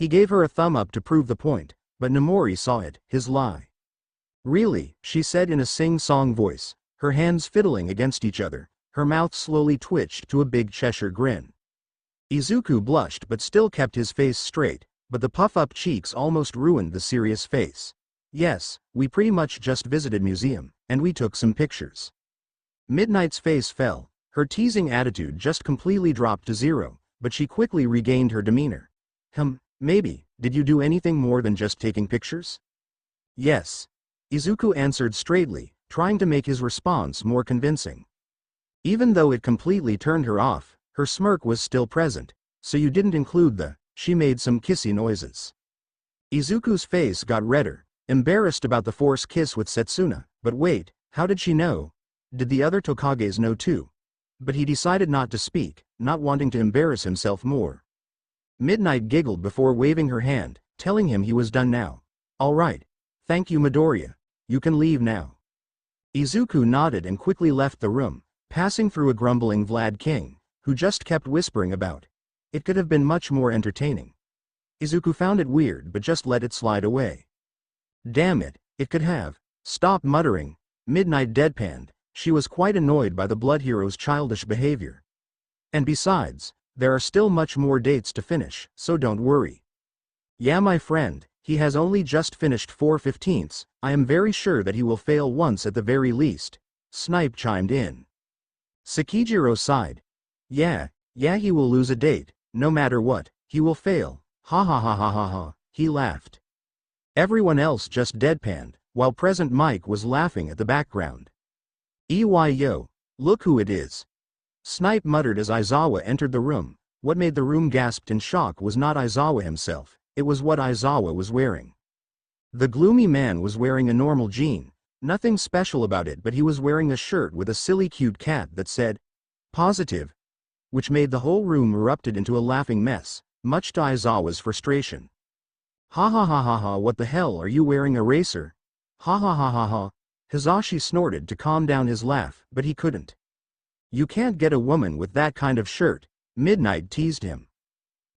He gave her a thumb up to prove the point, but Nomori saw it, his lie. Really, she said in a sing-song voice, her hands fiddling against each other, her mouth slowly twitched to a big Cheshire grin. Izuku blushed but still kept his face straight, but the puff-up cheeks almost ruined the serious face. Yes, we pretty much just visited museum, and we took some pictures. Midnight's face fell, her teasing attitude just completely dropped to zero, but she quickly regained her demeanor. Maybe, did you do anything more than just taking pictures? Yes. Izuku answered straightly, trying to make his response more convincing. Even though it completely turned her off, her smirk was still present, so you didn't include the, she made some kissy noises. Izuku's face got redder, embarrassed about the forced kiss with Setsuna, but wait, how did she know? Did the other Tokages know too? But he decided not to speak, not wanting to embarrass himself more. Midnight giggled before waving her hand, telling him he was done now. All right. Thank you Midoriya. You can leave now. Izuku nodded and quickly left the room, passing through a grumbling Vlad King, who just kept whispering about. It could have been much more entertaining. Izuku found it weird but just let it slide away. Damn it, it could have. Stop muttering. Midnight deadpanned, she was quite annoyed by the Blood Hero's childish behavior. And besides, there are still much more dates to finish, so don't worry. Yeah my friend, he has only just finished 4/15, I am very sure that he will fail once at the very least. Snipe chimed in. Sekijiro sighed. Yeah, he will lose a date, no matter what, he will fail, ha ha ha ha ha ha, he laughed. Everyone else just deadpanned, while present Mike was laughing at the background. Yo, look who it is. Snipe muttered as Aizawa entered the room. What made the room gasped in shock was not Aizawa himself, it was what Aizawa was wearing. The gloomy man was wearing a normal jean, nothing special about it, but he was wearing a shirt with a silly cute cat that said, positive, which made the whole room erupted into a laughing mess, much to Aizawa's frustration. Ha ha ha ha ha, what the hell are you wearing, a racer? Ha ha ha ha ha. Hizashi snorted to calm down his laugh, but he couldn't. You can't get a woman with that kind of shirt, Midnight teased him.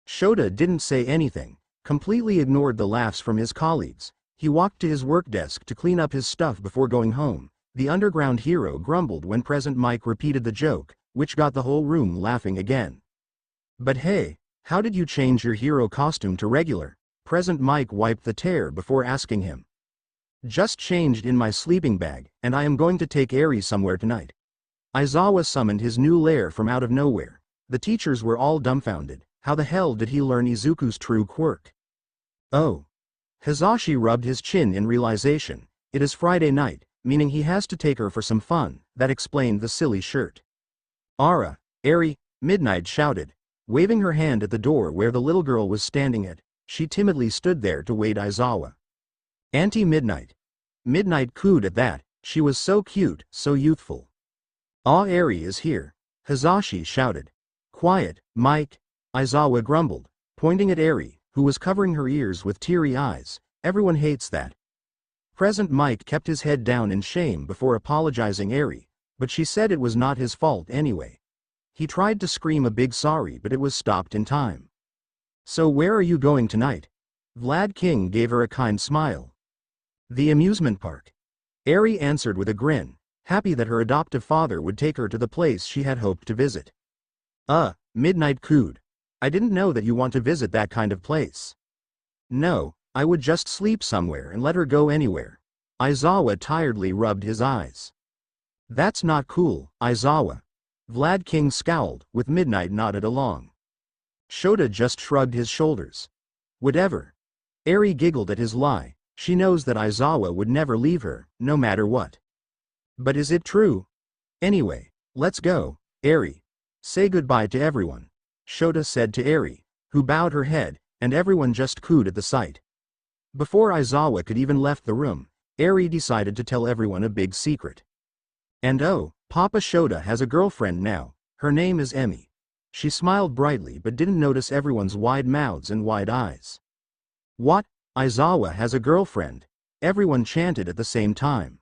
Shota didn't say anything, completely ignored the laughs from his colleagues. He walked to his work desk to clean up his stuff before going home. The underground hero grumbled when present Mike repeated the joke, which got the whole room laughing again. But hey, how did you change your hero costume to regular? Present Mike wiped the tear before asking him. Just changed in my sleeping bag, and I am going to take Eri somewhere tonight. Aizawa summoned his new lair from out of nowhere. The teachers were all dumbfounded. How the hell did he learn Izuku's true quirk? Oh. Hizashi rubbed his chin in realization. It is Friday night, meaning he has to take her for some fun. That explained the silly shirt. Ara, Eri, Midnight shouted, waving her hand at the door where the little girl was standing at. She timidly stood there to wait Aizawa. Auntie Midnight. Midnight cooed at that, she was so cute, so youthful. Ah, Eri is here. Hizashi shouted. Quiet, Mike. Aizawa grumbled, pointing at Eri, who was covering her ears with teary eyes. Everyone hates that. Present Mike kept his head down in shame before apologizing Eri, but she said it was not his fault anyway. He tried to scream a big sorry, but it was stopped in time. So where are you going tonight? Vlad King gave her a kind smile. The amusement park. Eri answered with a grin, happy that her adoptive father would take her to the place she had hoped to visit. Midnight cooed. I didn't know that you want to visit that kind of place. No, I would just sleep somewhere and let her go anywhere. Aizawa tiredly rubbed his eyes. That's not cool, Aizawa. Vlad King scowled, with Midnight nodded along. Shota just shrugged his shoulders. Whatever. Eri giggled at his lie. She knows that Aizawa would never leave her, no matter what. But is it true? Anyway, let's go, Eri. Say goodbye to everyone. Shota said to Eri, who bowed her head, and everyone just cooed at the sight. Before Aizawa could even left the room, Eri decided to tell everyone a big secret. And oh, Papa Shota has a girlfriend now, her name is Emi. She smiled brightly but didn't notice everyone's wide mouths and wide eyes. What? Aizawa has a girlfriend? Everyone chanted at the same time.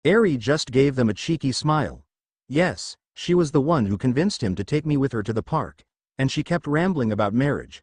Eri just gave them a cheeky smile. Yes, she was the one who convinced him to take me with her to the park, and she kept rambling about marriage.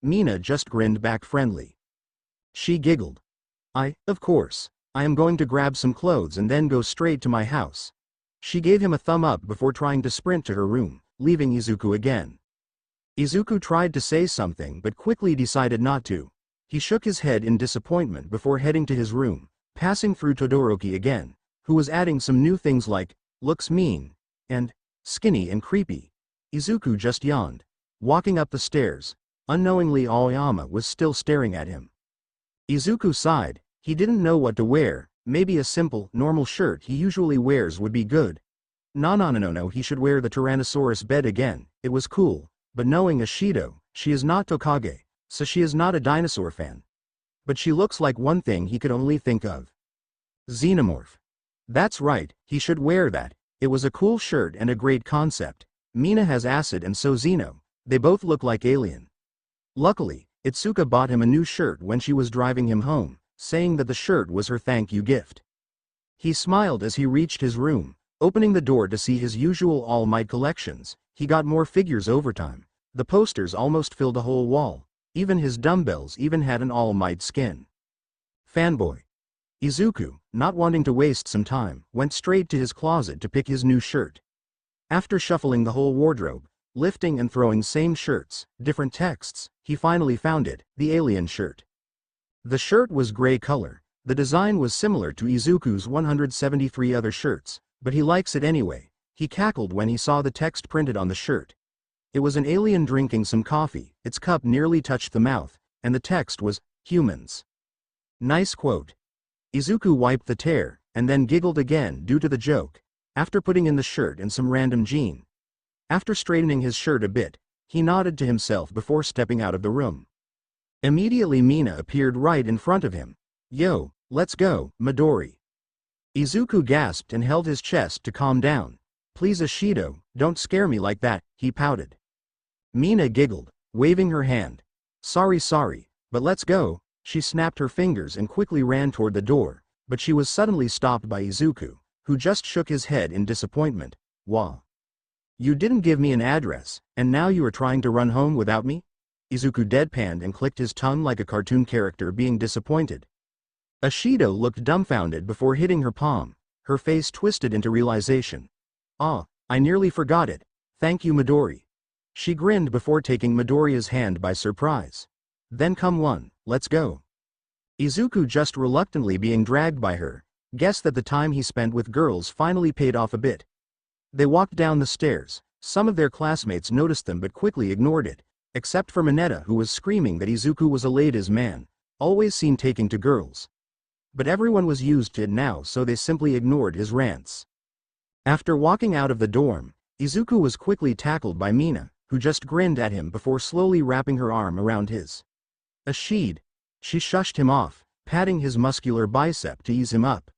Mina just grinned back friendly. She giggled. Of course. I am going to grab some clothes and then go straight to my house. She gave him a thumb up before trying to sprint to her room, leaving Izuku again. Izuku tried to say something but quickly decided not to. He shook his head in disappointment before heading to his room, passing through Todoroki again, who was adding some new things like, looks mean, and, skinny and creepy. Izuku just yawned. Walking up the stairs, unknowingly Aoyama was still staring at him. Izuku sighed. He didn't know what to wear. Maybe a simple, normal shirt he usually wears would be good. No, he should wear the Tyrannosaurus bed again. It was cool. But knowing Ashido, she is not Tokage, so she is not a dinosaur fan. But she looks like one thing he could only think of. Xenomorph. That's right, he should wear that. It was a cool shirt and a great concept. Mina has acid and so Xeno. They both look like alien. Luckily, Itsuka bought him a new shirt when she was driving him home, saying that the shirt was her thank you gift. He smiled as he reached his room, opening the door to see his usual All Might collections. He got more figures over time. The posters almost filled a whole wall. Even his dumbbells even had an All Might skin. Fanboy. Izuku, not wanting to waste some time, went straight to his closet to pick his new shirt. After shuffling the whole wardrobe, lifting and throwing same shirts, different texts, he finally found it, the alien shirt. The shirt was gray color. The design was similar to Izuku's 173 other shirts, but he likes it anyway. He cackled when he saw the text printed on the shirt. It was an alien drinking some coffee, its cup nearly touched the mouth, and the text was, humans. Nice quote. Izuku wiped the tear, and then giggled again due to the joke, after putting in the shirt and some random jean. After straightening his shirt a bit, he nodded to himself before stepping out of the room. Immediately Mina appeared right in front of him. Yo, let's go, Midori. Izuku gasped and held his chest to calm down. Please Ashido, don't scare me like that, he pouted. Mina giggled, waving her hand. Sorry, but let's go. She snapped her fingers and quickly ran toward the door, but she was suddenly stopped by Izuku, who just shook his head in disappointment. Wah. You didn't give me an address, and now you are trying to run home without me? Izuku deadpanned and clicked his tongue like a cartoon character being disappointed. Ashido looked dumbfounded before hitting her palm, her face twisted into realization. I nearly forgot it. Thank you Midori. She grinned before taking Midoriya's hand by surprise. Then come on, let's go. Izuku just reluctantly being dragged by her, guessed that the time he spent with girls finally paid off a bit. They walked down the stairs. Some of their classmates noticed them but quickly ignored it, except for Mineta who was screaming that Izuku was a ladies' man, always seen taking to girls. But everyone was used to it now so they simply ignored his rants. After walking out of the dorm, Izuku was quickly tackled by Mina, who just grinned at him before slowly wrapping her arm around his. Ashido. She shushed him off, patting his muscular bicep to ease him up.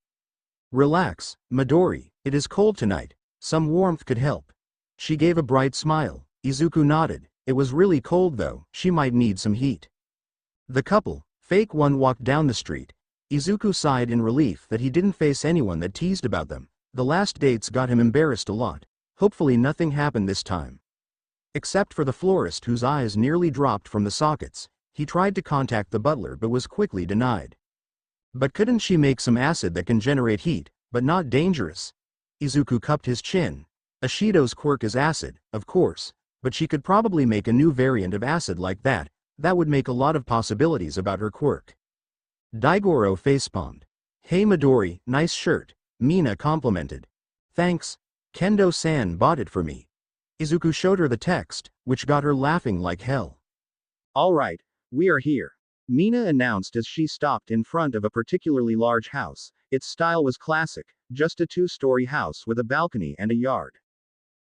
Relax, Midori, it is cold tonight, some warmth could help. She gave a bright smile. Izuku nodded. It was really cold though, she might need some heat. The couple, fake one, walked down the street. Izuku sighed in relief that he didn't face anyone that teased about them. The last dates got him embarrassed a lot. Hopefully nothing happened this time. Except for the florist whose eyes nearly dropped from the sockets. He tried to contact the butler but was quickly denied. But couldn't she make some acid that can generate heat, but not dangerous? Izuku cupped his chin. Ashido's quirk is acid, of course, but she could probably make a new variant of acid like that. That would make a lot of possibilities about her quirk. Daigoro facepalmed. Hey Midori, nice shirt, Mina complimented. Thanks. Kendo-san bought it for me. Izuku showed her the text, which got her laughing like hell. Alright, we are here. Mina announced as she stopped in front of a particularly large house. Its style was classic, just a two-story house with a balcony and a yard.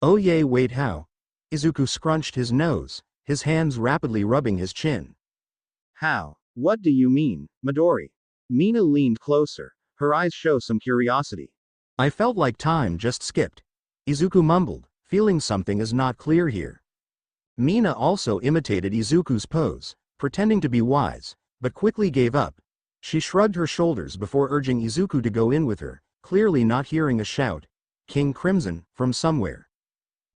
Oh yay, wait, how? Izuku scrunched his nose, his hands rapidly rubbing his chin. How? What do you mean, Midori? Mina leaned closer, her eyes show some curiosity. I felt like time just skipped. Izuku mumbled, feeling something is not clear here. Mina also imitated Izuku's pose, pretending to be wise, but quickly gave up. She shrugged her shoulders before urging Izuku to go in with her, clearly not hearing a shout. King Crimson, from somewhere.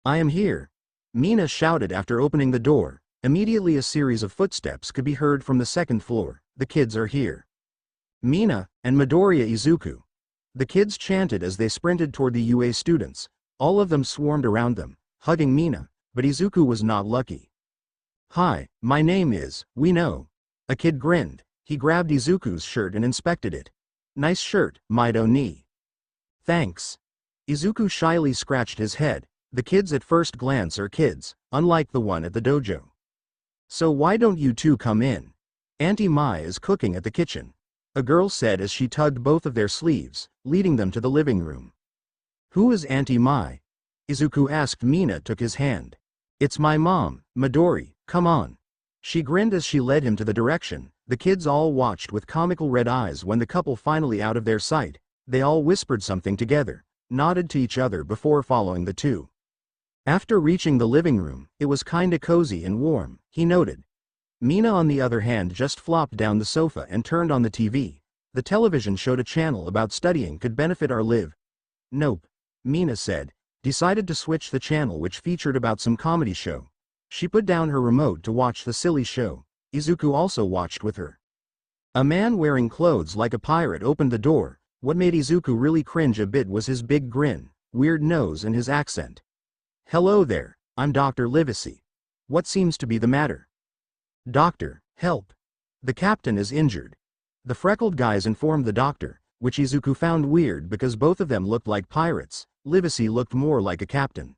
I am here. Mina shouted after opening the door, Immediately a series of footsteps could be heard from the second floor. The kids are here. Mina and Midoriya Izuku. The kids chanted as they sprinted toward the UA students. All of them swarmed around them, hugging Mina, but Izuku was not lucky. Hi, my name is, we know. A kid grinned. He grabbed Izuku's shirt and inspected it. Nice shirt, Mido ni. Thanks. Izuku shyly scratched his head. The kids at first glance are kids, unlike the one at the dojo. So why don't you two come in? Auntie Mai is cooking at the kitchen. A girl said as she tugged both of their sleeves, leading them to the living room. Who is Auntie Mai? Izuku asked. Mina took his hand. It's my mom, Midori, come on. She grinned as she led him to the direction. The kids all watched with comical red eyes when the couple finally out of their sight. They all whispered something together, nodded to each other before following the two. After reaching the living room, it was kinda cozy and warm, he noted. Mina on the other hand just flopped down the sofa and turned on the TV. The television showed a channel about studying could benefit our live. Nope, Mina said, decided to switch the channel which featured about some comedy show. She put down her remote to watch the silly show. Izuku also watched with her. A man wearing clothes like a pirate opened the door. What made Izuku really cringe a bit was his big grin, weird nose and his accent. Hello there, I'm Dr. Livesey. What seems to be the matter? Doctor, help. The captain is injured. The freckled guys informed the doctor, which Izuku found weird because both of them looked like pirates. Livesey looked more like a captain.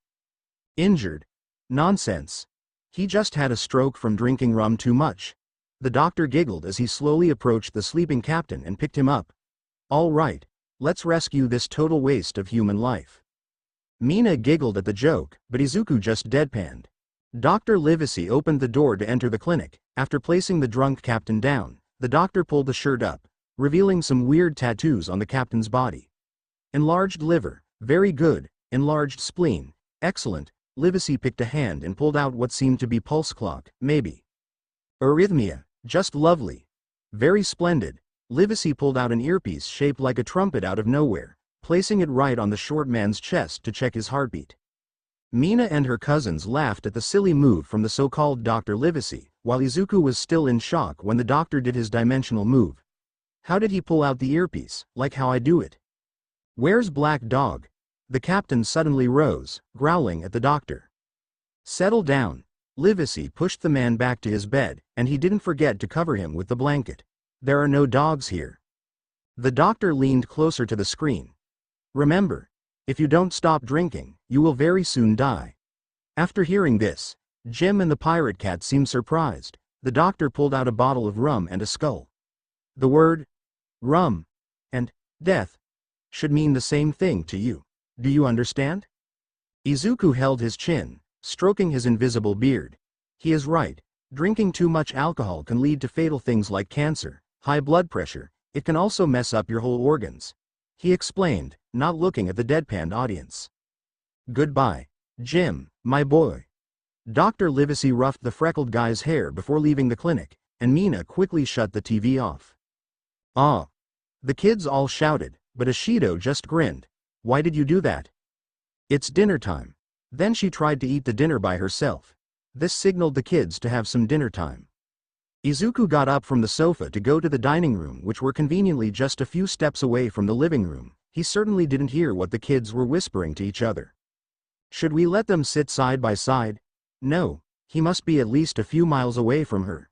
Injured? Nonsense. He just had a stroke from drinking rum too much. The doctor giggled as he slowly approached the sleeping captain and picked him up. All right, let's rescue this total waste of human life. Mina giggled at the joke, but Izuku just deadpanned. Dr. Livesey opened the door to enter the clinic. After placing the drunk captain down, the doctor pulled the shirt up, revealing some weird tattoos on the captain's body. Enlarged liver, very good. Enlarged spleen, excellent. Livesey picked a hand and pulled out what seemed to be pulse clock, maybe. Arrhythmia, just lovely. Very splendid. Livesey pulled out an earpiece shaped like a trumpet out of nowhere, placing it right on the short man's chest to check his heartbeat. Mina and her cousins laughed at the silly move from the so-called Dr. Livesey, while Izuku was still in shock when the doctor did his dimensional move. How did he pull out the earpiece, like how I do it? Where's Black Dog? The captain suddenly rose, growling at the doctor. Settle down. Livesey pushed the man back to his bed, and he didn't forget to cover him with the blanket. There are no dogs here. The doctor leaned closer to the screen. Remember, if you don't stop drinking, you will very soon die. After hearing this, Jim and the pirate cat seemed surprised. The doctor pulled out a bottle of rum and a skull. The word rum and death should mean the same thing to you. Do you understand? Izuku held his chin, stroking his invisible beard. He is right. Drinking too much alcohol can lead to fatal things like cancer, high blood pressure. It can also mess up your whole organs. He explained, not looking at the deadpanned audience. Goodbye, Jim, my boy. Dr. Livesey roughed the freckled guy's hair before leaving the clinic, and Mina quickly shut the TV off. Ah! The kids all shouted, but Ashido just grinned. Why did you do that? It's dinner time. Then she tried to eat the dinner by herself. This signaled the kids to have some dinner time. Izuku got up from the sofa to go to the dining room, which were conveniently just a few steps away from the living room. He certainly didn't hear what the kids were whispering to each other. Should we let them sit side by side? No, he must be at least a few miles away from her.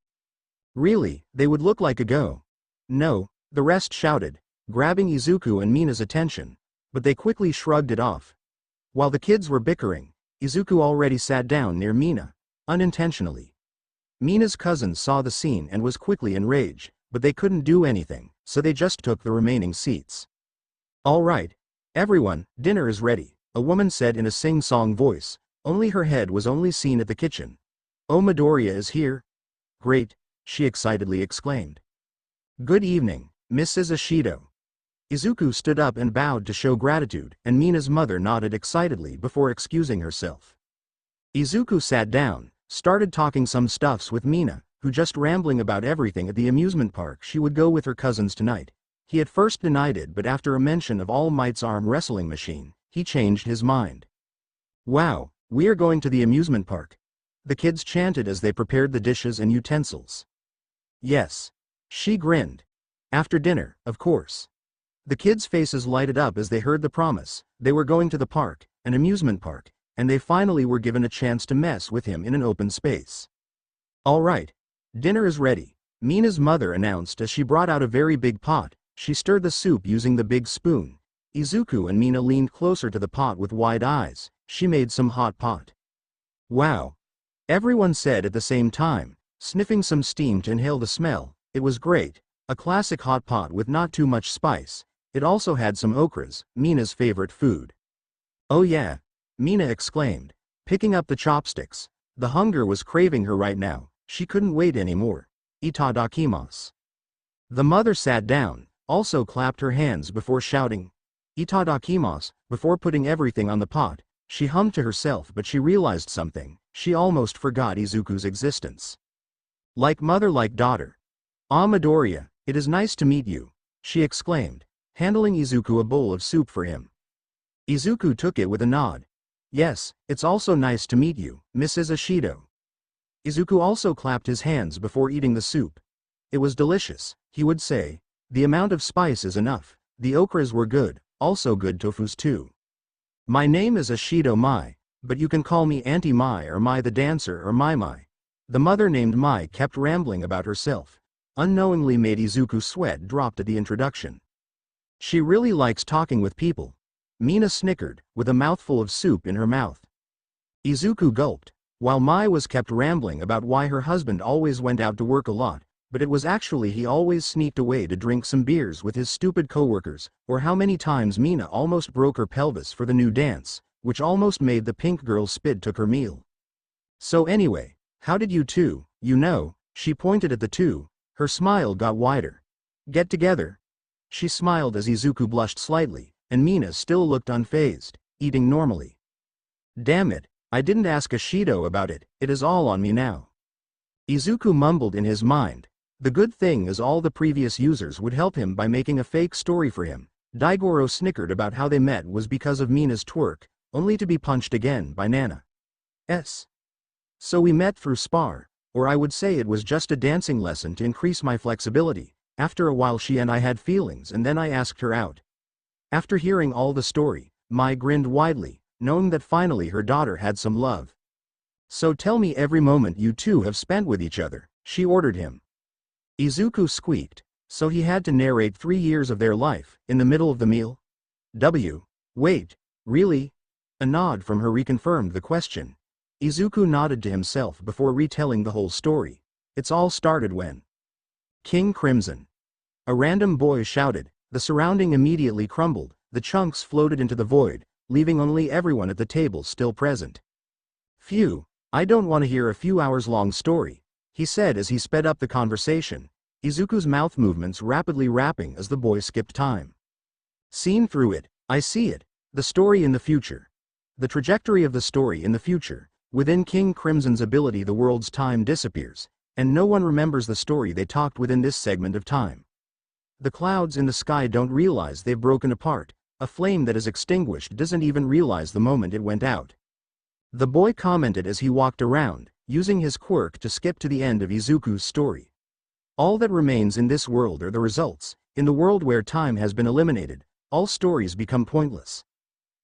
Really, they would look like a go. No, the rest shouted, grabbing Izuku and Mina's attention, but they quickly shrugged it off. While the kids were bickering, Izuku already sat down near Mina, unintentionally. Mina's cousin saw the scene and was quickly enraged, but they couldn't do anything, so they just took the remaining seats. All right, everyone, dinner is ready, a woman said in a sing-song voice, only her head was only seen at the kitchen. Oh, Midoriya is here? Great, she excitedly exclaimed. Good evening, Mrs. Ashido. Izuku stood up and bowed to show gratitude, and Mina's mother nodded excitedly before excusing herself. Izuku sat down, started talking some stuffs with Mina, who just rambling about everything at the amusement park. She would go with her cousins tonight. He at first denied it, but after a mention of All Might's arm wrestling machine, he changed his mind. Wow, we are going to the amusement park. the kids chanted as they prepared the dishes and utensils. Yes. She grinned. After dinner, of course. The kids' faces lighted up as they heard the promise. They were going to the park, an amusement park, and they finally were given a chance to mess with him in an open space. All right. Dinner is ready, Mina's mother announced as she brought out a very big pot. She stirred the soup using the big spoon. Izuku and Mina leaned closer to the pot with wide eyes. She made some hot pot. Wow. Everyone said at the same time, sniffing some steam to inhale the smell. It was great. A classic hot pot with not too much spice. It also had some okras, Mina's favorite food. Oh yeah, Mina exclaimed, picking up the chopsticks. The hunger was craving her right now. She couldn't wait anymore. Itadakimasu. The mother sat down, also clapped her hands before shouting, Itadakimasu, before putting everything on the pot. She hummed to herself, but she realized something. She almost forgot Izuku's existence. Like mother like daughter. Ah, Midoriya, it is nice to meet you, she exclaimed, handling Izuku a bowl of soup for him. Izuku took it with a nod. Yes, it's also nice to meet you, Mrs. Ashido. Izuku also clapped his hands before eating the soup. It was delicious, he would say. The amount of spice is enough. The okras were good, also good tofus too. My name is Ashido Mai, but you can call me Auntie Mai or Mai the dancer or Mai Mai. The mother named Mai kept rambling about herself. Unknowingly made Izuku sweat dropped at the introduction. She really likes talking with people. Mina snickered, with a mouthful of soup in her mouth. Izuku gulped, while Mai was kept rambling about why her husband always went out to work a lot, but it was actually he always sneaked away to drink some beers with his stupid coworkers, or how many times Mina almost broke her pelvis for the new dance, which almost made the pink girl spit took her meal. So anyway, how did you two, she pointed at the two, her smile got wider. Get together? She smiled as Izuku blushed slightly, and Mina still looked unfazed, eating normally. Damn it, I didn't ask Ashido about it, it is all on me now. Izuku mumbled in his mind. The good thing is all the previous users would help him by making a fake story for him. Daigoro snickered about how they met was because of Mina's twerk, only to be punched again by Nana. So we met through spar, or I would say it was just a dancing lesson to increase my flexibility. After a while she and I had feelings and then I asked her out. After hearing all the story, Mai grinned widely, knowing that finally her daughter had some love. So tell me every moment you two have spent with each other, she ordered him. Izuku squeaked, so he had to narrate 3 years of their life, in the middle of the meal? Wait, really? A nod from her reconfirmed the question. Izuku nodded to himself before retelling the whole story. It's all started when King Crimson. A random boy shouted, the surrounding immediately crumbled, the chunks floated into the void, leaving only everyone at the table still present. Phew, I don't want to hear a few hours long story, he said as he sped up the conversation, Izuku's mouth movements rapidly rapping as the boy skipped time. Seen through it, I see it, the story in the future. The trajectory of the story in the future. Within King Crimson's ability the world's time disappears, and no one remembers the story they talked within this segment of time. The clouds in the sky don't realize they've broken apart, a flame that is extinguished doesn't even realize the moment it went out. The boy commented as he walked around, using his quirk to skip to the end of Izuku's story. All that remains in this world are the results. In the world where time has been eliminated, all stories become pointless.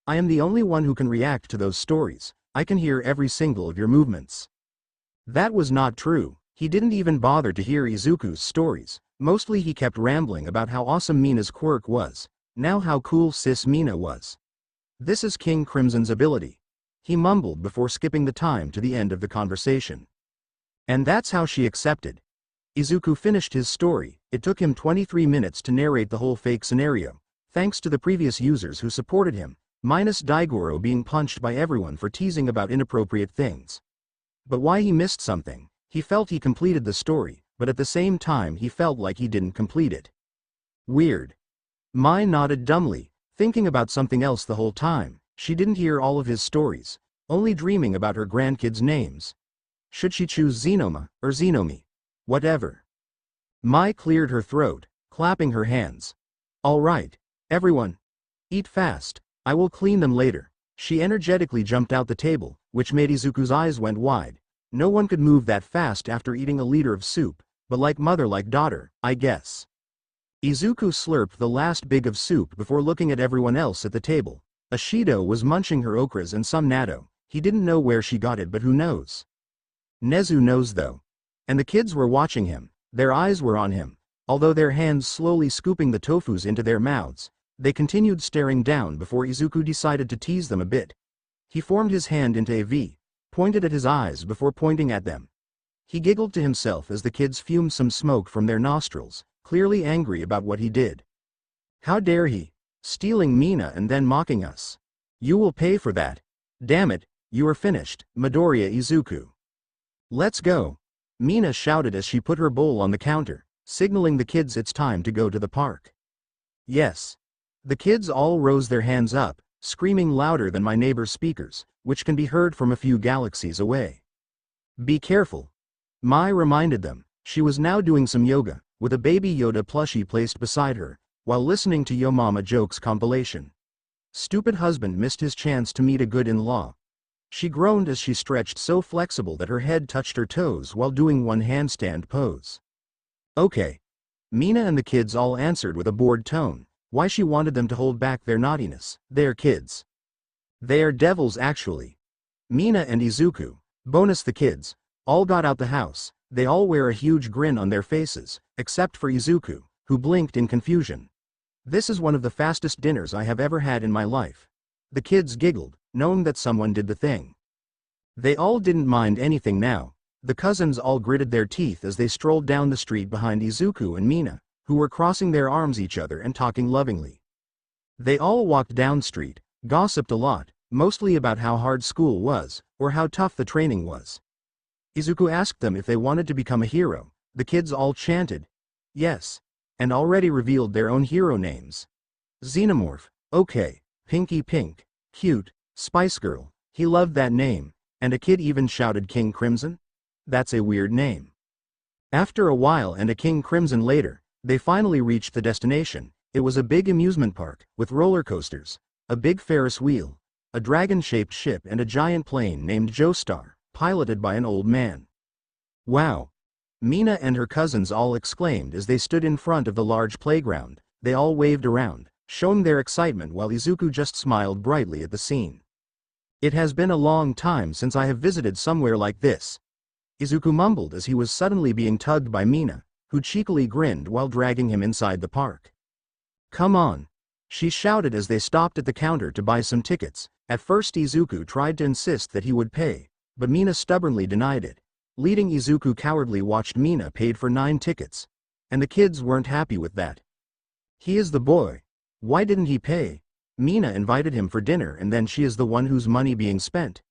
I am the only one who can react to those stories. I can hear every single of your movements. That was not true. He didn't even bother to hear Izuku's stories. Mostly he kept rambling about how awesome Mina's quirk was. Now how cool sis Mina was. This is King Crimson's ability. He mumbled before skipping the time to the end of the conversation. And that's how she accepted. Izuku finished his story. It took him 23 minutes to narrate the whole fake scenario, thanks to the previous users who supported him, minus Daigoro being punched by everyone for teasing about inappropriate things. But why he missed something? He felt he completed the story, but at the same time he felt like he didn't complete it. Weird. Mai nodded dumbly, thinking about something else the whole time. She didn't hear all of his stories, only dreaming about her grandkids' names. Should she choose Xenoma, or Xenomi? Whatever. Mai cleared her throat, clapping her hands. All right, everyone. Eat fast, I will clean them later. She energetically jumped out the table, which made Izuku's eyes went wide. No one could move that fast after eating a liter of soup, but like mother like daughter, I guess. Izuku slurped the last big of soup before looking at everyone else at the table. Ashido was munching her okras and some natto. He didn't know where she got it, but who knows? Nezu knows though. And the kids were watching him. Their eyes were on him. Although their hands slowly scooping the tofus into their mouths, they continued staring down before Izuku decided to tease them a bit. He formed his hand into a V, pointed at his eyes before pointing at them. He giggled to himself as the kids fumed some smoke from their nostrils, clearly angry about what he did. How dare he? Stealing Mina and then mocking us. You will pay for that. Damn it, you are finished, Midoriya Izuku. Let's go. Mina shouted as she put her bowl on the counter, signaling the kids it's time to go to the park. Yes. The kids all rose their hands up, screaming louder than my neighbor's speakers, which can be heard from a few galaxies away. Be careful. Mai reminded them. She was now doing some yoga, with a baby Yoda plushie placed beside her, while listening to Yo Mama Jokes compilation. Stupid husband missed his chance to meet a good in-law. She groaned as she stretched so flexible that her head touched her toes while doing one handstand pose. Okay. Mina and the kids all answered with a bored tone. Why she wanted them to hold back their naughtiness. They're kids. They are devils actually. Mina and Izuku, bonus the kids, all got out the house. They all wear a huge grin on their faces, except for Izuku, who blinked in confusion. This is one of the fastest dinners I have ever had in my life. The kids giggled, knowing that someone did the thing. They all didn't mind anything now. The cousins all gritted their teeth as they strolled down the street behind Izuku and Mina, who were crossing their arms each other and talking lovingly. They all walked down street, gossiped a lot, mostly about how hard school was, or how tough the training was. Izuku asked them if they wanted to become a hero. The kids all chanted, yes, and already revealed their own hero names. Xenomorph, okay, Pinky Pink, cute, Spice Girl, he loved that name, and a kid even shouted King Crimson? That's a weird name. After a while and a King Crimson later, they finally reached the destination. It was a big amusement park, with roller coasters, a big Ferris wheel, a dragon-shaped ship and a giant plane named Joestar, piloted by an old man. Wow! Mina and her cousins all exclaimed as they stood in front of the large playground. They all waved around, showing their excitement while Izuku just smiled brightly at the scene. It has been a long time since I have visited somewhere like this. Izuku mumbled as he was suddenly being tugged by Mina, who cheekily grinned while dragging him inside the park. Come on! She shouted as they stopped at the counter to buy some tickets. At first Izuku tried to insist that he would pay, but Mina stubbornly denied it. Leading Izuku cowardly watched Mina paid for 9 tickets. And the kids weren't happy with that. He is the boy. Why didn't he pay? Mina invited him for dinner and then she is the one whose money being spent.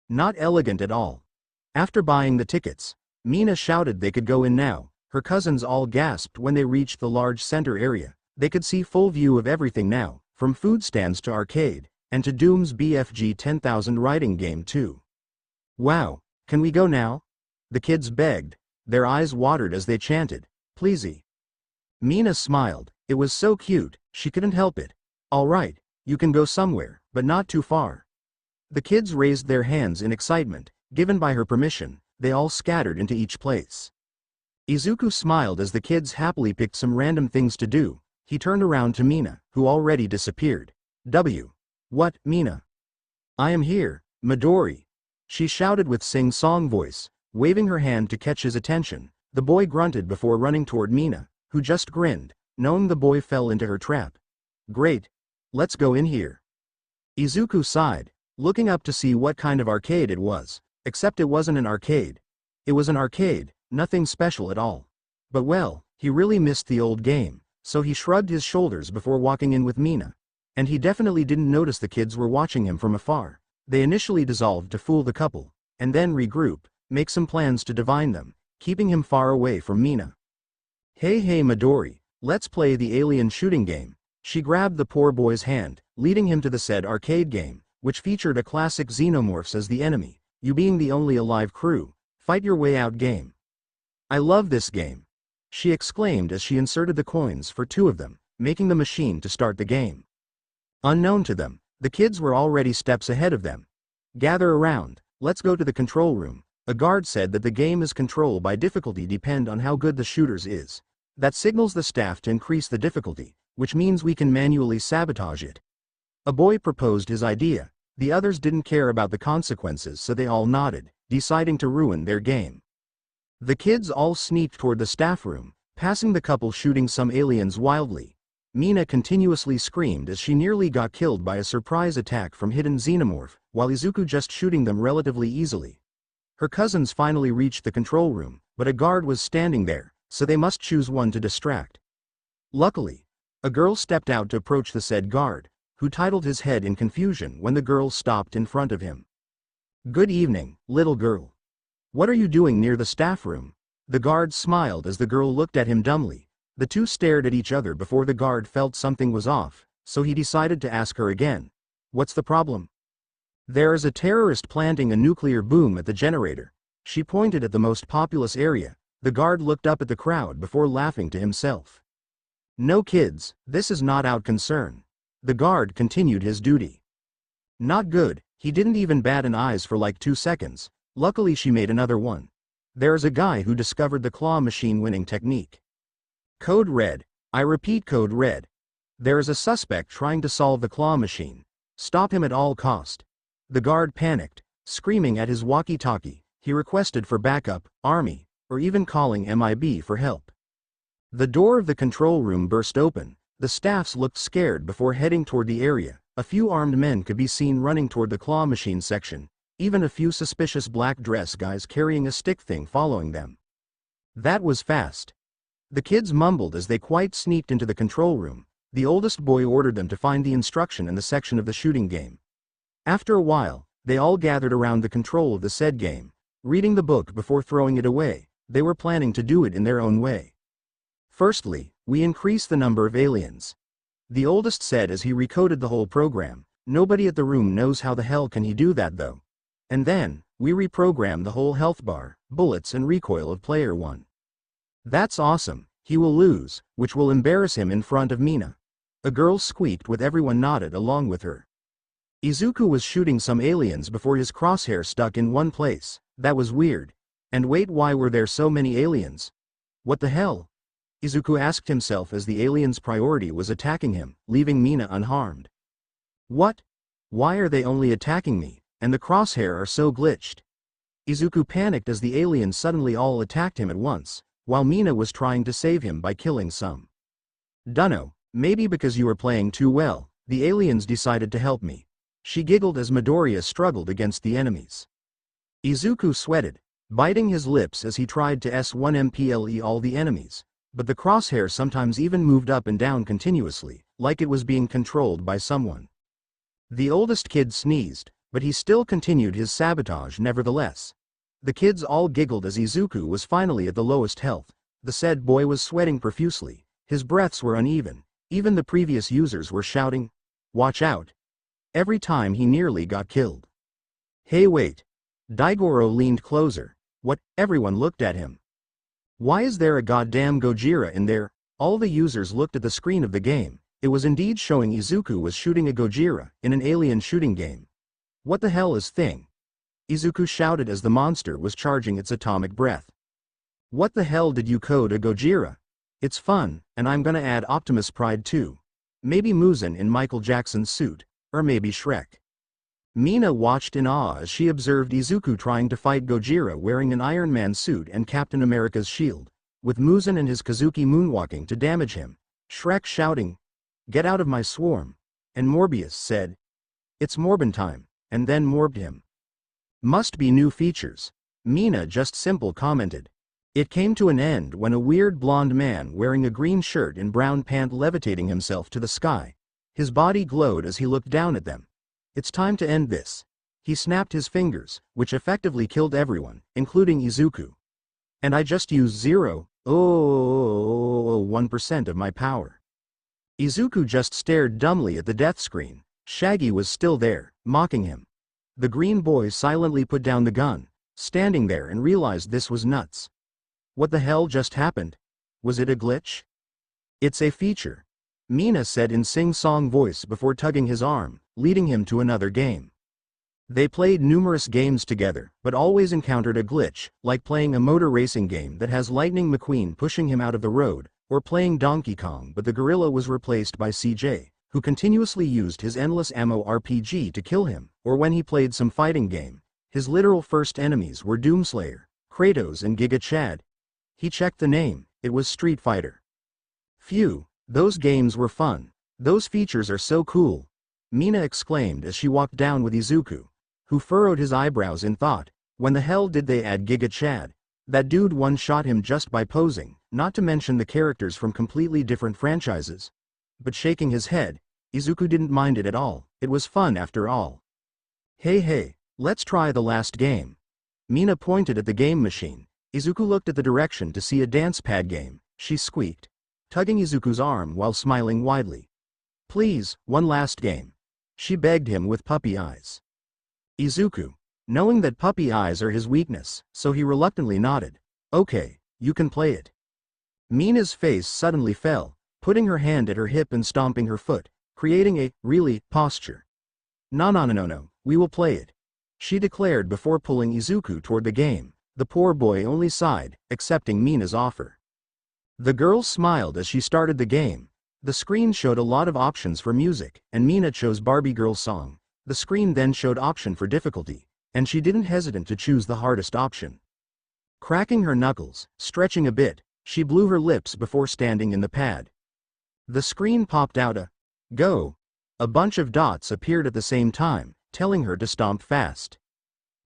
Not elegant at all. After buying the tickets, Mina shouted they could go in now. Her cousins all gasped when they reached the large center area. They could see full view of everything now, from food stands to arcade, and to Doom's BFG 10,000 writing game too. Wow, can we go now? The kids begged. Their eyes watered as they chanted, pleasey. Mina smiled. It was so cute, she couldn't help it. All right, you can go somewhere, but not too far. The kids raised their hands in excitement. Given by her permission, they all scattered into each place. Izuku smiled as the kids happily picked some random things to do. He turned around to Mina, who already disappeared. What, Mina? I am here, Midori. She shouted with sing-song voice, waving her hand to catch his attention. The boy grunted before running toward Mina, who just grinned, knowing the boy fell into her trap. Great. Let's go in here. Izuku sighed, looking up to see what kind of arcade it was, except it wasn't an arcade. It was an arcade, nothing special at all. But well, he really missed the old game, so he shrugged his shoulders before walking in with Mina. And he definitely didn't notice the kids were watching him from afar. They initially dissolved to fool the couple, and then regroup, make some plans to divine them, keeping him far away from Mina. Hey Midori, let's play the alien shooting game. She grabbed the poor boy's hand, leading him to the said arcade game, which featured a classic xenomorphs as the enemy, you being the only alive crew, fight your way out game. I love this game. She exclaimed as she inserted the coins for 2 of them, making the machine to start the game. Unknown to them, the kids were already steps ahead of them. Gather around, let's go to the control room. A guard said that the game is controlled by difficulty depend on how good the shooters is. That signals the staff to increase the difficulty, which means we can manually sabotage it. A boy proposed his idea. The others didn't care about the consequences, so they all nodded, deciding to ruin their game. The kids all sneaked toward the staff room, passing the couple shooting some aliens wildly. Mina continuously screamed as she nearly got killed by a surprise attack from hidden xenomorph, while Izuku just shooting them relatively easily. Her cousins finally reached the control room, but a guard was standing there, so they must choose one to distract. Luckily, a girl stepped out to approach the said guard, who titled his head in confusion when the girl stopped in front of him. "Good evening, little girl. What are you doing near the staff room?" The guard smiled as the girl looked at him dumbly. The two stared at each other before the guard felt something was off, so he decided to ask her again. "What's the problem?" "There is a terrorist planting a nuclear boom at the generator." She pointed at the most populous area. The guard looked up at the crowd before laughing to himself. "No kids, this is not our concern." The guard continued his duty. Not good, he didn't even bat an eye for like 2 seconds. Luckily she made another one. There is a guy who discovered the claw machine winning technique. Code red. I repeat, code red. There is a suspect trying to solve the claw machine. Stop him at all cost. The guard panicked, screaming at his walkie-talkie. He requested for backup, army, or even calling MIB for help. The door of the control room burst open. The staffs looked scared before heading toward the area. A few armed men could be seen running toward the claw machine section, even a few suspicious black dress guys carrying a stick thing following them. That was fast. The kids mumbled as they quite sneaked into the control room. The oldest boy ordered them to find the instruction in the section of the shooting game. After a while, they all gathered around the control of the said game, reading the book before throwing it away. They were planning to do it in their own way. "Firstly, we increase the number of aliens," the oldest said as he recoded the whole program. "Nobody at the room knows how the hell can he do that though. And then, we reprogram the whole health bar, bullets and recoil of player 1. That's awesome. He will lose, which will embarrass him in front of Mina." A girl squeaked with everyone nodded along with her. Izuku was shooting some aliens before his crosshair stuck in one place. That was weird. And wait, why were there so many aliens? What the hell? Izuku asked himself as the alien's priority was attacking him, leaving Mina unharmed. What? Why are they only attacking me, and the crosshair are so glitched? Izuku panicked as the aliens suddenly all attacked him at once, while Mina was trying to save him by killing some. "Dunno, maybe because you were playing too well, the aliens decided to help me." She giggled as Midoriya struggled against the enemies. Izuku sweated, biting his lips as he tried to S1MPLE all the enemies. But the crosshair sometimes even moved up and down continuously, like it was being controlled by someone. The oldest kid sneezed, but he still continued his sabotage nevertheless. The kids all giggled as Izuku was finally at the lowest health. The said boy was sweating profusely, his breaths were uneven, even the previous users were shouting, "Watch out!" every time he nearly got killed. "Hey wait!" Daigoro leaned closer. "What?" Everyone looked at him. "Why is there a goddamn Gojira in there?" All the users looked at the screen of the game. It was indeed showing Izuku was shooting a Gojira in an alien shooting game. "What the hell is thing?" Izuku shouted as the monster was charging its atomic breath. "What the hell did you code a Gojira? It's fun, and I'm gonna add Optimus Pride too. Maybe Muzan in Michael Jackson's suit, or maybe Shrek." Mina watched in awe as she observed Izuku trying to fight Gojira wearing an Iron Man suit and Captain America's shield, with Muzan and his Kazuki moonwalking to damage him, Shrek shouting, "Get out of my swarm," and Morbius said, "It's Morbin time," and then morbed him. "Must be new features," Mina just simple commented. It came to an end when a weird blonde man wearing a green shirt and brown pant levitating himself to the sky. His body glowed as he looked down at them. "It's time to end this." He snapped his fingers, which effectively killed everyone, including Izuku. "And I just used 0.001% of my power." Izuku just stared dumbly at the death screen. Shaggy was still there, mocking him. The green boy silently put down the gun, standing there, and realized this was nuts. What the hell just happened? Was it a glitch? "It's a feature," Mina said in sing-song voice before tugging his arm, leading him to another game. They played numerous games together, but always encountered a glitch, like playing a motor racing game that has Lightning McQueen pushing him out of the road, or playing Donkey Kong but the gorilla was replaced by CJ, who continuously used his endless ammo RPG to kill him, or when he played some fighting game. His literal first enemies were Doomslayer, Kratos and Giga Chad. He checked the name, it was Street Fighter. Phew, those games were fun. Those features are so cool. Mina exclaimed as she walked down with Izuku, who furrowed his eyebrows in thought. When the hell did they add Giga Chad? That dude one-shot him just by posing, not to mention the characters from completely different franchises. But shaking his head, Izuku didn't mind it at all, it was fun after all. Hey, let's try the last game. Mina pointed at the game machine. Izuku looked at the direction to see a dance pad game. She squeaked, tugging Izuku's arm while smiling widely. Please, one last game. She begged him with puppy eyes. Izuku, knowing that puppy eyes are his weakness, so he reluctantly nodded. Okay, you can play it. Mina's face suddenly fell, putting her hand at her hip and stomping her foot, creating a, really, posture. No, we will play it, she declared before pulling Izuku toward the game. The poor boy only sighed, accepting Mina's offer. The girl smiled as she started the game. The screen showed a lot of options for music, and Mina chose Barbie Girl song. The screen then showed option for difficulty, and she didn't hesitate to choose the hardest option. Cracking her knuckles, stretching a bit, she blew her lips before standing in the pad. The screen popped out a go. A bunch of dots appeared at the same time, telling her to stomp fast.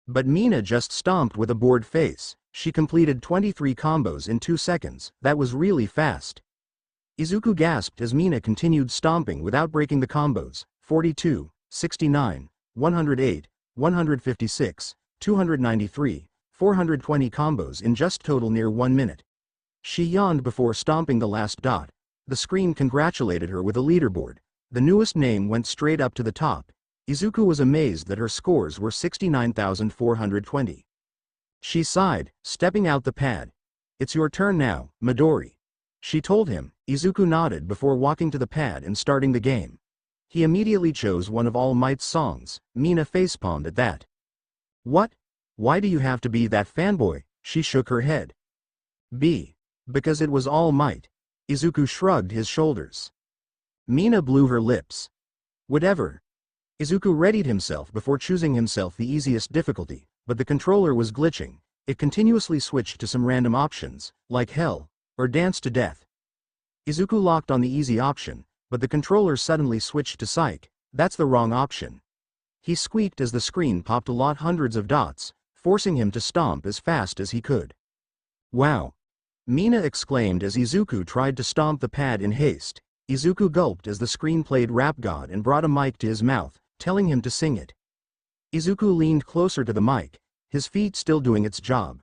But Mina just stomped with a bored face. She completed 23 combos in 2 seconds, that was really fast. Izuku gasped as Mina continued stomping without breaking the combos. 42, 69, 108, 156, 293, 420 combos in just total near 1 minute. She yawned before stomping the last dot. The screen congratulated her with a leaderboard. The newest name went straight up to the top. Izuku was amazed that her scores were 69,420. She sighed, stepping out the pad. It's your turn now, Midori. She told him. Izuku nodded before walking to the pad and starting the game. He immediately chose one of All Might's songs. Mina facepalmed at that. What? Why do you have to be that fanboy? She shook her head. Because it was All Might. Izuku shrugged his shoulders. Mina blew her lips. Whatever. Izuku readied himself before choosing himself the easiest difficulty, but the controller was glitching. It continuously switched to some random options, like Hell, or Dance to Death. Izuku locked on the easy option, but the controller suddenly switched to Psych. That's the wrong option. He squeaked as the screen popped a lot hundreds of dots, forcing him to stomp as fast as he could. Wow! Mina exclaimed as Izuku tried to stomp the pad in haste. Izuku gulped as the screen played Rap God and brought a mic to his mouth, telling him to sing it. Izuku leaned closer to the mic, his feet still doing its job.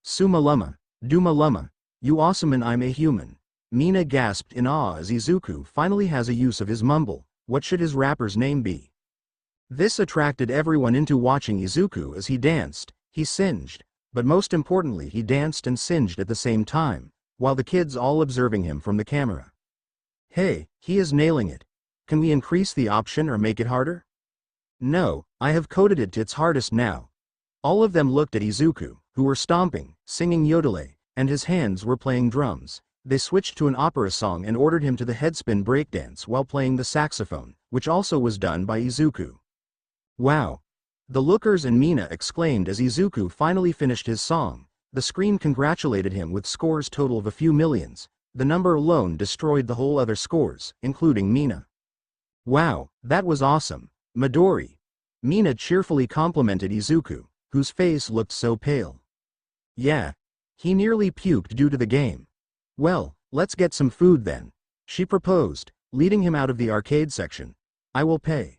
Suma Luma, Duma Luma, you awesome and I'm a human. Mina gasped in awe as Izuku finally has a use of his mumble. What should his rapper's name be? This attracted everyone into watching Izuku as he danced. He singed, but most importantly he danced and singed at the same time, while the kids all observing him from the camera. Hey, he is nailing it. Can we increase the option or make it harder? No, I have coded it to its hardest now. All of them looked at Izuku, who were stomping, singing yodele, and his hands were playing drums. They switched to an opera song and ordered him to the headspin breakdance while playing the saxophone, which also was done by Izuku. Wow! The lookers and Mina exclaimed as Izuku finally finished his song. The screen congratulated him with scores total of a few millions. The number alone destroyed the whole other scores, including Mina. Wow, that was awesome, Midori. Mina cheerfully complimented Izuku, whose face looked so pale. Yeah. He nearly puked due to the game. Well, let's get some food then, she proposed, leading him out of the arcade section. I will pay.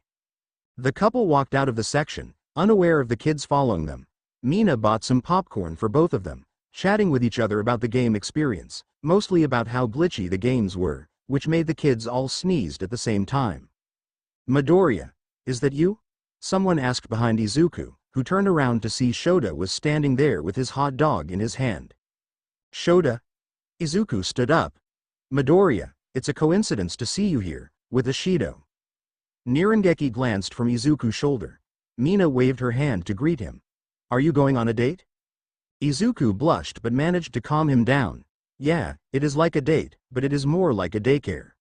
The couple walked out of the section, unaware of the kids following them. Mina bought some popcorn for both of them, chatting with each other about the game experience, mostly about how glitchy the games were, which made the kids all sneezed at the same time. Midoriya, is that you? Someone asked behind Izuku, who turned around to see Shota was standing there with his hot dog in his hand. Shota? Izuku stood up. Midoriya, it's a coincidence to see you here, with Ishido. Nirengeki glanced from Izuku's shoulder. Mina waved her hand to greet him. Are you going on a date? Izuku blushed but managed to calm him down. Yeah, it is like a date, but it is more like a daycare.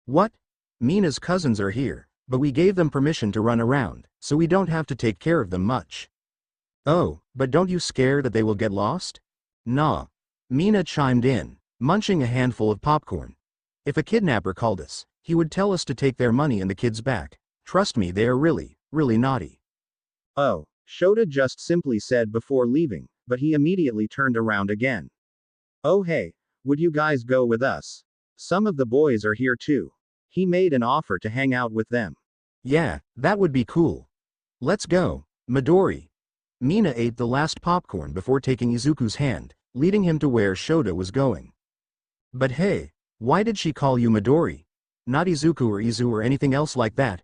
What? Mina's cousins are here, but we gave them permission to run around, so we don't have to take care of them much. Oh, but don't you scare that they will get lost? Nah. Mina chimed in, munching a handful of popcorn. If a kidnapper called us, he would tell us to take their money and the kids back. Trust me, they are really, really naughty. Oh, Shota just simply said before leaving, but he immediately turned around again. Oh hey, would you guys go with us? Some of the boys are here too. He made an offer to hang out with them. Yeah, that would be cool. Let's go, Midori. Mina ate the last popcorn before taking Izuku's hand, leading him to where Shota was going. But hey, why did she call you Midori? Not Izuku or Izu or anything else like that?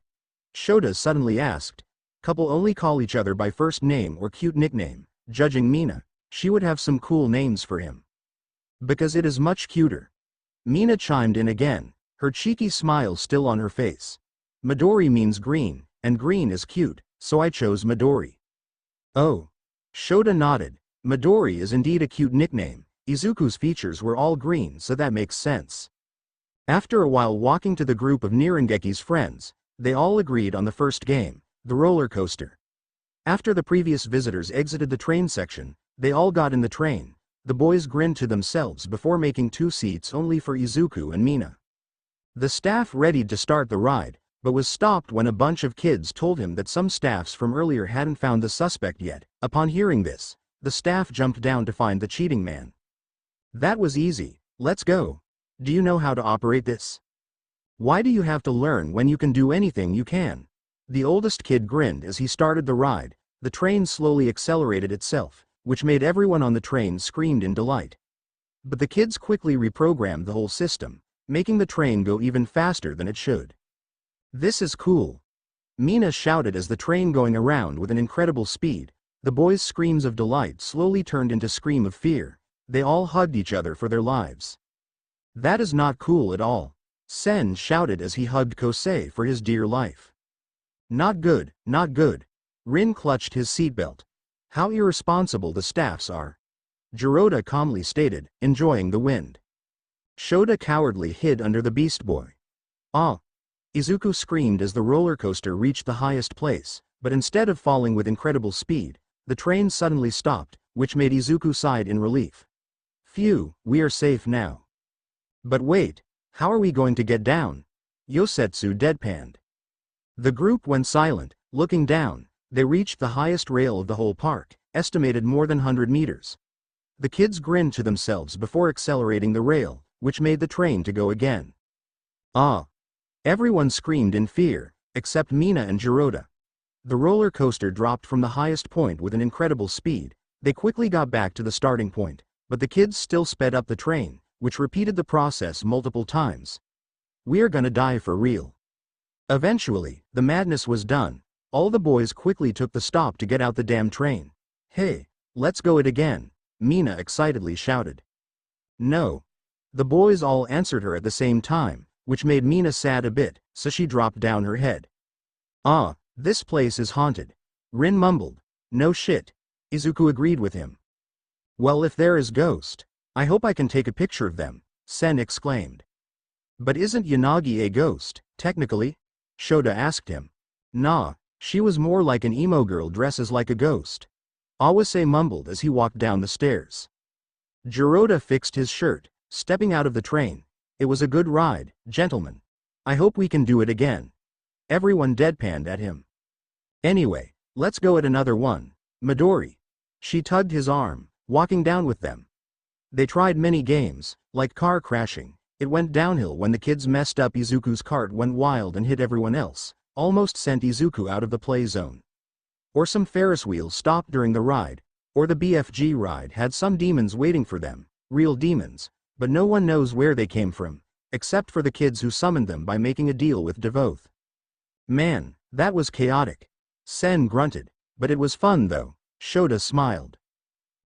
Shota suddenly asked. Couple only call each other by first name or cute nickname. Judging Mina, she would have some cool names for him. Because it is much cuter. Mina chimed in again, her cheeky smile still on her face. Midori means green, and green is cute, so I chose Midori. Oh. Shota nodded. Midori is indeed a cute nickname. Izuku's features were all green, so that makes sense. After a while walking to the group of Nirangeki's friends, they all agreed on the first game, the roller coaster. After the previous visitors exited the train section, they all got in the train. The boys grinned to themselves before making 2 seats only for Izuku and Mina. The staff readied to start the ride, but was stopped when a bunch of kids told him that some staffs from earlier hadn't found the suspect yet. Upon hearing this, the staff jumped down to find the cheating man. That was easy, let's go. Do you know how to operate this? Why do you have to learn when you can do anything you can? The oldest kid grinned as he started the ride. The train slowly accelerated itself, which made everyone on the train screamed in delight. But the kids quickly reprogrammed the whole system, making the train go even faster than it should. This is cool. Mina shouted as the train going around with an incredible speed. The boys' screams of delight slowly turned into scream of fear. They all hugged each other for their lives. That is not cool at all. Sen shouted as he hugged Kosei for his dear life. Not good, not good. Rin clutched his seatbelt. How irresponsible the staffs are. Jirota calmly stated, enjoying the wind. Shota cowardly hid under the Beast Boy. Ah! Izuku screamed as the roller coaster reached the highest place, but instead of falling with incredible speed, the train suddenly stopped, which made Izuku sigh in relief. Phew, we are safe now. But wait, how are we going to get down? Yosetsu deadpanned. The group went silent, looking down. They reached the highest rail of the whole park, estimated more than 100 meters. The kids grinned to themselves before accelerating the rail, which made the train to go again. Ah! Everyone screamed in fear, except Mina and Jirota. The roller coaster dropped from the highest point with an incredible speed. They quickly got back to the starting point, but the kids still sped up the train, which repeated the process multiple times. We are gonna die for real. Eventually, the madness was done. All the boys quickly took the stop to get out the damn train. Hey, let's go it again, Mina excitedly shouted. No. The boys all answered her at the same time, which made Mina sad a bit, so she dropped down her head. Ah, this place is haunted. Rin mumbled. No shit. Izuku agreed with him. Well, if there is ghost, I hope I can take a picture of them, Sen exclaimed. But isn't Yanagi a ghost, technically? Shota asked him. Nah, she was more like an emo girl dresses like a ghost. Awase mumbled as he walked down the stairs. Jirota fixed his shirt, stepping out of the train. It was a good ride, gentlemen. I hope we can do it again. Everyone deadpanned at him. Anyway, let's go at another one, Midori. She tugged his arm, walking down with them. They tried many games, like car crashing. It went downhill when the kids messed up. Izuku's cart went wild and hit everyone else, almost sent Izuku out of the play zone. Or some Ferris wheels stopped during the ride, or the BFG ride had some demons waiting for them, real demons, but no one knows where they came from, except for the kids who summoned them by making a deal with Devoth. Man, that was chaotic. Sen grunted, but it was fun though. Shota smiled.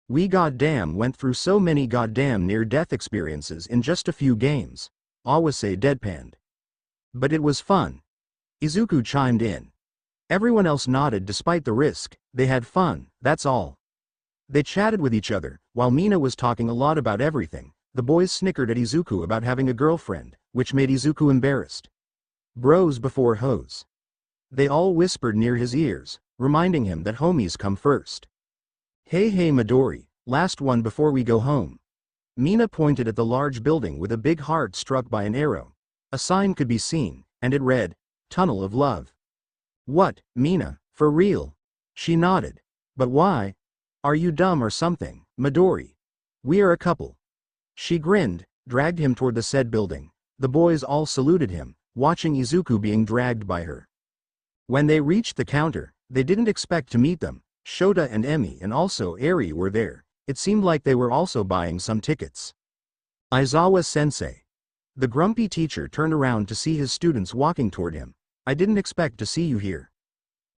We goddamn went through so many goddamn near-death experiences in just a few games, Awase deadpanned. But it was fun. Izuku chimed in. Everyone else nodded despite the risk. They had fun, that's all. They chatted with each other, while Mina was talking a lot about everything. The boys snickered at Izuku about having a girlfriend, which made Izuku embarrassed. Bros before hoes. They all whispered near his ears, reminding him that homies come first. Hey Midori, last one before we go home. Mina pointed at the large building with a big heart struck by an arrow. A sign could be seen, and it read, Tunnel of Love. What, Mina, for real? She nodded. But why? Are you dumb or something, Midori? We are a couple. She grinned, dragged him toward the said building. The boys all saluted him, watching Izuku being dragged by her. When they reached the counter, they didn't expect to meet them. Shota and Emi and also Eri were there. It seemed like they were also buying some tickets. Aizawa-sensei. The grumpy teacher turned around to see his students walking toward him. I didn't expect to see you here.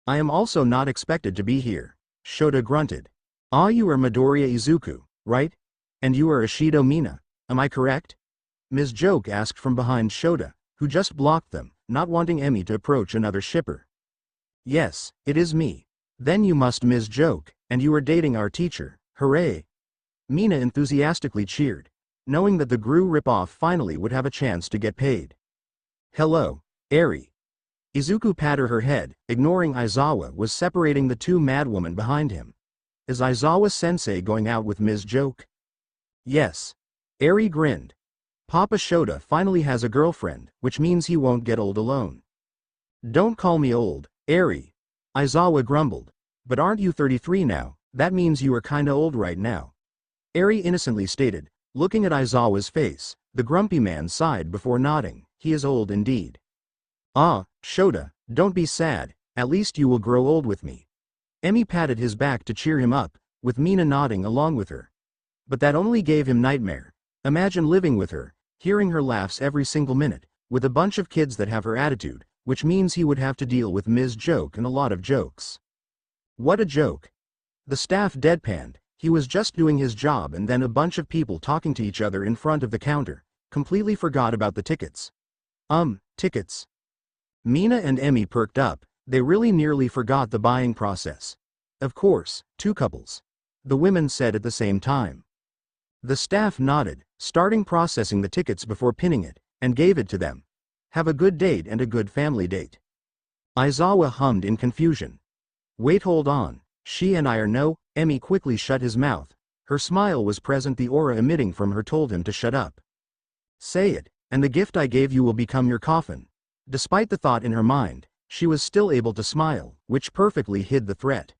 I am also not expected to be here. Shota grunted. Ah, you are Midoriya Izuku, right? And you are Ishido Mina, am I correct? Ms. Joke asked from behind Shota, who just blocked them, not wanting Emi to approach another shipper. Yes, it is me. Then you must Ms. Joke, and you are dating our teacher, hooray! Mina enthusiastically cheered, knowing that the Gru ripoff finally would have a chance to get paid. Hello, Eri. Izuku patted her head, ignoring Aizawa was separating the two madwomen behind him. Is Aizawa-sensei going out with Ms. Joke? Yes. Eri grinned. Papa Shota finally has a girlfriend, which means he won't get old alone. Don't call me old, Eri. Aizawa grumbled. But aren't you 33 now? That means you are kinda old right now. Eri innocently stated, looking at Aizawa's face. The grumpy man sighed before nodding. He is old indeed. Ah, Shota, don't be sad, at least you will grow old with me. Emi patted his back to cheer him up, with Mina nodding along with her. But that only gave him nightmare. Imagine living with her, hearing her laughs every single minute, with a bunch of kids that have her attitude, which means he would have to deal with Ms. Joke and a lot of jokes. What a joke. The staff deadpanned. He was just doing his job and then a bunch of people talking to each other in front of the counter, completely forgot about the tickets. Tickets. Mina and Emi perked up, they really nearly forgot the buying process. Of course, two couples. The women said at the same time. The staff nodded, starting processing the tickets before pinning it, and gave it to them. Have a good date and a good family date. Aizawa hummed in confusion. Wait, hold on, she and I are no. Emi quickly shut his mouth. Her smile was present, the aura emitting from her told him to shut up. Say it, and the gift I gave you will become your coffin. Despite the thought in her mind, she was still able to smile, which perfectly hid the threat.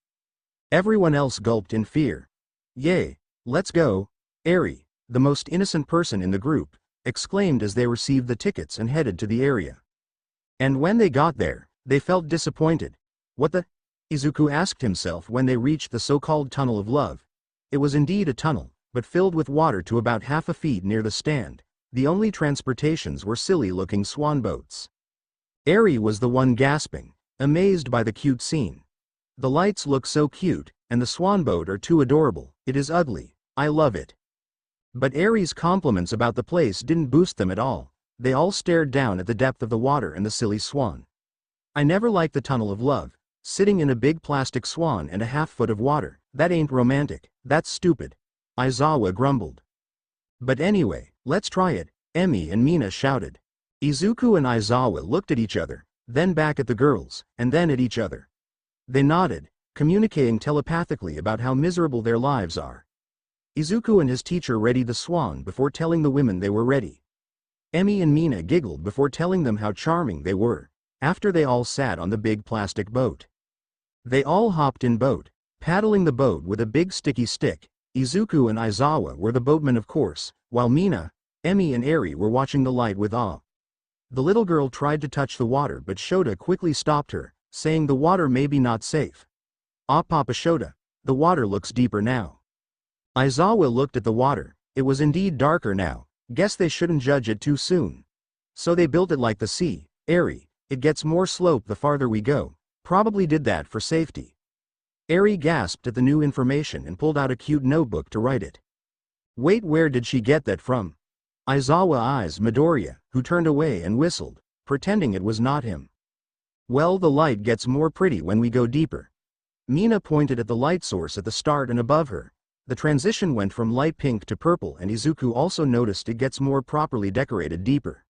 Everyone else gulped in fear. Yay, let's go. Eri, the most innocent person in the group, exclaimed as they received the tickets and headed to the area. And when they got there, they felt disappointed. What the? Izuku asked himself when they reached the so-called Tunnel of Love. It was indeed a tunnel, but filled with water to about half a feet near the stand. The only transportations were silly-looking swan boats. Eri was the one gasping, amazed by the cute scene. The lights look so cute, and the swan boat are too adorable. It is ugly. I love it. But Eri's compliments about the place didn't boost them at all. They all stared down at the depth of the water and the silly swan. I never liked the Tunnel of Love. Sitting in a big plastic swan and a half-foot of water, that ain't romantic, that's stupid. Aizawa grumbled. But anyway, let's try it, Emi and Mina shouted. Izuku and Aizawa looked at each other, then back at the girls, and then at each other. They nodded, communicating telepathically about how miserable their lives are. Izuku and his teacher readied the swan before telling the women they were ready. Emi and Mina giggled before telling them how charming they were, after they all sat on the big plastic boat. They all hopped in boat, paddling the boat with a big sticky stick. Izuku and Aizawa were the boatmen of course, while Mina, Emi and Eri were watching the light with awe. The little girl tried to touch the water but Shota quickly stopped her, saying the water may be not safe. Ah, Papa Shota, the water looks deeper now. Aizawa looked at the water, it was indeed darker now, guess they shouldn't judge it too soon. So they built it like the sea, Eri, it gets more slope the farther we go. Probably did that for safety. Eri gasped at the new information and pulled out a cute notebook to write it. Wait, where did she get that from? Aizawa eyes Midoriya, who turned away and whistled, pretending it was not him. Well, the light gets more pretty when we go deeper. Mina pointed at the light source at the start and above her. The transition went from light pink to purple, and Izuku also noticed it gets more properly decorated deeper.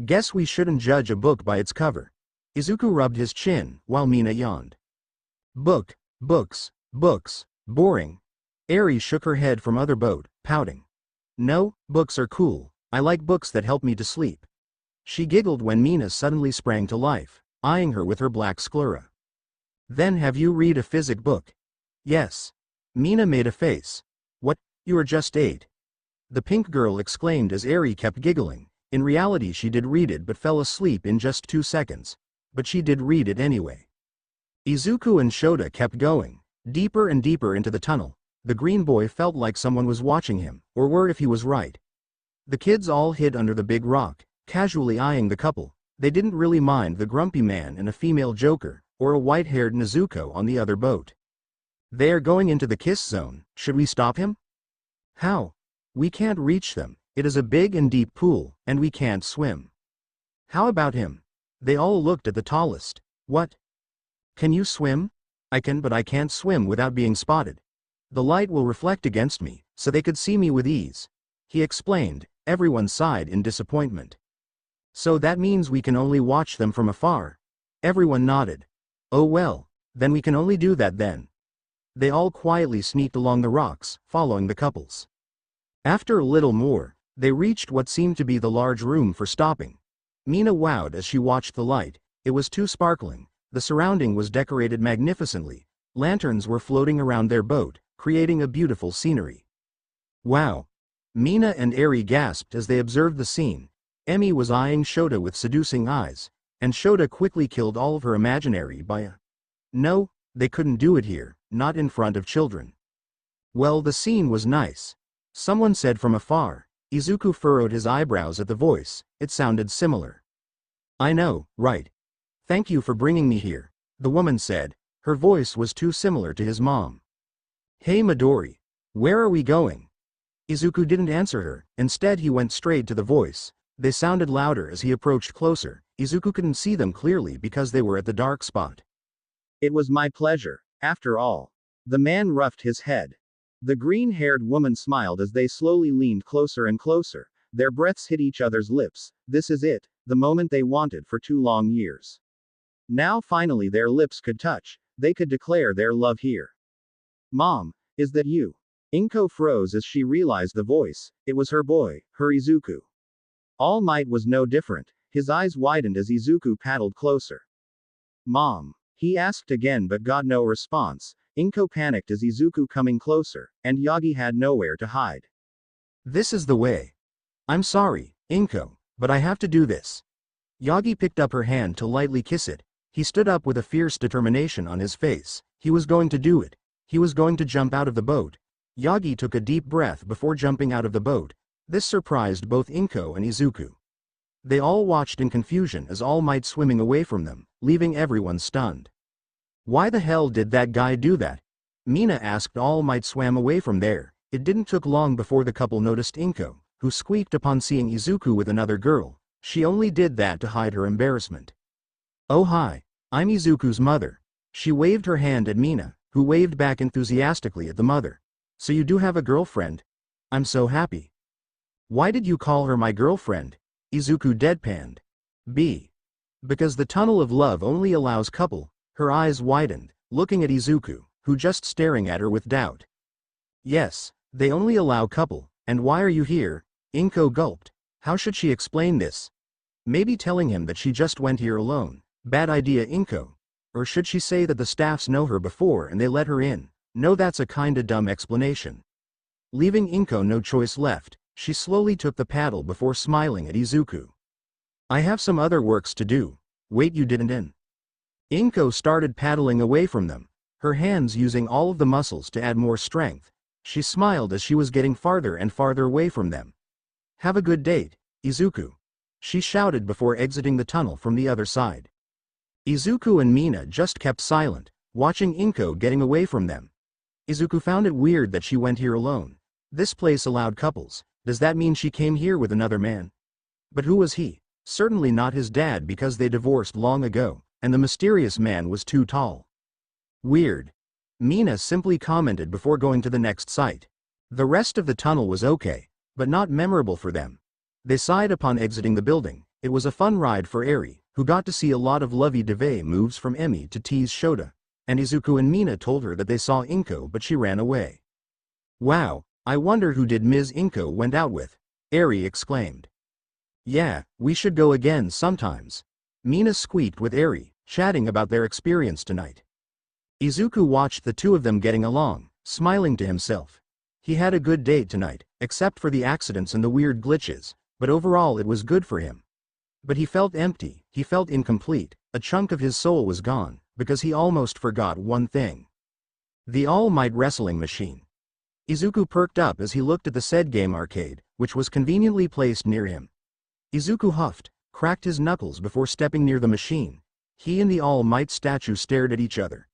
Guess we shouldn't judge a book by its cover. Izuku rubbed his chin, while Mina yawned. Books, boring. Eri shook her head from other boat, pouting. No, books are cool, I like books that help me to sleep. She giggled when Mina suddenly sprang to life, eyeing her with her black sclera. Then have you read a physics book? Yes. Mina made a face. What, you are just 8. The pink girl exclaimed as Eri kept giggling. In reality she did read it but fell asleep in just 2 seconds. But she did read it anyway. Izuku and Shota kept going, deeper and deeper into the tunnel. The green boy felt like someone was watching him, or were if he was right. The kids all hid under the big rock, casually eyeing the couple. They didn't really mind the grumpy man and a female joker, or a white-haired Nezuko on the other boat. They are going into the kiss zone, should we stop him? How? We can't reach them, it is a big and deep pool, and we can't swim. How about him? They all looked at the tallest. What? Can you swim? I can, but I can't swim without being spotted. The light will reflect against me, so they could see me with ease. He explained. Everyone sighed in disappointment. So that means we can only watch them from afar? Everyone nodded. Oh well, then we can only do that then. They all quietly sneaked along the rocks, following the couples. After a little more, they reached what seemed to be the large room for stopping. Mina wowed as she watched the light. It was too sparkling. The surrounding was decorated magnificently. Lanterns were floating around their boat, creating a beautiful scenery. Wow! Mina and Eri gasped as they observed the scene. Emi was eyeing Shota with seducing eyes, and Shota quickly killed all of her imaginary by a... No, they couldn't do it here, not in front of children. Well, the scene was nice. Someone said from afar. Izuku furrowed his eyebrows at the voice. It sounded similar. I know, right. Thank you for bringing me here, the woman said. Her voice was too similar to his mom. Hey Midori, where are we going? Izuku didn't answer her. Instead he went straight to the voice. They sounded louder as he approached closer. Izuku couldn't see them clearly because they were at the dark spot. It was my pleasure, after all. The man roughed his head. The green-haired woman smiled as they slowly leaned closer and closer. Their breaths hit each other's lips. This is it, the moment they wanted for 2 long years. Now finally their lips could touch. They could declare their love here. Mom, is that you? Inko froze as she realized the voice. It was her boy, her Izuku. All Might was no different. His eyes widened as Izuku paddled closer. Mom? He asked again but got no response. Inko panicked as Izuku coming closer, and Yagi had nowhere to hide. This is the way. I'm sorry, Inko, but I have to do this. Yagi picked up her hand to lightly kiss it. He stood up with a fierce determination on his face. He was going to do it. He was going to jump out of the boat. Yagi took a deep breath before jumping out of the boat. This surprised both Inko and Izuku. They all watched in confusion as All Might swimming away from them, leaving everyone stunned. Why the hell did that guy do that? Mina asked. All Might swam away from there. It didn't took long before the couple noticed Inko, who squeaked upon seeing Izuku with another girl. She only did that to hide her embarrassment. Oh hi, I'm Izuku's mother. She waved her hand at Mina, who waved back enthusiastically at the mother. So you do have a girlfriend? I'm so happy. Why did you call her my girlfriend? Izuku deadpanned. Because the tunnel of love only allows couple. Her eyes widened, looking at Izuku, who just staring at her with doubt. Yes, they only allow couple, and why are you here? Inko gulped. How should she explain this? Maybe telling him that she just went here alone. Bad idea, Inko. Or should she say that the staffs know her before and they let her in? No, that's a kinda dumb explanation. Leaving Inko no choice left, she slowly took the paddle before smiling at Izuku. I have some other works to do. Wait, you didn't in? Inko started paddling away from them, her hands using all of the muscles to add more strength. She smiled as she was getting farther and farther away from them. Have a good date, Izuku. She shouted before exiting the tunnel from the other side. Izuku and Mina just kept silent, watching Inko getting away from them. Izuku found it weird that she went here alone. This place allowed couples. Does that mean she came here with another man? But who was he? Certainly not his dad because they divorced long ago, and the mysterious man was too tall. Weird. Mina simply commented before going to the next site. The rest of the tunnel was okay, but not memorable for them. They sighed upon exiting the building. It was a fun ride for Eri, who got to see a lot of lovey-dovey moves from Emi to tease Shota, and Izuku and Mina told her that they saw Inko but she ran away. Wow, I wonder who did Ms. Inko went out with, Eri exclaimed. Yeah, we should go again sometimes. Mina squeaked with Eri, chatting about their experience tonight. Izuku watched the two of them getting along, smiling to himself. He had a good day tonight, except for the accidents and the weird glitches, but overall it was good for him. But he felt empty, he felt incomplete, a chunk of his soul was gone, because he almost forgot one thing. The All Might wrestling machine. Izuku perked up as he looked at the said game arcade, which was conveniently placed near him. Izuku huffed, cracked his knuckles before stepping near the machine. He and the All Might statue stared at each other.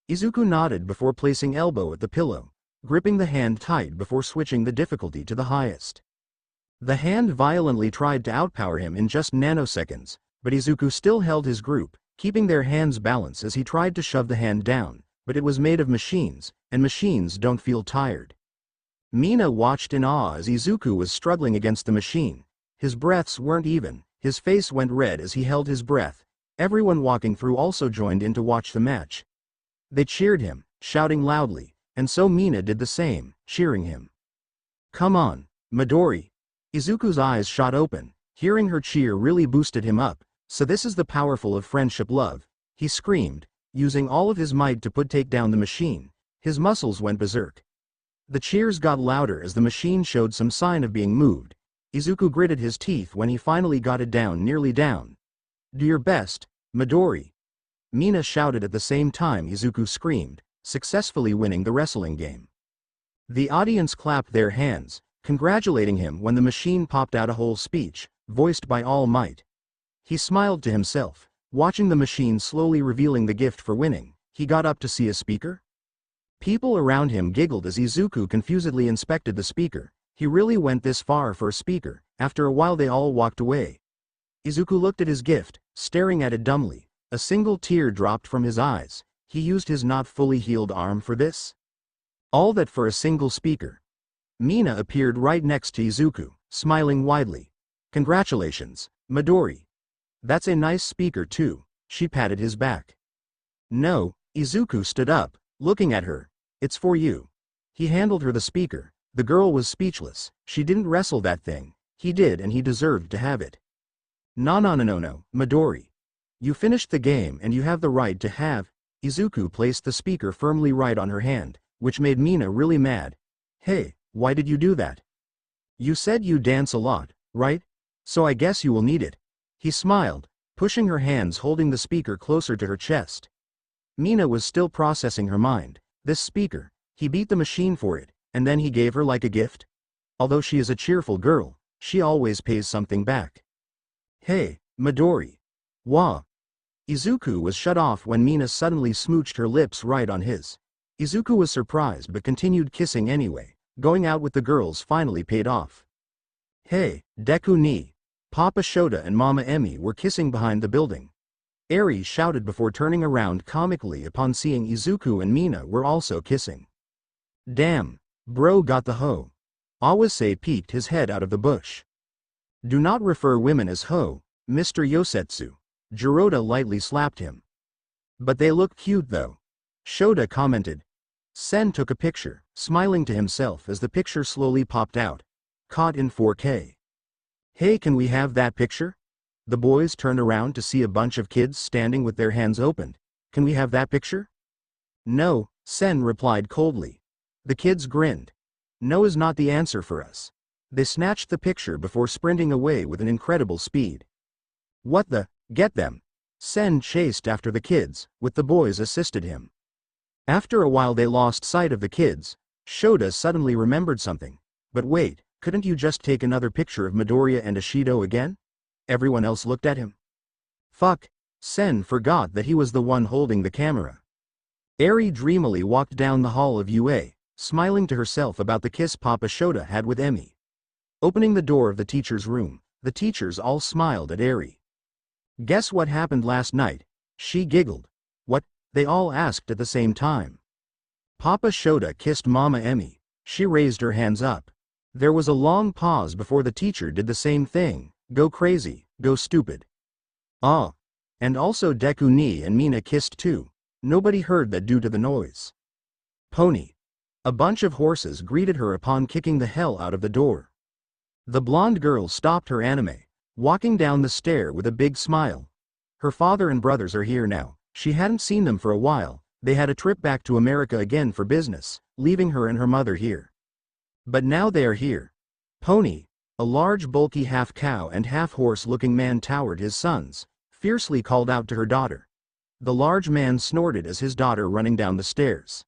Izuku nodded before placing elbow at the pillow, gripping the hand tight before switching the difficulty to the highest. The hand violently tried to outpower him in just nanoseconds, but Izuku still held his group, keeping their hands balanced as he tried to shove the hand down, but it was made of machines, and machines don't feel tired. Mina watched in awe as Izuku was struggling against the machine. His breaths weren't even, his face went red as he held his breath. Everyone walking through also joined in to watch the match. They cheered him, shouting loudly, and so Mina did the same, cheering him. Come on, Midori. Izuku's eyes shot open, hearing her cheer really boosted him up, so this is the powerful of friendship love, he screamed, using all of his might to take down the machine. His muscles went berserk. The cheers got louder as the machine showed some sign of being moved. Izuku gritted his teeth when he finally got it down, nearly down. Do your best, Midori. Mina shouted at the same time Izuku screamed, successfully winning the wrestling game. The audience clapped their hands, congratulating him when the machine popped out a whole speech, voiced by All Might. He smiled to himself, watching the machine slowly revealing the gift for winning. He got up to see a speaker. People around him giggled as Izuku confusedly inspected the speaker. He really went this far for a speaker. After a while they all walked away. Izuku looked at his gift, staring at it dumbly. A single tear dropped from his eyes. He used his not fully healed arm for this? All that for a single speaker. Mina appeared right next to Izuku, smiling widely. Congratulations, Midori. That's a nice speaker too. She patted his back. No, Izuku stood up, looking at her. It's for you. He handled her the speaker. The girl was speechless. She didn't wrestle that thing. He did, and he deserved to have it. No, Midori. You finished the game and you have the right to have. Izuku placed the speaker firmly right on her hand, which made Mina really mad. Hey, why did you do that? You said you dance a lot, right? So I guess you will need it. He smiled, pushing her hands holding the speaker closer to her chest. Mina was still processing her mind. This speaker, he beat the machine for it, and then he gave her like a gift? Although she is a cheerful girl, she always pays something back. Hey, Midori. Wah. Izuku was shut off when Mina suddenly smooched her lips right on his. Izuku was surprised but continued kissing anyway. Going out with the girls finally paid off. Hey, Deku ni. Papa Shota and Mama Emi were kissing behind the building. Eri shouted before turning around comically upon seeing Izuku and Mina were also kissing. Damn, bro got the hoe. Awase peeked his head out of the bush. Do not refer women as hoe, Mr. Yosetsu. Jirota lightly slapped him. But they look cute though. Shota commented. Sen took a picture, smiling to himself as the picture slowly popped out. Caught in 4K. Hey, can we have that picture? The boys turned around to see a bunch of kids standing with their hands opened. Can we have that picture? No, Sen replied coldly. The kids grinned. No is not the answer for us. They snatched the picture before sprinting away with an incredible speed. What the? Get them. Sen chased after the kids, with the boys assisted him. After a while they lost sight of the kids. Shota suddenly remembered something. But wait, couldn't you just take another picture of Midoriya and Ishido again? Everyone else looked at him. Fuck. Sen forgot that he was the one holding the camera. Eri dreamily walked down the hall of UA, smiling to herself about the kiss Papa Shota had with Emi. Opening the door of the teacher's room, the teachers all smiled at Eri. Guess what happened last night? She giggled. What? They all asked at the same time. Papa Shota kissed Mama Emmy. She raised her hands up. There was a long pause before the teacher did the same thing. Go crazy, go stupid. Ah. And also Deku ni and Mina kissed too. Nobody heard that due to the noise. Pony. A bunch of horses greeted her upon kicking the hell out of the door. The blonde girl stopped her anime, walking down the stair with a big smile. Her father and brothers are here now. She hadn't seen them for a while. They had a trip back to America again for business, leaving her and her mother here. But now they are here. Pony, a large bulky half-cow and half-horse-looking man towered his sons, fiercely called out to her daughter. The large man snorted as his daughter running down the stairs.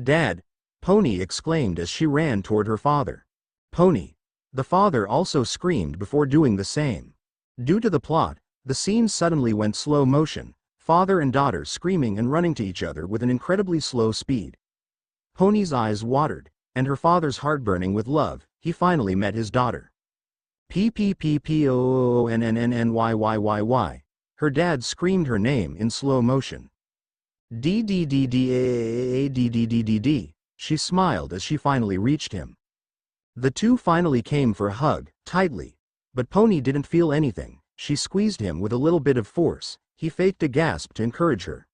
Dad! Pony exclaimed as she ran toward her father. Pony! The father also screamed before doing the same. Due to the plot, the scene suddenly went slow motion, father and daughter screaming and running to each other with an incredibly slow speed. Pony's eyes watered, and her father's heart burning with love. He finally met his daughter. P-P-P-P-O-O-N-N-N-Y-Y-Y-Y. Her dad screamed her name in slow motion. D-D-D-D-A-A-A-D-D-D-D-D. She smiled as she finally reached him. The two finally came for a hug, tightly. But Pony didn't feel anything. She squeezed him with a little bit of force. He faked a gasp to encourage her.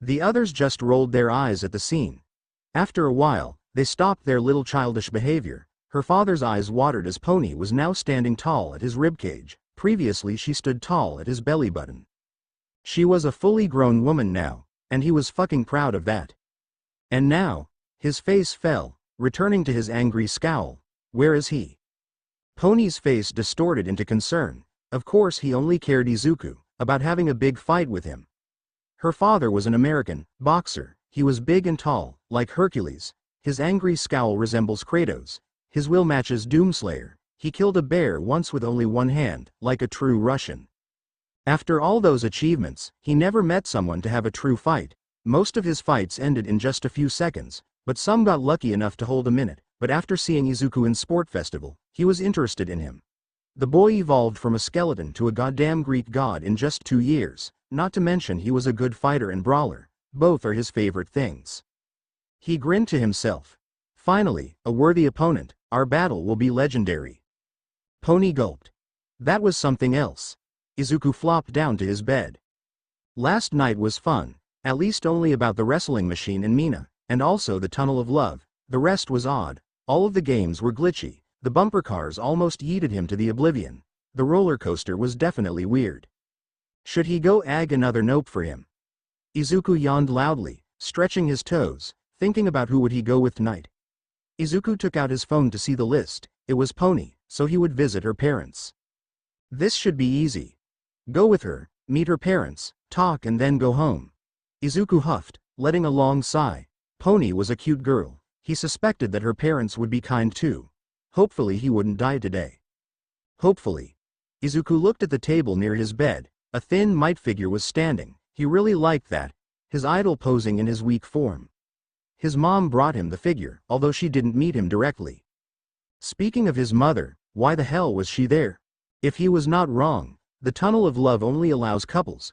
The others just rolled their eyes at the scene. After a while, they stopped their little childish behavior. Her father's eyes watered as Pony was now standing tall at his ribcage. Previously she stood tall at his belly button. She was a fully grown woman now, and he was fucking proud of that. And now, his face fell, returning to his angry scowl. Where is he? Pony's face distorted into concern. Of course he only cared Izuku about having a big fight with him. Her father was an American boxer. He was big and tall, like Hercules. His angry scowl resembles Kratos. His will matches Doomslayer. He killed a bear once with only one hand, like a true Russian. After all those achievements, he never met someone to have a true fight. Most of his fights ended in just a few seconds, but some got lucky enough to hold a minute. But after seeing Izuku in Sport Festival, he was interested in him. The boy evolved from a skeleton to a goddamn Greek god in just 2 years, not to mention he was a good fighter and brawler. Both are his favorite things. He grinned to himself. Finally, a worthy opponent. Our battle will be legendary. Pony gulped. That was something else. Izuku flopped down to his bed. Last night was fun, at least only about the wrestling machine and Mina, and also the tunnel of love. The rest was odd. All of the games were glitchy. The bumper cars almost yeeted him to the oblivion. The roller coaster was definitely weird. Should he go ag another nope for him? Izuku yawned loudly, stretching his toes, thinking about who would he go with tonight. Izuku took out his phone to see the list. It was Pony, so he would visit her parents. This should be easy. Go with her, meet her parents, talk and then go home. Izuku huffed, letting a long sigh. Pony was a cute girl. He suspected that her parents would be kind too. Hopefully he wouldn't die today. Hopefully. Izuku looked at the table near his bed. A thin mite figure was standing. He really liked that. His idol posing in his weak form. His mom brought him the figure, although she didn't meet him directly. Speaking of his mother, why the hell was she there? If he was not wrong, the tunnel of love only allows couples,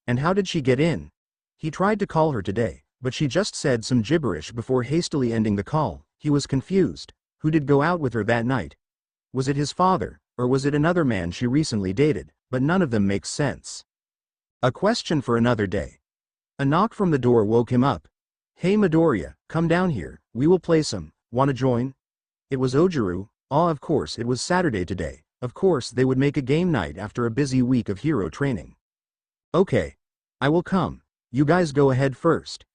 and how did she get in? He tried to call her today, but she just said some gibberish before hastily ending the call. He was confused. Who did go out with her that night? Was it his father, or was it another man she recently dated? But none of them makes sense. A question for another day. A knock from the door woke him up. Hey Midoriya, come down here, we will play some. Wanna join? It was Ojiru. Of course it was Saturday today. Of course they would make a game night after a busy week of hero training. Okay. I will come. You guys go ahead first.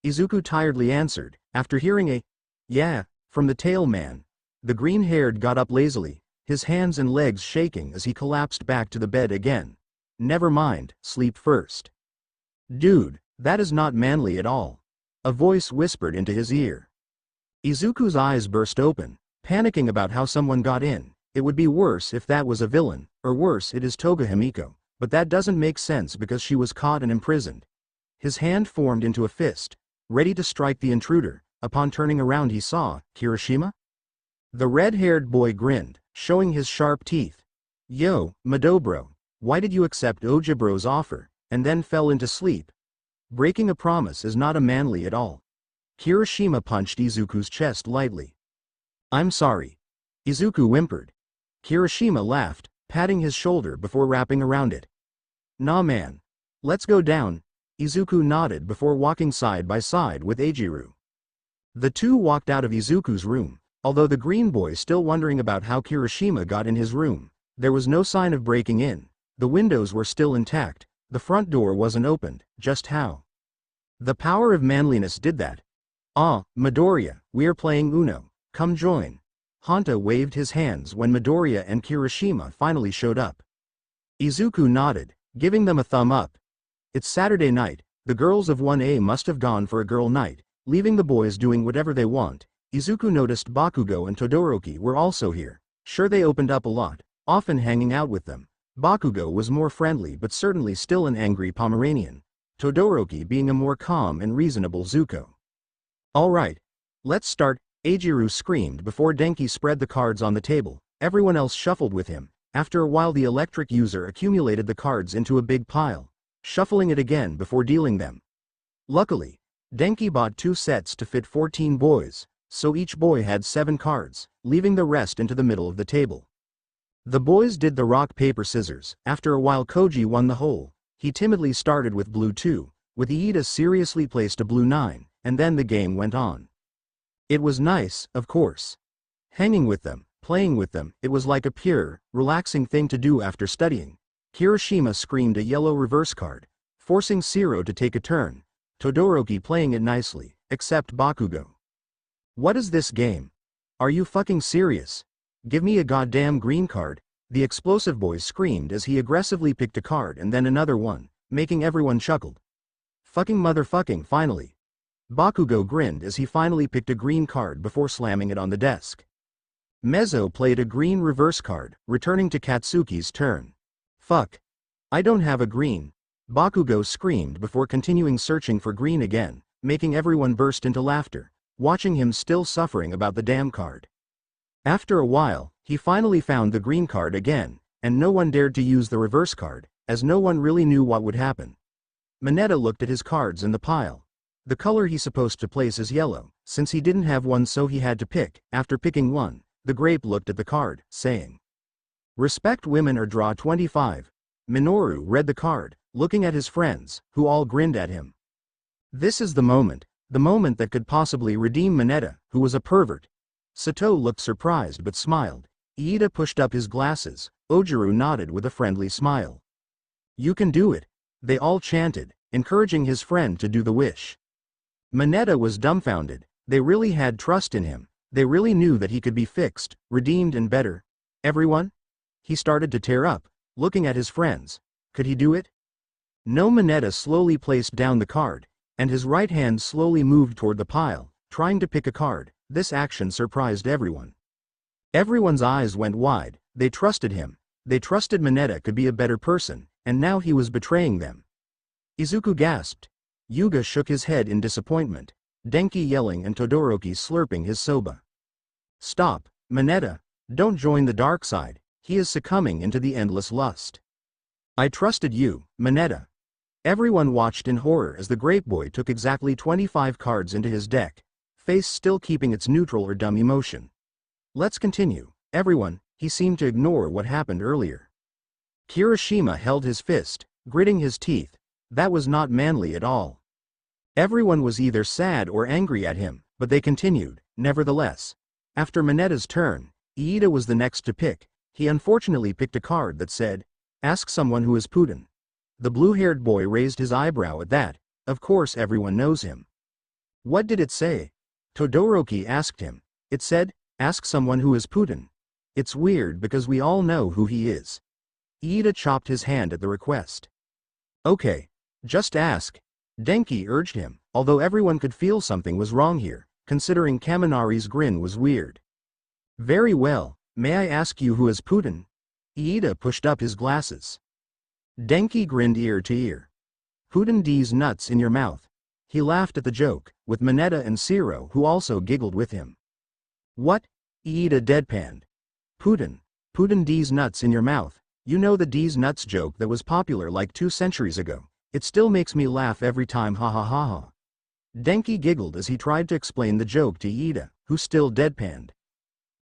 Izuku tiredly answered, after hearing a yeah from the tail man. The green-haired got up lazily, his hands and legs shaking as he collapsed back to the bed again. Never mind, sleep first. Dude, that is not manly at all. A voice whispered into his ear. Izuku's eyes burst open, panicking about how someone got in. It would be worse if that was a villain, or worse it is Toga Himiko, but that doesn't make sense because she was caught and imprisoned. His hand formed into a fist, ready to strike the intruder. Upon turning around he saw Kirishima? The red-haired boy grinned, showing his sharp teeth. Yo, Midobro, why did you accept Ojibro's offer? and then fell into sleep. Breaking a promise is not a manly at all. Kirishima punched Izuku's chest lightly. I'm sorry. Izuku whimpered. Kirishima laughed, patting his shoulder before wrapping around it. Nah man. Let's go down. Izuku nodded before walking side by side with Eiichiro. The two walked out of Izuku's room, although the green boy still wondering about how Kirishima got in his room. There was no sign of breaking in. The windows were still intact. The front door wasn't opened. Just how? The power of manliness did that. Ah, Midoriya, we're playing Uno. Come join. Hanta waved his hands when Midoriya and Kirishima finally showed up. Izuku nodded, giving them a thumb up. It's Saturday night. The girls of 1A must have gone for a girl night, leaving the boys doing whatever they want. Izuku noticed Bakugo and Todoroki were also here. Sure, they opened up a lot, often hanging out with them. Bakugo was more friendly but certainly still an angry Pomeranian. Todoroki being a more calm and reasonable Zuko. Alright. Let's start, Eiichiro screamed before Denki spread the cards on the table. Everyone else shuffled with him. After a while the electric user accumulated the cards into a big pile, shuffling it again before dealing them. Luckily, Denki bought 2 sets to fit 14 boys, so each boy had 7 cards, leaving the rest into the middle of the table. The boys did the rock paper scissors. After a while Koji won the hole. He timidly started with blue 2, with Iida seriously placed a blue 9, and then the game went on. It was nice, of course. Hanging with them, playing with them, it was like a pure, relaxing thing to do after studying. Kirishima screamed a yellow reverse card, forcing Shiro to take a turn. Todoroki playing it nicely, except Bakugo. What is this game? Are you fucking serious? Give me a goddamn green card, the explosive boy screamed as he aggressively picked a card and then another one, making everyone chuckled. Fucking motherfucking finally. Bakugo grinned as he finally picked a green card before slamming it on the desk. Mezzo played a green reverse card, returning to Katsuki's turn. Fuck. I don't have a green. Bakugo screamed before continuing searching for green again, making everyone burst into laughter, watching him still suffering about the damn card. After a while, he finally found the green card again, and no one dared to use the reverse card, as no one really knew what would happen. Mineta looked at his cards in the pile. The color he's supposed to place is yellow, since he didn't have one so he had to pick. After picking one, the grape looked at the card, saying, "Respect women or draw 25. Minoru read the card, looking at his friends, who all grinned at him. This is the moment that could possibly redeem Mineta, who was a pervert. Sato looked surprised but smiled. Iida pushed up his glasses. Ojiro nodded with a friendly smile. You can do it. They all chanted, encouraging his friend to do the wish. Mineta was dumbfounded. They really had trust in him. They really knew that he could be fixed, redeemed and better. Everyone? He started to tear up, looking at his friends. Could he do it? No. Mineta slowly placed down the card, and his right hand slowly moved toward the pile, trying to pick a card. This action surprised everyone. Everyone's eyes went wide. They trusted him. They trusted Mineta could be a better person, and now he was betraying them. Izuku gasped. Yuga shook his head in disappointment. Denki yelling and Todoroki slurping his soba. Stop, Mineta. Don't join the dark side. He is succumbing into the endless lust. I trusted you, Mineta. Everyone watched in horror as the grape boy took exactly 25 cards into his deck, face still keeping its neutral or dumb emotion. Let's continue. Everyone, he seemed to ignore what happened earlier. Kirishima held his fist, gritting his teeth. That was not manly at all. Everyone was either sad or angry at him, but they continued, nevertheless. After Mineta's turn, Iida was the next to pick. He unfortunately picked a card that said, "Ask someone who is Putin." The blue-haired boy raised his eyebrow at that. Of course everyone knows him. What did it say? Todoroki asked him. It said, "Ask someone who is Putin." It's weird because we all know who he is. Iida chopped his hand at the request. Okay. Just ask. Denki urged him, although everyone could feel something was wrong here, considering Kaminari's grin was weird. Very well, may I ask you who is Putin? Iida pushed up his glasses. Denki grinned ear to ear. Putin D's nuts in your mouth. He laughed at the joke, with Mineta and Shiro who also giggled with him. What? Iida deadpanned. Putin D's nuts in your mouth. You know the D's nuts joke that was popular like 2 centuries ago. It still makes me laugh every time, ha ha ha ha. Denki giggled as he tried to explain the joke to Iida, who still deadpanned.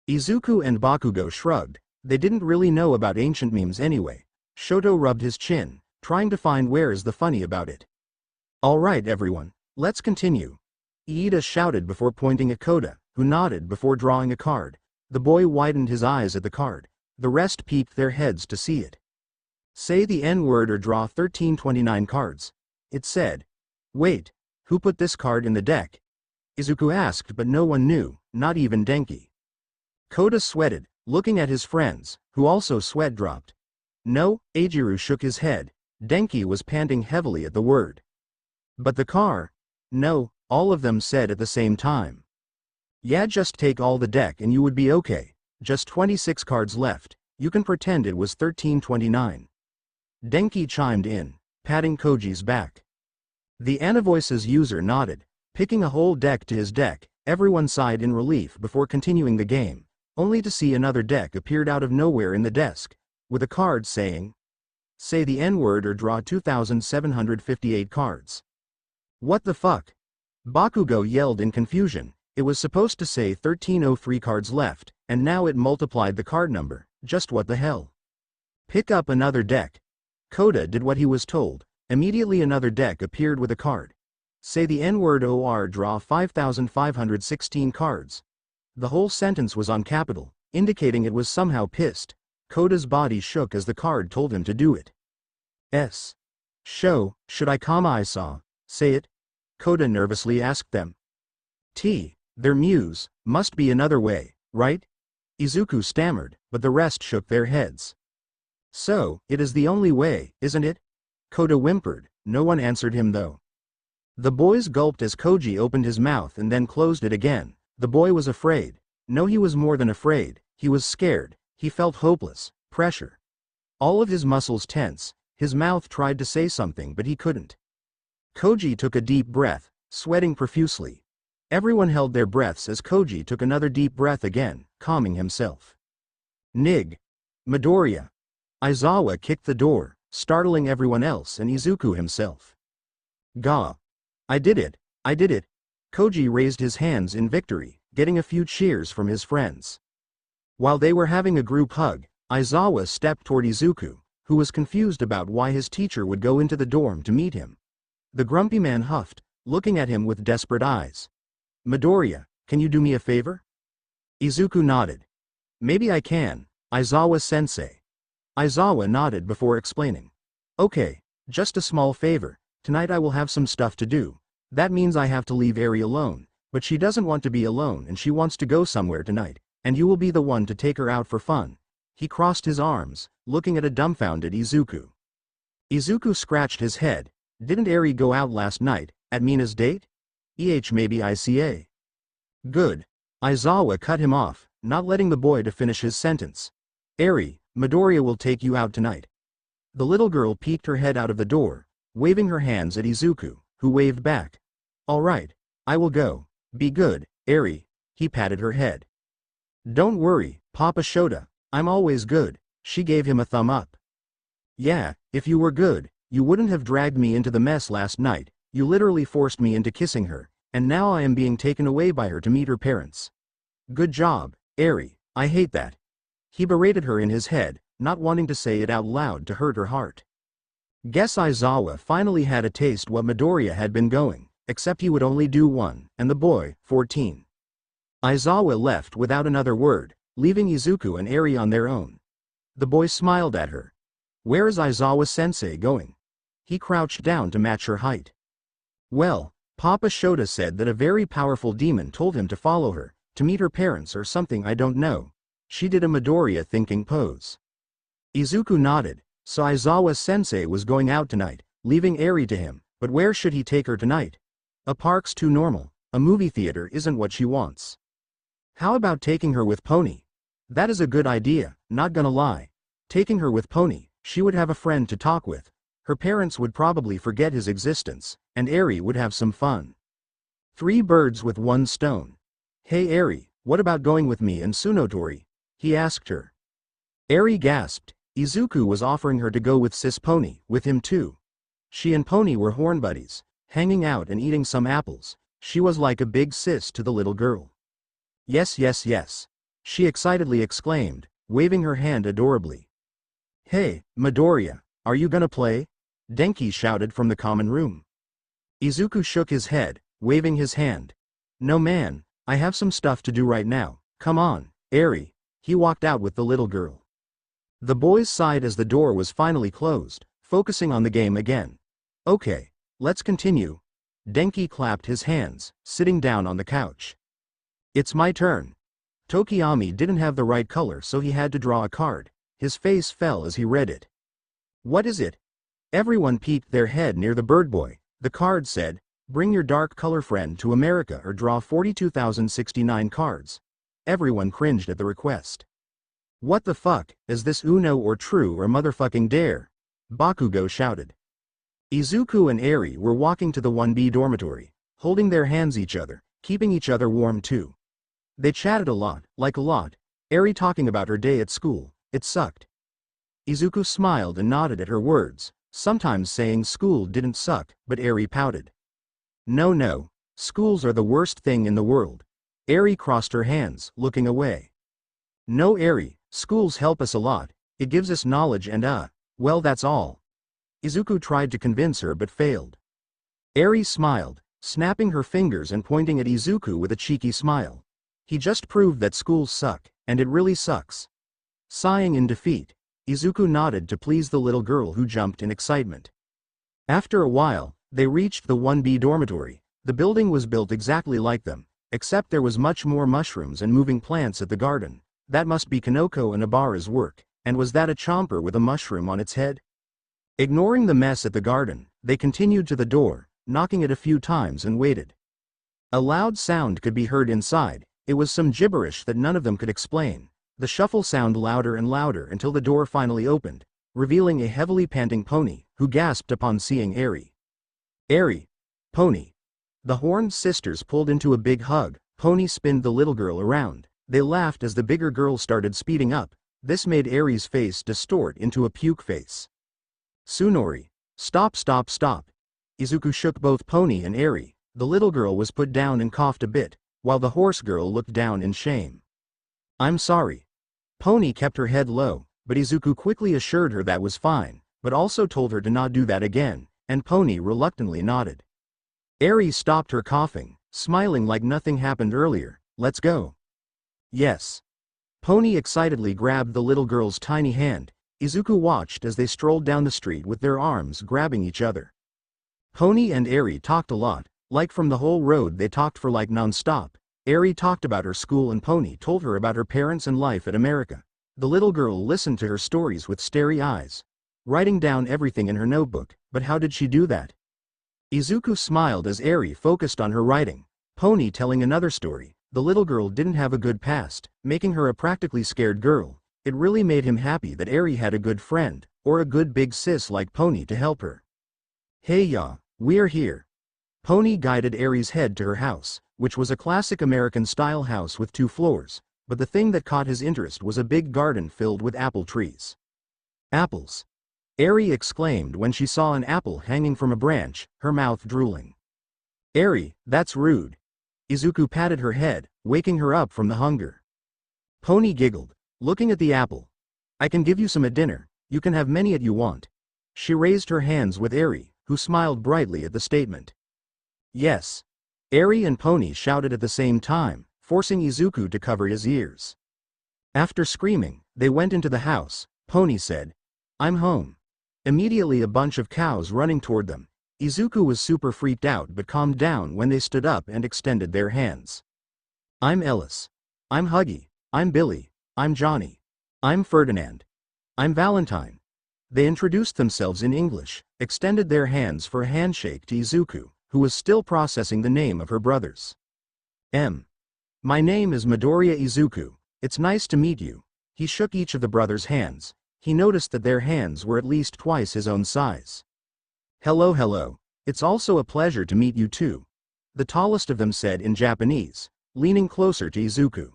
Izuku and Bakugo shrugged. They didn't really know about ancient memes anyway. Shoto rubbed his chin, trying to find where is the funny about it. Alright everyone, let's continue. Iida shouted before pointing at Koda, who nodded before drawing a card. The boy widened his eyes at the card. The rest peeked their heads to see it. Say the N-word or draw 1329 cards. It said. Wait, who put this card in the deck? Izuku asked, but no one knew, not even Denki. Koda sweated, looking at his friends, who also sweat dropped. No, Eiichiro shook his head. Denki was panting heavily at the word. But the car? No, all of them said at the same time. Yeah, just take all the deck and you would be okay. Just 26 cards left, you can pretend it was 1329. Denki chimed in, patting Koji's back. The Anavoices user nodded, picking a whole deck to his deck. Everyone sighed in relief before continuing the game, only to see another deck appeared out of nowhere in the desk, with a card saying, say the N-word or draw 2758 cards. What the fuck? Bakugo yelled in confusion. It was supposed to say 1303 cards left, and now it multiplied the card number. Just what the hell? Pick up another deck. Koda did what he was told. Immediately another deck appeared with a card. Say the N-word or draw 5516 cards. The whole sentence was on capital, indicating it was somehow pissed. Koda's body shook as the card told him to do it. Should I say it? Koda nervously asked them. Their muse, must be another way, right? Izuku stammered, but the rest shook their heads. So, it is the only way, isn't it? Koda whimpered, no one answered him though. The boys gulped as Koji opened his mouth and then closed it again. The boy was afraid. No, he was more than afraid, he was scared. He felt hopeless, pressure. All of his muscles tense, his mouth tried to say something but he couldn't. Koji took a deep breath, sweating profusely. Everyone held their breaths as Koji took another deep breath again, calming himself. Nig. Midoriya. Aizawa kicked the door, startling everyone else and Izuku himself. Gah. I did it. Koji raised his hands in victory, getting a few cheers from his friends. While they were having a group hug, Aizawa stepped toward Izuku, who was confused about why his teacher would go into the dorm to meet him. The grumpy man huffed, looking at him with desperate eyes. Midoriya, can you do me a favor? Izuku nodded. Maybe I can, Aizawa-sensei. Aizawa nodded before explaining. Okay, just a small favor. Tonight I will have some stuff to do. That means I have to leave Eri alone, but she doesn't want to be alone and she wants to go somewhere tonight, and you will be the one to take her out for fun. He crossed his arms, looking at a dumbfounded Izuku. Izuku scratched his head. Didn't Eri go out last night, at Mina's date? Maybe ICA. Good. Aizawa cut him off, not letting the boy to finish his sentence. Eri, Midoriya will take you out tonight. The little girl peeked her head out of the door, waving her hands at Izuku, who waved back. All right, I will go. Be good, Eri. He patted her head. Don't worry, Papa Shota, I'm always good. She gave him a thumb up. Yeah, if you were good, you wouldn't have dragged me into the mess last night. You literally forced me into kissing her, and now I am being taken away by her to meet her parents. Good job, Eri, I hate that. He berated her in his head, not wanting to say it out loud to hurt her heart. Guess Aizawa finally had a taste what Midoriya had been going, except he would only do one, and the boy, 14. Aizawa left without another word, leaving Izuku and Eri on their own. The boy smiled at her. Where is Aizawa-sensei going? He crouched down to match her height. Well, Papa Shota said that a very powerful demon told him to follow her, to meet her parents or something, I don't know. She did a Midoriya thinking pose. Izuku nodded, so Aizawa-sensei was going out tonight, leaving Eri to him, but where should he take her tonight? A park's too normal, a movie theater isn't what she wants. How about taking her with Pony? That is a good idea, not gonna lie. Taking her with Pony, she would have a friend to talk with. Her parents would probably forget his existence, and Eri would have some fun. 3 birds with 1 stone. Hey Eri, what about going with me and Tsunotori? He asked her. Eri gasped. Izuku was offering her to go with Sis Pony, with him too. She and Pony were horn buddies, hanging out and eating some apples. She was like a big sis to the little girl. Yes, yes, yes, she excitedly exclaimed, waving her hand adorably. Hey, Midoriya, are you gonna play? Denki shouted from the common room. Izuku shook his head, waving his hand. No man, I have some stuff to do right now. Come on, Eri. He walked out with the little girl. The boys sighed as the door was finally closed, focusing on the game again. Okay, let's continue. Denki clapped his hands, sitting down on the couch. It's my turn. Tokiyami didn't have the right color, so he had to draw a card. His face fell as he read it. What is it? Everyone peeked their head near the bird boy. The card said, bring your dark color friend to America or draw 42,069 cards. Everyone cringed at the request. What the fuck, is this Uno or True or motherfucking Dare? Bakugo shouted. Izuku and Eri were walking to the 1B dormitory, holding their hands each other, keeping each other warm too. They chatted a lot, Eri talking about her day at school. It sucked. Izuku smiled and nodded at her words, sometimes saying school didn't suck, but Eri pouted. No, schools are the worst thing in the world. Eri crossed her hands, looking away. No Eri, schools help us a lot, it gives us knowledge and well that's all. Izuku tried to convince her but failed. Eri smiled, snapping her fingers and pointing at Izuku with a cheeky smile. He just proved that schools suck, and it really sucks. Sighing in defeat, Izuku nodded to please the little girl who jumped in excitement. After a while, they reached the 1B dormitory. The building was built exactly like them, except there was much more mushrooms and moving plants at the garden. That must be Kanoko and Abara's work, and was that a chomper with a mushroom on its head? Ignoring the mess at the garden, they continued to the door, knocking it a few times and waited. A loud sound could be heard inside. It was some gibberish that none of them could explain. The shuffle sounded louder and louder until the door finally opened, revealing a heavily panting Pony, who gasped upon seeing Eri. Eri! Pony! The horned sisters pulled into a big hug. Pony spinned the little girl around. They laughed as the bigger girl started speeding up. This made Eri's face distort into a puke face. Tsunori! Stop! Izuku shook both Pony and Eri. The little girl was put down and coughed a bit, while the horse girl looked down in shame. I'm sorry. Pony kept her head low, but Izuku quickly assured her that was fine, but also told her to not do that again, and Pony reluctantly nodded. Eri stopped her coughing, smiling like nothing happened earlier. Let's go. Yes. Pony excitedly grabbed the little girl's tiny hand. Izuku watched as they strolled down the street with their arms grabbing each other. Pony and Eri talked a lot, like from the whole road they talked for like non-stop. Eri talked about her school and Pony told her about her parents and life at America. The little girl listened to her stories with starry eyes, writing down everything in her notebook. But how did she do that? Izuku smiled as Eri focused on her writing. Pony telling another story. The little girl didn't have a good past, making her a practically scared girl. It really made him happy that Eri had a good friend, or a good big sis like Pony to help her. Hey ya, we're here. Pony guided Eri's head to her house, which was a classic American-style house with 2 floors, but the thing that caught his interest was a big garden filled with apple trees. Apples! Eri exclaimed when she saw an apple hanging from a branch, her mouth drooling. Eri, that's rude. Izuku patted her head, waking her up from the hunger. Pony giggled, looking at the apple. I can give you some at dinner, you can have many at you want. She raised her hands with Eri, who smiled brightly at the statement. Yes. Eri and Pony shouted at the same time, forcing Izuku to cover his ears. After screaming, they went into the house. Pony said, I'm home. Immediately a bunch of cows running toward them. Izuku was super freaked out but calmed down when they stood up and extended their hands. I'm Ellis. I'm Huggy. I'm Billy. I'm Johnny. I'm Ferdinand. I'm Valentine. They introduced themselves in English, extended their hands for a handshake to Izuku, who was still processing the name of her brothers. My name is Midoriya Izuku. It's nice to meet you. He shook each of the brothers' hands. He noticed that their hands were at least twice his own size. Hello. It's also a pleasure to meet you too. The tallest of them said in Japanese, leaning closer to Izuku.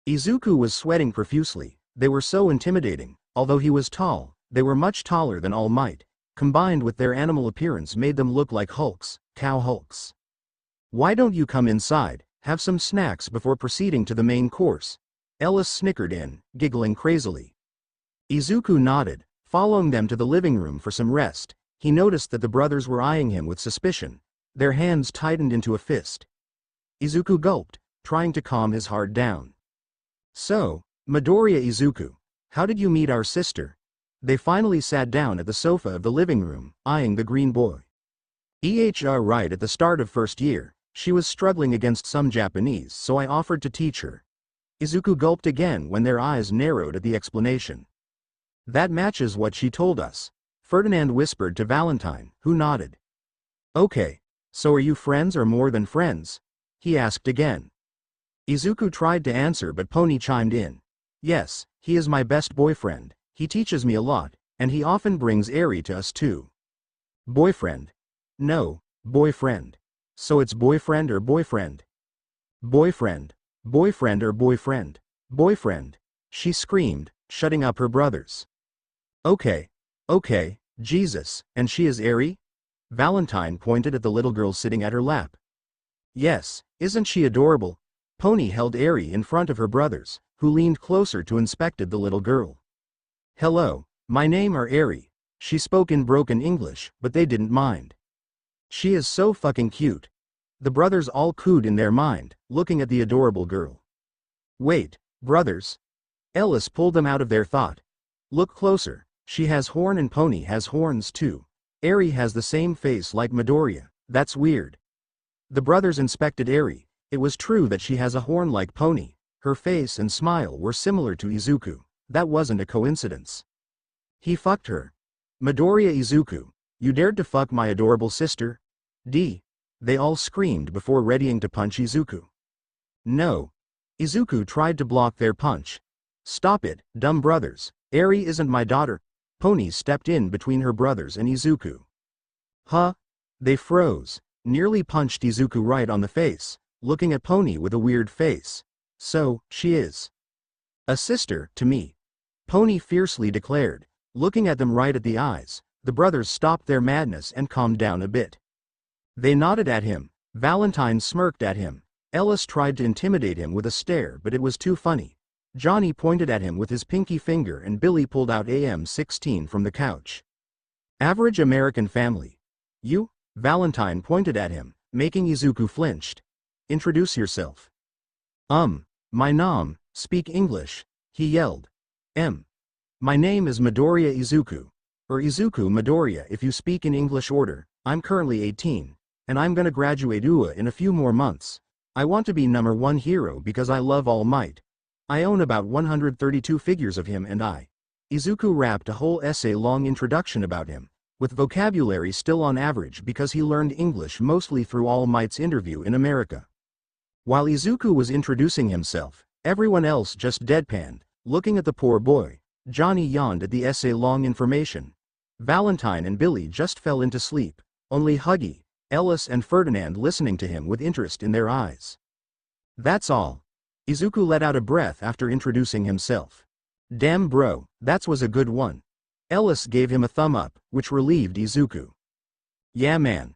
Izuku was sweating profusely. They were so intimidating. Although he was tall, they were much taller than All Might. combined with their animal appearance made them look like hulks, cow hulks. Why don't you come inside, have some snacks before proceeding to the main course? Ellis snickered in, giggling crazily. Izuku nodded, following them to the living room for some rest. He noticed that the brothers were eyeing him with suspicion. Their hands tightened into a fist. Izuku gulped, trying to calm his heart down. So, Midoriya Izuku, how did you meet our sister? They finally sat down at the sofa of the living room, eyeing the green boy. Right at the start of first year, she was struggling against some Japanese, so I offered to teach her. Izuku gulped again when their eyes narrowed at the explanation. That matches what she told us, Ferdinand whispered to Valentine, who nodded. Okay, so are you friends or more than friends? He asked again. Izuku tried to answer but Pony chimed in. Yes, he is my best boyfriend, he teaches me a lot, and he often brings Eri to us too. Boyfriend? No, boyfriend. So it's boyfriend or boyfriend? Boyfriend. Boyfriend or boyfriend? Boyfriend. She screamed, shutting up her brothers. Okay. Jesus, and she is Eri? Valentine pointed at the little girl sitting at her lap. Yes, isn't she adorable? Pony held Eri in front of her brothers, who leaned closer to inspect the little girl. Hello, my name are Eri. She spoke in broken English, but they didn't mind. She is so fucking cute. The brothers all cooed in their mind, looking at the adorable girl. Wait, brothers? Ellis pulled them out of their thought. Look closer, she has horn and Pony has horns too. Eri has the same face like Midoriya, that's weird. The brothers inspected Eri. It was true that she has a horn like Pony. Her face and smile were similar to Izuku. That wasn't a coincidence. He fucked her. Midoriya Izuku, you dared to fuck my adorable sister? They all screamed before readying to punch Izuku. No. Izuku tried to block their punch. Stop it, dumb brothers, Eri isn't my daughter. Pony stepped in between her brothers and Izuku. Huh? They froze, nearly punched Izuku right on the face, looking at Pony with a weird face. So, she is a sister to me. Pony fiercely declared, looking at them right at the eyes. The brothers stopped their madness and calmed down a bit. They nodded at him. Valentine smirked at him. Ellis tried to intimidate him with a stare but it was too funny. Johnny pointed at him with his pinky finger and Billy pulled out AM-16 from the couch. Average American family. You? Valentine pointed at him, making Izuku flinched. Introduce yourself. My nom, speak English, he yelled. My name is Midoriya Izuku. Or Izuku Midoriya if you speak in English order. I'm currently 18, and I'm gonna graduate UA in a few more months. I want to be number one hero because I love All Might. I own about 132 figures of him and I. Izuku rapped a whole essay-long introduction about him, with vocabulary still on average because he learned English mostly through All Might's interview in America. While Izuku was introducing himself, everyone else just deadpanned, looking at the poor boy. Johnny yawned at the essay-long information. Valentine and Billy just fell into sleep, only Huggy, Ellis and Ferdinand listening to him with interest in their eyes. That's all. Izuku let out a breath after introducing himself. Damn bro, that was a good one. Ellis gave him a thumb up, which relieved Izuku. Yeah man.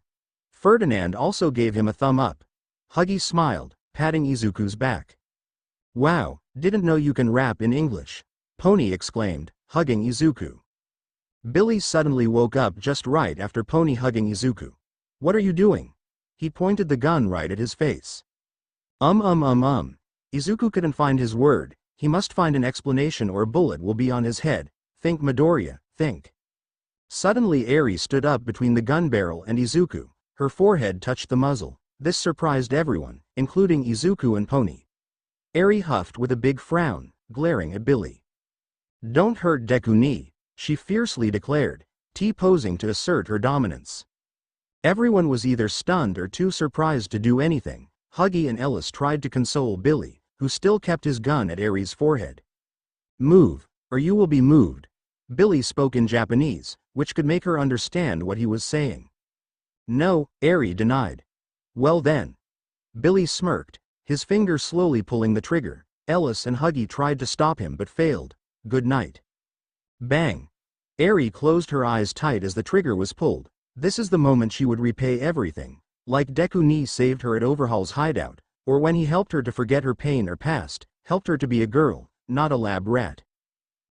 Ferdinand also gave him a thumb up. Huggy smiled, patting Izuku's back. Wow, didn't know you can rap in English. Pony exclaimed, hugging Izuku. Billy suddenly woke up just right after Pony hugging Izuku. What are you doing? He pointed the gun right at his face. Izuku couldn't find his word. He must find an explanation or a bullet will be on his head. Think Midoriya, think. Suddenly Eri stood up between the gun barrel and Izuku. Her forehead touched the muzzle. This surprised everyone, including Izuku and Pony. Eri huffed with a big frown, glaring at Billy. Don't hurt Deku ni, she fiercely declared, T-posing to assert her dominance. Everyone was either stunned or too surprised to do anything. Huggy and Ellis tried to console Billy, who still kept his gun at Eri's forehead. Move, or you will be moved. Billy spoke in Japanese, which could make her understand what he was saying. No, Eri denied. Well then. Billy smirked, his finger slowly pulling the trigger. Ellis and Huggy tried to stop him but failed. Good night. Bang. Eri closed her eyes tight as the trigger was pulled. This is the moment she would repay everything. Like Deku Ni saved her at Overhaul's hideout, or when he helped her to forget her pain or past, helped her to be a girl, not a lab rat.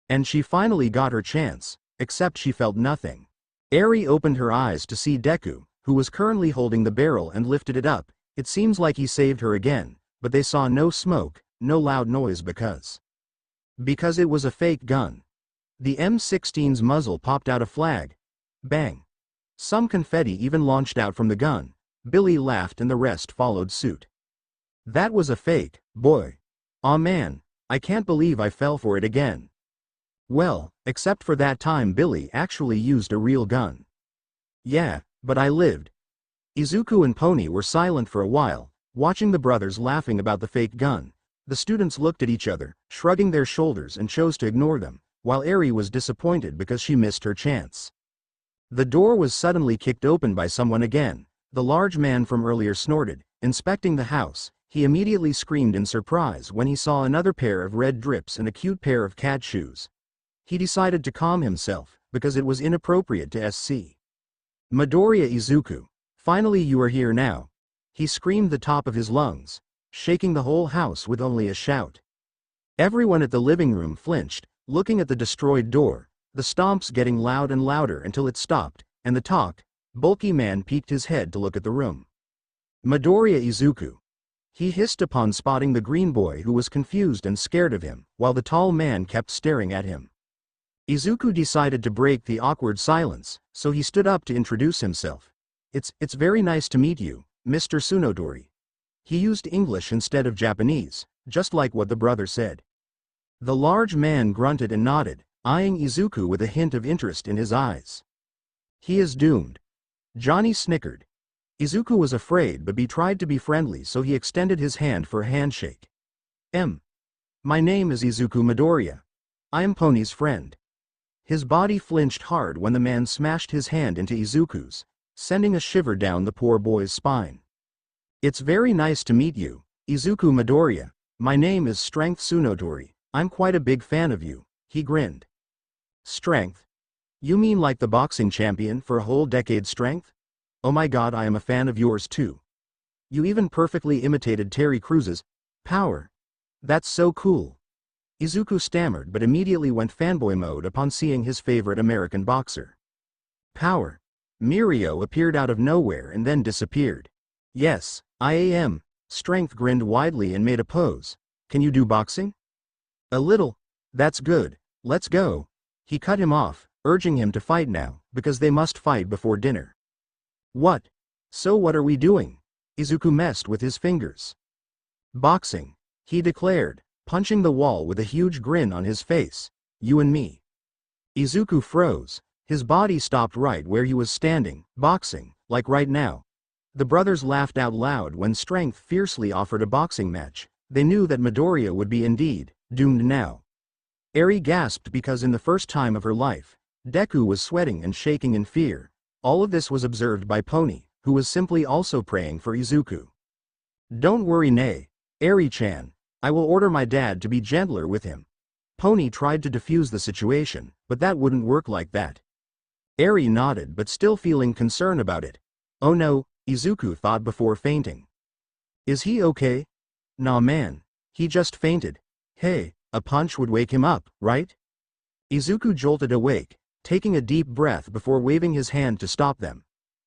And she finally got her chance, except she felt nothing. Eri opened her eyes to see Deku, who was currently holding the barrel and lifted it up. It seems like he saved her again, but they saw no smoke, no loud noise because it was a fake gun. The M16's muzzle popped out a flag. Bang. Some confetti even launched out from the gun. Billy laughed and the rest followed suit. That was a fake, boy. Aw man, I can't believe I fell for it again. Well, except for that time Billy actually used a real gun. Yeah, but I lived. Izuku and Pony were silent for a while, watching the brothers laughing about the fake gun. The students looked at each other, shrugging their shoulders and chose to ignore them, while Eri was disappointed because she missed her chance. The door was suddenly kicked open by someone again. The large man from earlier snorted, inspecting the house. He immediately screamed in surprise when he saw another pair of red drips and a cute pair of cat shoes. He decided to calm himself, because it was inappropriate to SC. Midoriya Izuku, finally you are here now. He screamed the top of his lungs, shaking the whole house with only a shout. Everyone at the living room flinched, looking at the destroyed door, the stomps getting loud and louder until it stopped, and the bulky man peeked his head to look at the room. Midoriya Izuku. He hissed upon spotting the green boy who was confused and scared of him, while the tall man kept staring at him. Izuku decided to break the awkward silence, so he stood up to introduce himself. It's very nice to meet you, Mr. Tsunodori. He used English instead of Japanese, just like what the brother said. The large man grunted and nodded, eyeing Izuku with a hint of interest in his eyes. He is doomed. Johnny snickered. Izuku was afraid but he tried to be friendly, so he extended his hand for a handshake. My name is Izuku Midoriya. I am Pony's friend. His body flinched hard when the man smashed his hand into Izuku's, sending a shiver down the poor boy's spine. It's very nice to meet you, Izuku Midoriya. My name is Strength Tsunodori. I'm quite a big fan of you, he grinned. Strength? You mean like the boxing champion for a whole decade strength? Oh my god, I am a fan of yours too. You even perfectly imitated Terry Crews's power. That's so cool. Izuku stammered but immediately went fanboy mode upon seeing his favorite American boxer. Power. Mirio appeared out of nowhere and then disappeared. Yes, I am. Strength grinned widely and made a pose. Can you do boxing? A little. That's good. Let's go. He cut him off, urging him to fight now, because they must fight before dinner. What? So what are we doing? Izuku messed with his fingers. Boxing, he declared, punching the wall with a huge grin on his face. You and me. Izuku froze. His body stopped right where he was standing. Boxing, like right now. The brothers laughed out loud when Strength fiercely offered a boxing match. They knew that Midoriya would be indeed doomed now. Eri gasped because in the first time of her life, Deku was sweating and shaking in fear. All of this was observed by Pony, who was simply also praying for Izuku. Don't worry, Nay. Eri-chan. I will order my dad to be gentler with him. Pony tried to defuse the situation, but that wouldn't work like that. Eri nodded but still feeling concern about it. Oh no, Izuku thought before fainting. Is he okay? Nah man. He just fainted. Hey, a punch would wake him up, right? Izuku jolted awake, taking a deep breath before waving his hand to stop them.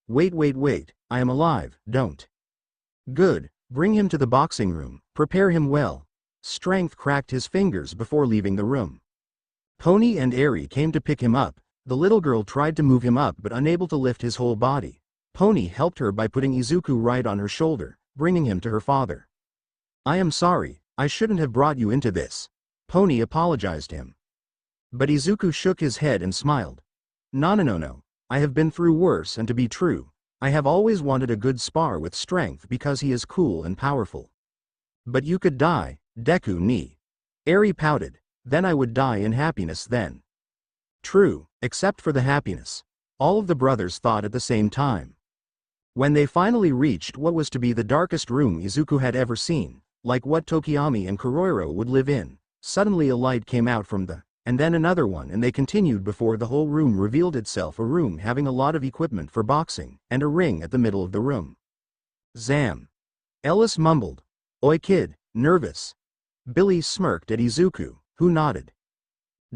Wait, I am alive, don't. Good, bring him to the boxing room, prepare him well. Strength cracked his fingers before leaving the room. Pony and Eri came to pick him up. The little girl tried to move him up but unable to lift his whole body. Pony helped her by putting Izuku right on her shoulder, bringing him to her father. I am sorry, I shouldn't have brought you into this. Pony apologized him. But Izuku shook his head and smiled. No, I have been through worse, and to be true, I have always wanted a good spar with Strength because he is cool and powerful. But you could die, Deku ni. Eri pouted, then I would die in happiness then. True, except for the happiness. All of the brothers thought at the same time. When they finally reached what was to be the darkest room Izuku had ever seen, like what Tokiyami and Kuroiro would live in, suddenly a light came out from the and then another one, and they continued before the whole room revealed itself, a room having a lot of equipment for boxing, and a ring at the middle of the room. Zam. Ellis mumbled. Oi kid, nervous? Billy smirked at Izuku, who nodded.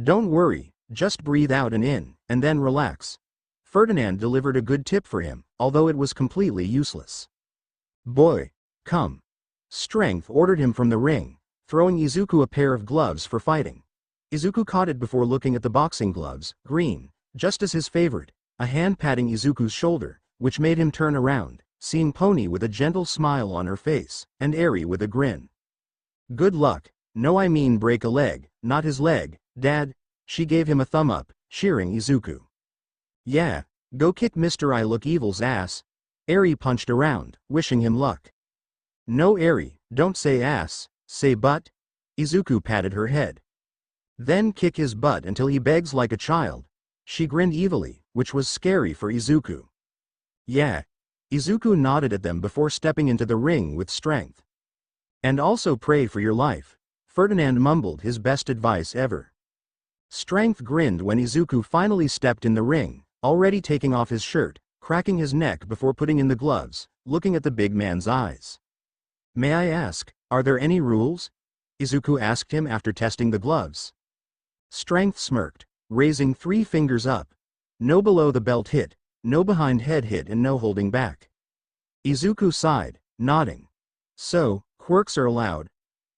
Don't worry, just breathe out and in, and then relax. Ferdinand delivered a good tip for him, although it was completely useless. Boy, come. Strength ordered him from the ring, throwing Izuku a pair of gloves for fighting. Izuku caught it before looking at the boxing gloves, green, just as his favorite, a hand patting Izuku's shoulder, which made him turn around, seeing Pony with a gentle smile on her face, and Eri with a grin. Good luck. No, I mean break a leg, not his leg, Dad. She gave him a thumb up, cheering Izuku. Yeah, go kick Mr. I Look Evil's ass. Eri punched around, wishing him luck. No Eri, don't say ass, say butt. Izuku patted her head. Then kick his butt until he begs like a child. She grinned evilly, which was scary for Izuku. Yeah. Izuku nodded at them before stepping into the ring with Strength. And also pray for your life. Ferdinand mumbled his best advice ever. Strength grinned when Izuku finally stepped in the ring, already taking off his shirt, cracking his neck before putting in the gloves, looking at the big man's eyes. May I ask, are there any rules? Izuku asked him after testing the gloves. Strength smirked, raising 3 fingers up. No below the belt hit, no behind head hit, and no holding back. Izuku sighed, nodding. So, quirks are allowed?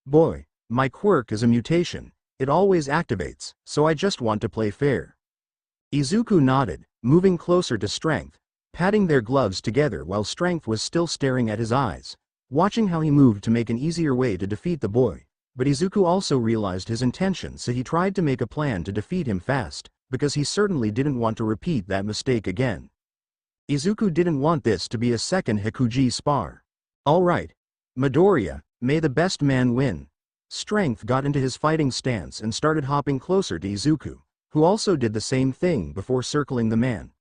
Boy, my quirk is a mutation. It always activates, so I just want to play fair. Izuku nodded, moving closer to Strength, patting their gloves together while Strength was still staring at his eyes, watching how he moved to make an easier way to defeat the boy. But Izuku also realized his intention, so he tried to make a plan to defeat him fast, because he certainly didn't want to repeat that mistake again. Izuku didn't want this to be a second Hikuji spar. Alright. Midoriya, may the best man win. Strength got into his fighting stance and started hopping closer to Izuku, who also did the same thing before circling the man.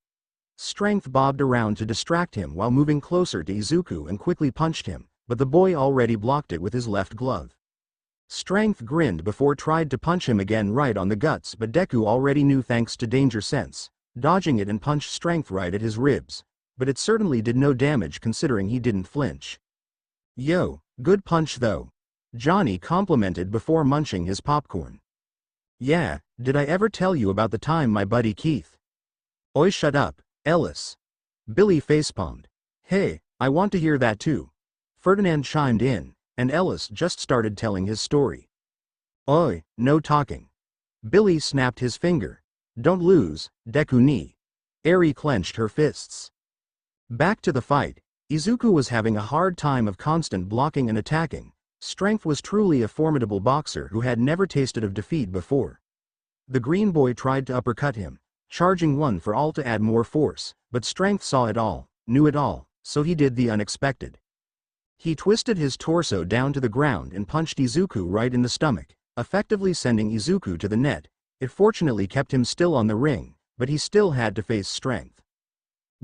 Strength bobbed around to distract him while moving closer to Izuku and quickly punched him, but the boy already blocked it with his left glove. Strength grinned before tried to punch him again right on the guts, but Deku already knew thanks to Danger Sense, dodging it and punched Strength right at his ribs, but it certainly did no damage considering he didn't flinch. Yo, good punch though. Johnny complimented before munching his popcorn. Yeah, did I ever tell you about the time my buddy Keith? Oi, shut up, Ellis. Billy facepalmed. Hey, I want to hear that too. Ferdinand chimed in, and Ellis just started telling his story. Oi, no talking. Billy snapped his finger. Don't lose, Deku ni. Eri clenched her fists. Back to the fight. Izuku was having a hard time of constant blocking and attacking. Strength was truly a formidable boxer who had never tasted of defeat before. The green boy tried to uppercut him, charging one for all to add more force, but Strength saw it all, knew it all, so he did the unexpected. He twisted his torso down to the ground and punched Izuku right in the stomach, effectively sending Izuku to the net. It fortunately kept him still on the ring, but he still had to face Strength.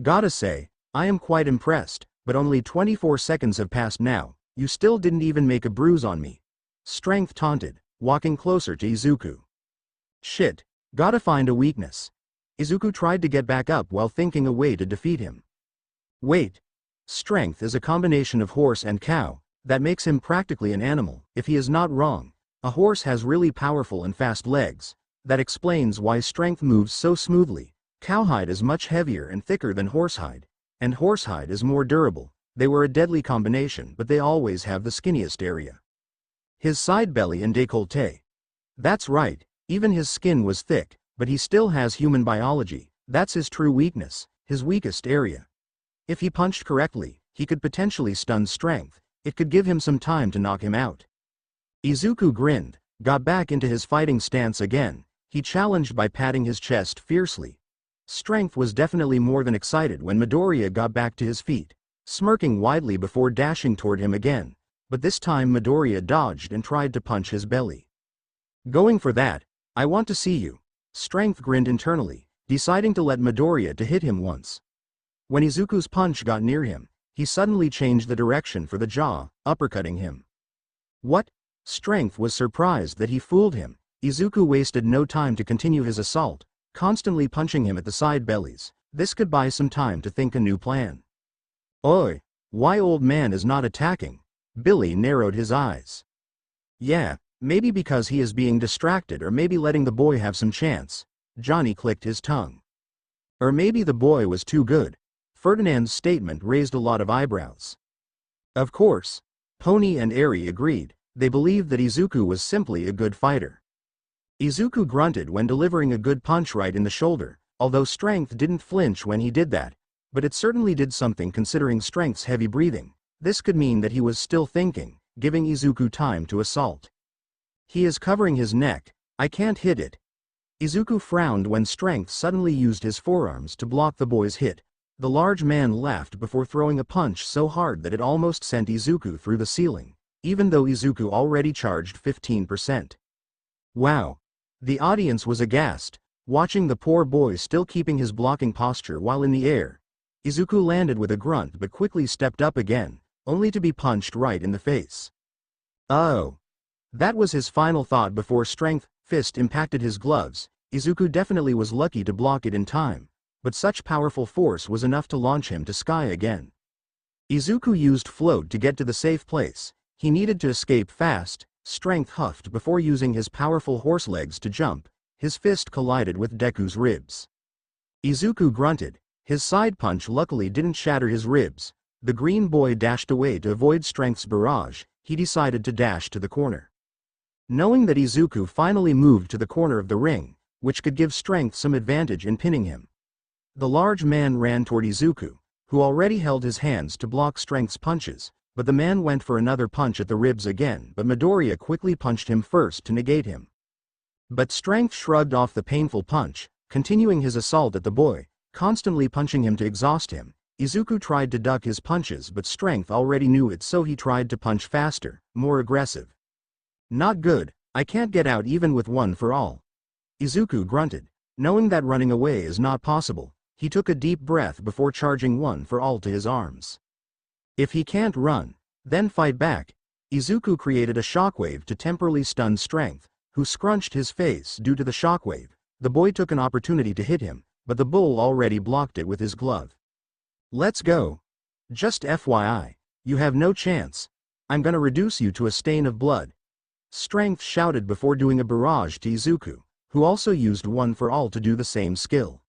Gotta say, I am quite impressed, but only 24 seconds have passed now. You still didn't even make a bruise on me. Strength taunted, walking closer to Izuku. Shit, gotta find a weakness. Izuku tried to get back up while thinking a way to defeat him. Wait. Strength is a combination of horse and cow, that makes him practically an animal, if he is not wrong. A horse has really powerful and fast legs. That explains why Strength moves so smoothly. Cowhide is much heavier and thicker than horsehide, and horsehide is more durable. They were a deadly combination, but they always have the skinniest area. His side belly and décolleté. That's right, even his skin was thick, but he still has human biology. That's his true weakness, his weakest area. If he punched correctly, he could potentially stun Strength. It could give him some time to knock him out. Izuku grinned, got back into his fighting stance again. He challenged by patting his chest fiercely. Strength was definitely more than excited when Midoriya got back to his feet, smirking widely before dashing toward him again, but this time Midoriya dodged and tried to punch his belly. Going for that, I want to see you. Strength grinned internally, deciding to let Midoriya to hit him once. When Izuku's punch got near him, he suddenly changed the direction for the jaw, uppercutting him. What? Strength was surprised that he fooled him. Izuku wasted no time to continue his assault, constantly punching him at the side bellies. This could buy some time to think a new plan. Oi! Why old man is not attacking? Billy narrowed his eyes. Yeah, maybe because he is being distracted, or maybe letting the boy have some chance. Johnny clicked his tongue. Or maybe the boy was too good. Ferdinand's statement raised a lot of eyebrows. Of course. Pony and Eri agreed. They believed that Izuku was simply a good fighter. Izuku grunted when delivering a good punch right in the shoulder, although Strength didn't flinch when he did that. But it certainly did something considering Strength's heavy breathing. This could mean that he was still thinking, giving Izuku time to assault. He is covering his neck. I can't hit it. Izuku frowned when Strength suddenly used his forearms to block the boy's hit. The large man laughed before throwing a punch so hard that it almost sent Izuku through the ceiling, even though Izuku already charged 15%. Wow! The audience was aghast, watching the poor boy still keeping his blocking posture while in the air. Izuku landed with a grunt but quickly stepped up again, only to be punched right in the face. Oh! That was his final thought before Strength's fist impacted his gloves. Izuku definitely was lucky to block it in time, but such powerful force was enough to launch him to sky again. Izuku used float to get to the safe place. He needed to escape fast. Strength huffed before using his powerful horse legs to jump. His fist collided with Deku's ribs. Izuku grunted. His side punch luckily didn't shatter his ribs. The green boy dashed away to avoid Strength's barrage. He decided to dash to the corner. Knowing that Izuku finally moved to the corner of the ring, which could give Strength some advantage in pinning him, the large man ran toward Izuku, who already held his hands to block Strength's punches, but the man went for another punch at the ribs again, but Midoriya quickly punched him first to negate him. But Strength shrugged off the painful punch, continuing his assault at the boy, constantly punching him to exhaust him. Izuku tried to duck his punches, but Strength already knew it, so he tried to punch faster, more aggressive. Not good. I can't get out even with one for all. Izuku grunted. Knowing that running away is not possible, he took a deep breath before charging one for all to his arms. If he can't run, then fight back. Izuku created a shockwave to temporarily stun Strength, who scrunched his face due to the shockwave. The boy took an opportunity to hit him, but the bull already blocked it with his glove. Let's go. Just FYI, you have no chance. I'm gonna reduce you to a stain of blood. Strength shouted before doing a barrage to Izuku, who also used one for all to do the same skill.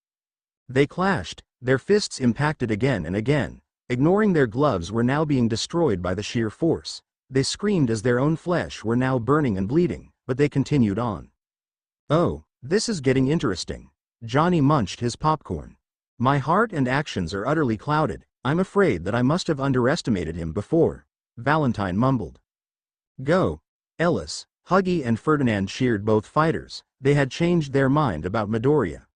They clashed, their fists impacted again and again. Ignoring their gloves were now being destroyed by the sheer force. They screamed as their own flesh were now burning and bleeding, but they continued on. Oh, this is getting interesting. Johnny munched his popcorn. My heart and actions are utterly clouded. I'm afraid that I must have underestimated him before. Valentine mumbled. Go. Ellis, Huggy and Ferdinand cheered both fighters. They had changed their mind about Midoriya.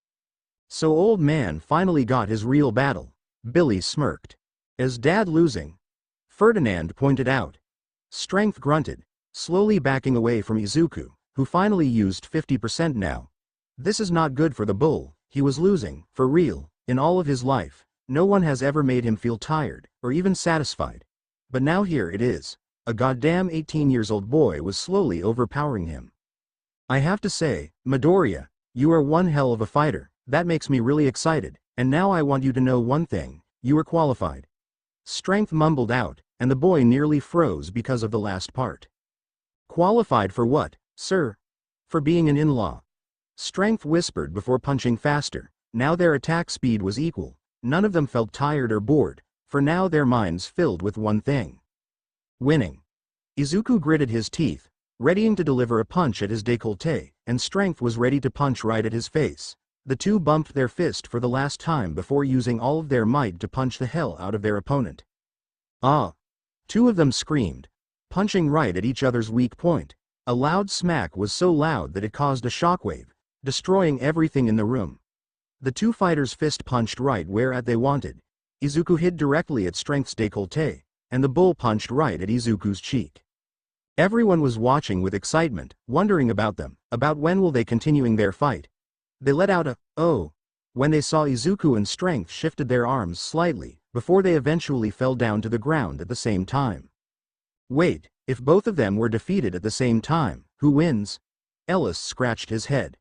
So old man finally got his real battle. Billy smirked. Is Dad losing? Ferdinand pointed out. Strength grunted, slowly backing away from Izuku, who finally used 50% now. This is not good for the bull. He was losing, for real. In all of his life, no one has ever made him feel tired, or even satisfied. But now here it is. A goddamn 18-year-old boy was slowly overpowering him. I have to say, Midoriya, you are one hell of a fighter. That makes me really excited, and now I want you to know one thing. You are qualified. Strength mumbled out, and the boy nearly froze because of the last part. Qualified for what, sir? For being an in-law. Strength whispered before punching faster. Now their attack speed was equal. None of them felt tired or bored, for now their minds filled with one thing. Winning. Izuku gritted his teeth, readying to deliver a punch at his décolleté, and Strength was ready to punch right at his face. The two bumped their fist for the last time before using all of their might to punch the hell out of their opponent. Ah! Two of them screamed, punching right at each other's weak point. A loud smack was so loud that it caused a shockwave, destroying everything in the room. The two fighters fist punched right where they wanted. Izuku hit directly at Strength's décolleté, and the bull punched right at Izuku's cheek. Everyone was watching with excitement, wondering about them, about when will they continuing their fight. They let out a, oh, when they saw Izuku and Strength shifted their arms slightly, before they eventually fell down to the ground at the same time. Wait, if both of them were defeated at the same time, who wins? Ellis scratched his head.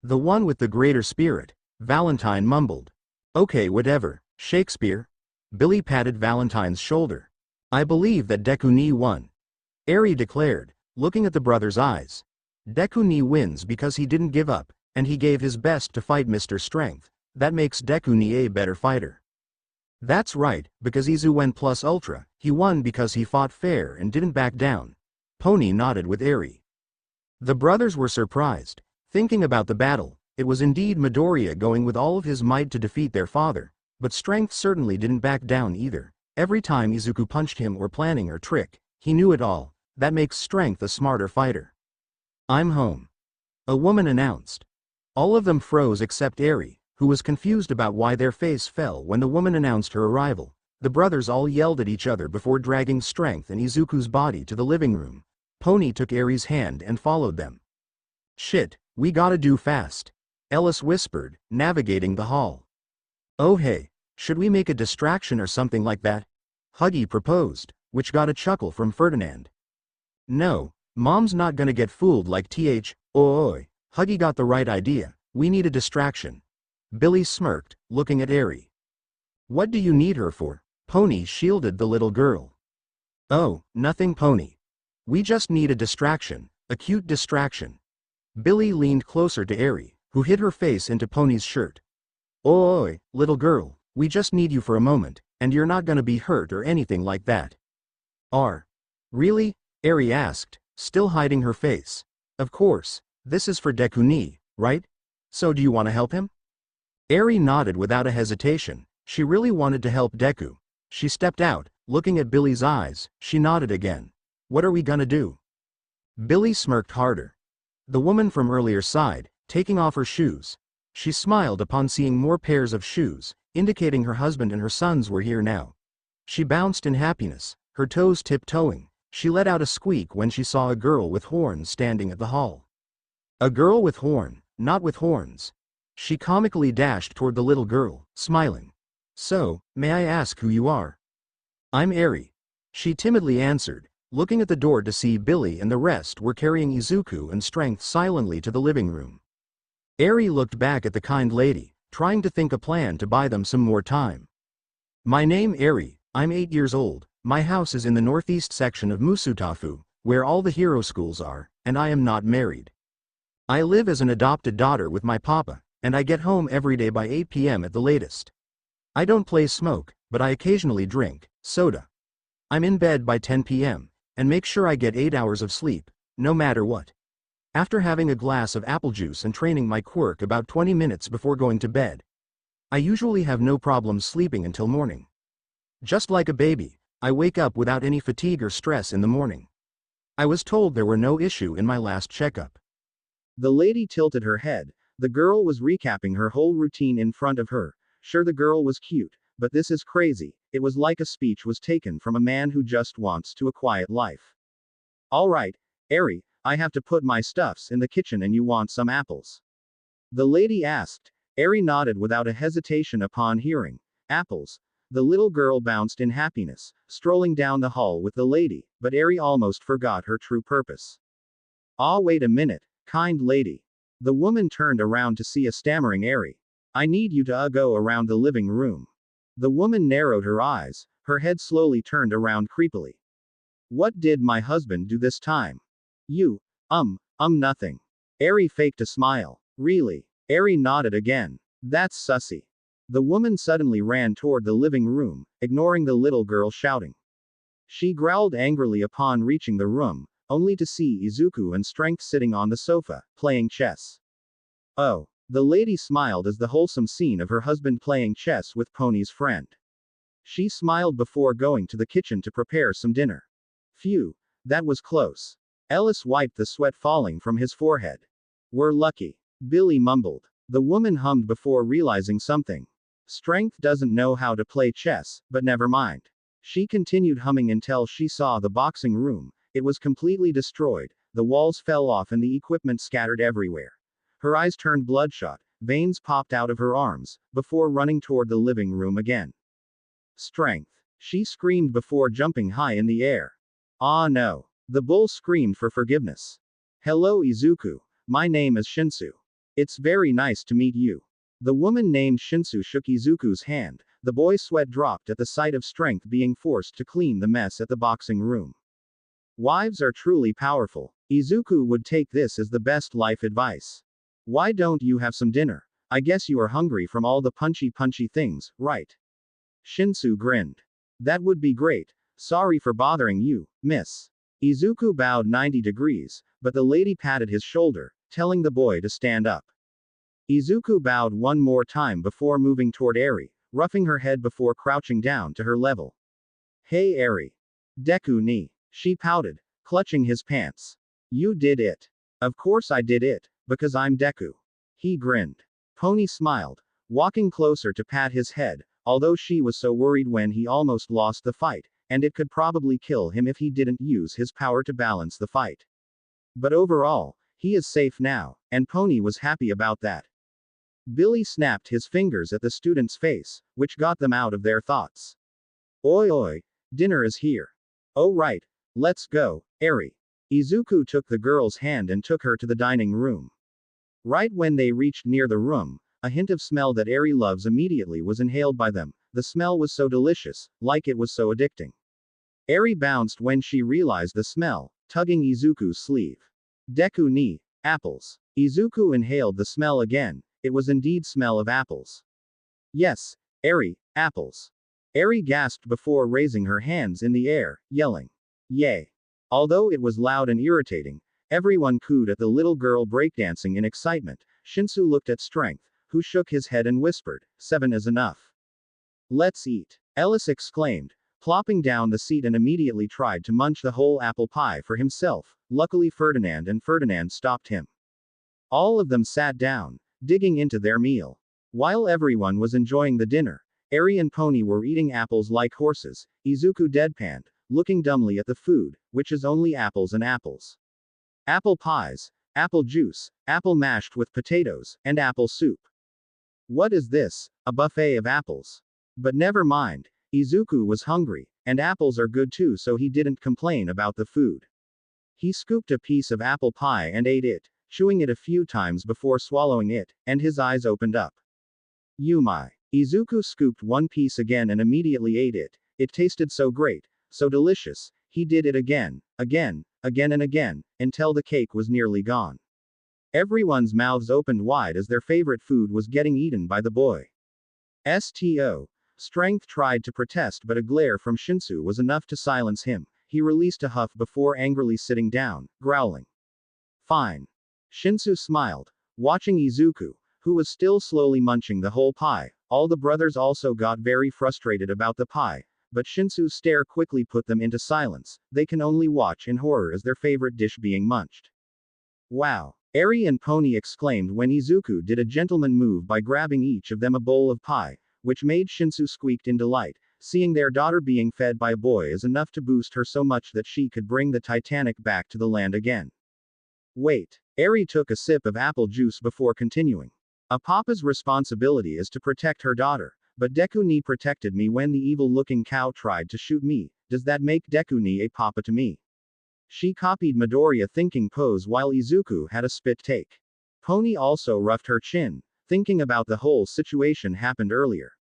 The one with the greater spirit, Valentine mumbled. Okay, whatever, Shakespeare. Billy patted Valentine's shoulder. I believe that Deku ni won. Eri declared, looking at the brother's eyes. Deku ni wins because he didn't give up, and he gave his best to fight Mr. Strength. That makes Deku ni a better fighter. That's right, because Izu went plus ultra, he won because he fought fair and didn't back down. Pony nodded with Eri. The brothers were surprised. Thinking about the battle, it was indeed Midoriya going with all of his might to defeat their father, but Strength certainly didn't back down either. Every time Izuku punched him or planning or trick, he knew it all. That makes Strength a smarter fighter. I'm home. A woman announced. All of them froze except Eri, who was confused about why their face fell when the woman announced her arrival. The brothers all yelled at each other before dragging Strength and Izuku's body to the living room. Pony took Eri's hand and followed them. Shit, we gotta do fast. Ellis whispered, navigating the hall. Oh hey, should we make a distraction or something like that? Huggy proposed, which got a chuckle from Ferdinand. No, Mom's not gonna get fooled like Oi. Huggy got the right idea, we need a distraction. Billy smirked, looking at Eri. What do you need her for? Pony shielded the little girl. Oh, nothing Pony. We just need a distraction, a cute distraction. Billy leaned closer to Eri, who hid her face into Pony's shirt. Oi, little girl, we just need you for a moment, and you're not gonna be hurt or anything like that. Really? Eri asked, still hiding her face. Of course, this is for Deku ni, right? So do you want to help him? Eri nodded without a hesitation. She really wanted to help Deku. She stepped out, looking at Billy's eyes. She nodded again. What are we gonna do? Billy smirked harder. The woman from earlier sighed, taking off her shoes. She smiled upon seeing more pairs of shoes, indicating her husband and her sons were here now. She bounced in happiness, her toes tiptoeing. She let out a squeak when she saw a girl with horns standing at the hall. A girl with horn, not with horns. She comically dashed toward the little girl, smiling. So, may I ask who you are? I'm Eri. She timidly answered, looking at the door to see Billy and the rest were carrying Izuku and Strength silently to the living room. Eri looked back at the kind lady, trying to think a plan to buy them some more time. My name Eri, I'm 8 years old, my house is in the northeast section of Musutafu, where all the hero schools are, and I am not married. I live as an adopted daughter with my papa, and I get home every day by 8 p.m. at the latest. I don't play smoke, but I occasionally drink soda. I'm in bed by 10 p.m., and make sure I get 8 hours of sleep, no matter what. After having a glass of apple juice and training my quirk about 20 minutes before going to bed, I usually have no problem sleeping until morning. Just like a baby, I wake up without any fatigue or stress in the morning. I was told there were no issue in my last checkup. The lady tilted her head. The girl was recapping her whole routine in front of her. Sure, the girl was cute, but this is crazy. It was like a speech was taken from a man who just wants to a quiet life. Alright, Eri, I have to put my stuffs in the kitchen and you want some apples? The lady asked. Eri nodded without a hesitation upon hearing apples. The little girl bounced in happiness, strolling down the hall with the lady, but Eri almost forgot her true purpose. Ah, wait a minute, kind lady. The woman turned around to see a stammering Eri. I need you to go around the living room. The woman narrowed her eyes, her head slowly turned around creepily. What did my husband do this time? You, nothing. Eri faked a smile. Really? Eri nodded again. That's sussy. The woman suddenly ran toward the living room, ignoring the little girl shouting. She growled angrily upon reaching the room, only to see Izuku and Strength sitting on the sofa, playing chess. Oh. The lady smiled as the wholesome scene of her husband playing chess with Pony's friend. She smiled before going to the kitchen to prepare some dinner. Phew, that was close. Ellis wiped the sweat falling from his forehead. We're lucky. Billy mumbled. The woman hummed before realizing something. Strength doesn't know how to play chess, but never mind. She continued humming until she saw the boxing room. It was completely destroyed, the walls fell off and the equipment scattered everywhere. Her eyes turned bloodshot, veins popped out of her arms, before running toward the living room again. Strength! She screamed before jumping high in the air. Ah no! The bull screamed for forgiveness. Hello Izuku. My name is Shinsu. It's very nice to meet you. The woman named Shinsu shook Izuku's hand. The boy's sweat dropped at the sight of strength being forced to clean the mess at the boxing room. Wives are truly powerful. Izuku would take this as the best life advice. Why don't you have some dinner? I guess you are hungry from all the punchy things, right? Shinsu grinned. That would be great. Sorry for bothering you, miss. Izuku bowed 90 degrees, but the lady patted his shoulder, telling the boy to stand up. Izuku bowed one more time before moving toward Eri, roughing her head before crouching down to her level. Hey Eri. Deku ni. She pouted, clutching his pants. You did it. Of course I did it, because I'm Deku. He grinned. Pony smiled, walking closer to pat his head, although she was so worried when he almost lost the fight, and it could probably kill him if he didn't use his power to balance the fight. But overall, he is safe now, and Pony was happy about that. Billy snapped his fingers at the student's face, which got them out of their thoughts. Oi oi, dinner is here. Oh right, let's go, Eri. Izuku took the girl's hand and took her to the dining room. Right when they reached near the room, a hint of smell that Eri loves immediately was inhaled by them. The smell was so delicious, like it was so addicting. Eri bounced when she realized the smell, tugging Izuku's sleeve. Deku ni, apples. Izuku inhaled the smell again. It was indeed smell of apples. Yes, Eri, apples. Eri gasped before raising her hands in the air, yelling. Yay. Although it was loud and irritating, everyone cooed at the little girl breakdancing in excitement. Shinsu looked at Strength, who shook his head and whispered, 7 is enough. Let's eat. Ellis exclaimed, plopping down the seat and immediately tried to munch the whole apple pie for himself. Luckily Ferdinand stopped him. All of them sat down, digging into their meal. While everyone was enjoying the dinner, Eri and Pony were eating apples like horses. Izuku deadpanned, looking dumbly at the food, which is only apples and apples. Apple pies, apple juice, apple mashed with potatoes, and apple soup. What is this? A buffet of apples. But never mind, Izuku was hungry, and apples are good too, so he didn't complain about the food. He scooped a piece of apple pie and ate it, chewing it a few times before swallowing it, and his eyes opened up. Yumai. Izuku scooped one piece again and immediately ate it. It tasted so great, so delicious. He did it again, and again, until the cake was nearly gone. Everyone's mouths opened wide as their favorite food was getting eaten by the boy. Sto. Strength tried to protest, but a glare from Shinsu was enough to silence him. He released a huff before angrily sitting down, growling. Fine. Shinsu smiled, watching Izuku, who was still slowly munching the whole pie. All the brothers also got very frustrated about the pie, but Shinsu's stare quickly put them into silence. They can only watch in horror as their favorite dish being munched. Wow. Eri and Pony exclaimed when Izuku did a gentleman move by grabbing each of them a bowl of pie, which made Shinsu squeaked in delight. Seeing their daughter being fed by a boy is enough to boost her so much that she could bring the Titanic back to the land again. Wait. Eri took a sip of apple juice before continuing. A papa's responsibility is to protect her daughter, but Deku ni protected me when the evil-looking cow tried to shoot me. Does that make Deku ni a papa to me? She copied Midoriya thinking pose while Izuku had a spit take. Pony also roughed her chin, thinking about the whole situation happened earlier.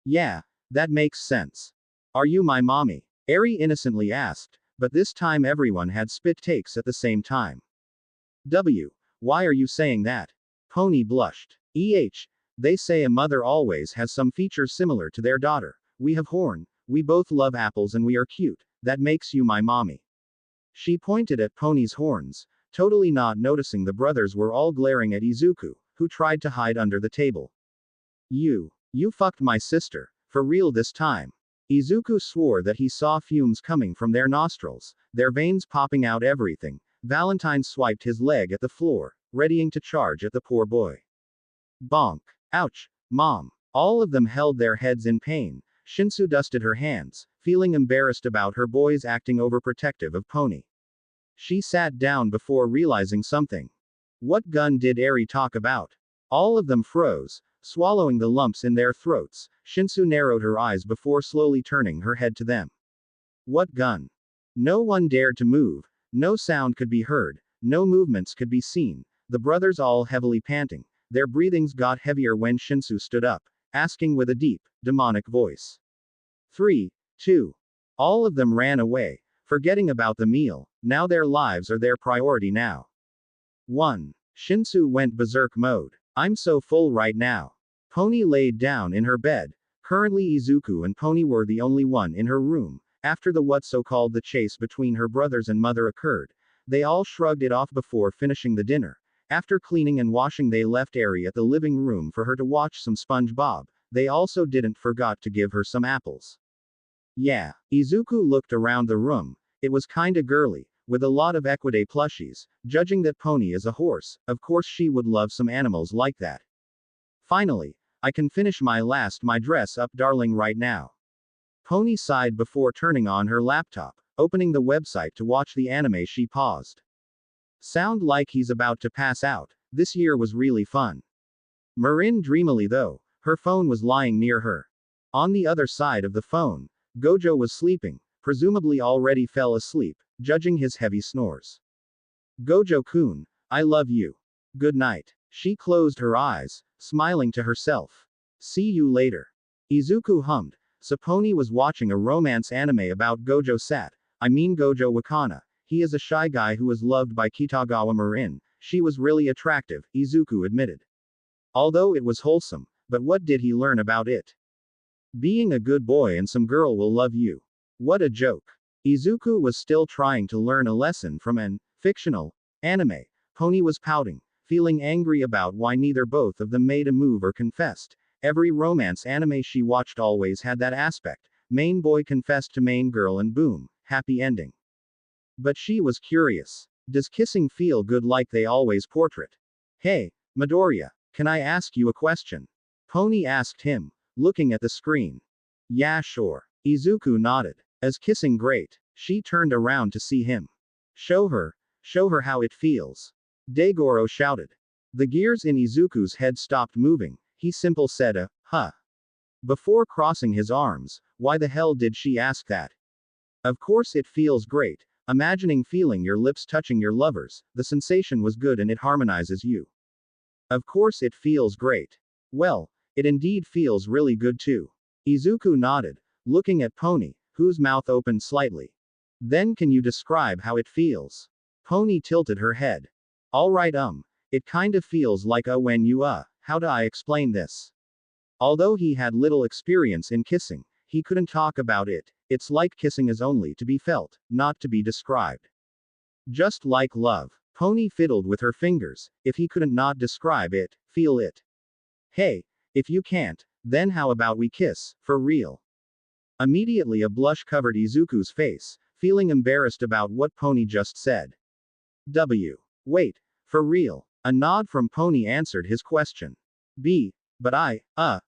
Yeah, that makes sense. Are you my mommy? Eri innocently asked, but this time everyone had spit takes at the same time. Why are you saying that? Pony blushed. They say a mother always has some features similar to their daughter. We have horn, we both love apples and we are cute, that makes you my mommy. She pointed at Pony's horns, totally not noticing the brothers were all glaring at Izuku, who tried to hide under the table. You fucked my sister, for real this time. Izuku swore that he saw fumes coming from their nostrils, their veins popping out everything. Valentine swiped his leg at the floor, readying to charge at the poor boy. Bonk. Ouch, Mom. All of them held their heads in pain. Shinsu dusted her hands, feeling embarrassed about her boys acting overprotective of Pony. She sat down before realizing something. What gun did Eri talk about? All of them froze, swallowing the lumps in their throats. Shinsu narrowed her eyes before slowly turning her head to them. What gun? No one dared to move. No sound could be heard. No movements could be seen, the brothers all heavily panting. Their breathings got heavier when Shinsu stood up, asking with a deep, demonic voice. 3, 2. All of them ran away, forgetting about the meal. Now their lives are their priority now. 1. Shinsu went berserk mode. I'm so full right now. Pony laid down in her bed. Currently Izuku and Pony were the only one in her room. After the what so-called the chase between her brothers and mother occurred, they all shrugged it off before finishing the dinner. After cleaning and washing they left Eri at the living room for her to watch some SpongeBob. They also didn't forgot to give her some apples. Yeah. Izuku looked around the room. It was kinda girly, with a lot of Equidae plushies. Judging that Pony is a horse, of course she would love some animals like that. Finally, I can finish my dress up darling right now. Pony sighed before turning on her laptop, opening the website to watch the anime she paused. Sound like he's about to pass out. This year was really fun. Marin dreamily though, her phone was lying near her. On the other side of the phone, Gojo was sleeping, presumably already fell asleep, judging his heavy snores. Gojo-kun, I love you. Good night. She closed her eyes, smiling to herself. See you later. Izuku hummed. Saponi was watching a romance anime about Gojo Gojo Wakana. He is a shy guy who is loved by Kitagawa Marin. She was really attractive, Izuku admitted. Although it was wholesome, but what did he learn about it? Being a good boy and some girl will love you. What a joke. Izuku was still trying to learn a lesson from an fictional anime. Pony was pouting, feeling angry about why neither both of them made a move or confessed. Every romance anime she watched always had that aspect. Main boy confessed to main girl and boom, happy ending. But she was curious. Does kissing feel good like they always portray? Hey, Midoriya, can I ask you a question? Pony asked him, looking at the screen. Yeah, sure. Izuku nodded. Is kissing great? She turned around to see him. Show her how it feels. Daigoro shouted. The gears in Izuku's head stopped moving. He simple said huh. Before crossing his arms, why the hell did she ask that? Of course it feels great. Imagining feeling your lips touching your lovers, the sensation was good and it harmonizes you. Of course it feels great. Well, it indeed feels really good too. Izuku nodded, looking at Pony, whose mouth opened slightly. Then can you describe how it feels? Pony tilted her head. Alright it kinda feels like when you how do I explain this? Although he had little experience in kissing, he couldn't talk about it. It's like kissing is only to be felt, not to be described. Just like love. Pony fiddled with her fingers. If he couldn't not describe it, feel it. Hey, if you can't, then how about we kiss, for real? Immediately a blush covered Izuku's face, feeling embarrassed about what Pony just said. Wait, for real? A nod from Pony answered his question. But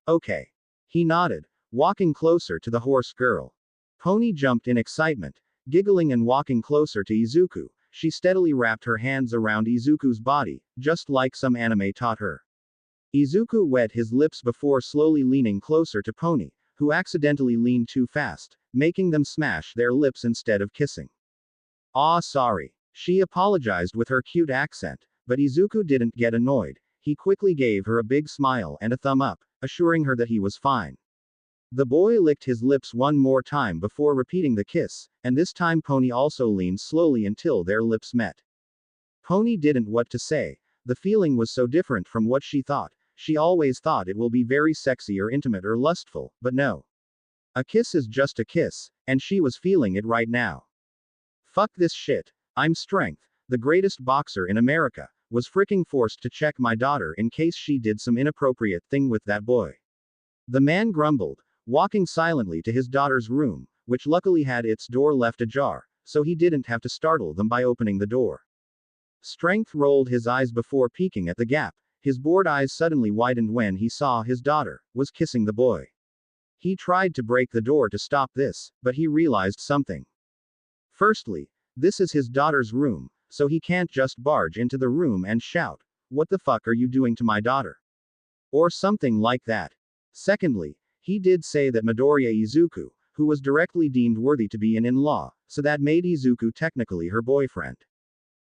okay. He nodded, walking closer to the horse girl. Pony jumped in excitement, giggling and walking closer to Izuku. She steadily wrapped her hands around Izuku's body, just like some anime taught her. Izuku wet his lips before slowly leaning closer to Pony, who accidentally leaned too fast, making them smash their lips instead of kissing. Sorry. She apologized with her cute accent, but Izuku didn't get annoyed. He quickly gave her a big smile and a thumb up, assuring her that he was fine. The boy licked his lips one more time before repeating the kiss, and this time Pony also leaned slowly until their lips met. Pony didn't what to say. The feeling was so different from what she thought. She always thought it will be very sexy or intimate or lustful, but no. A kiss is just a kiss, and she was feeling it right now. Fuck this shit. I'm Strength, the greatest boxer in America, was freaking forced to check my daughter in case she did some inappropriate thing with that boy. The man grumbled, walking silently to his daughter's room, which luckily had its door left ajar, so he didn't have to startle them by opening the door. Strength rolled his eyes before peeking at the gap. His bored eyes suddenly widened when he saw his daughter was kissing the boy. He tried to break the door to stop this, but he realized something. Firstly, this is his daughter's room, so he can't just barge into the room and shout, "What the fuck are you doing to my daughter?" Or something like that. Secondly, he did say that Midoriya Izuku, who was directly deemed worthy to be an in-law, so that made Izuku technically her boyfriend.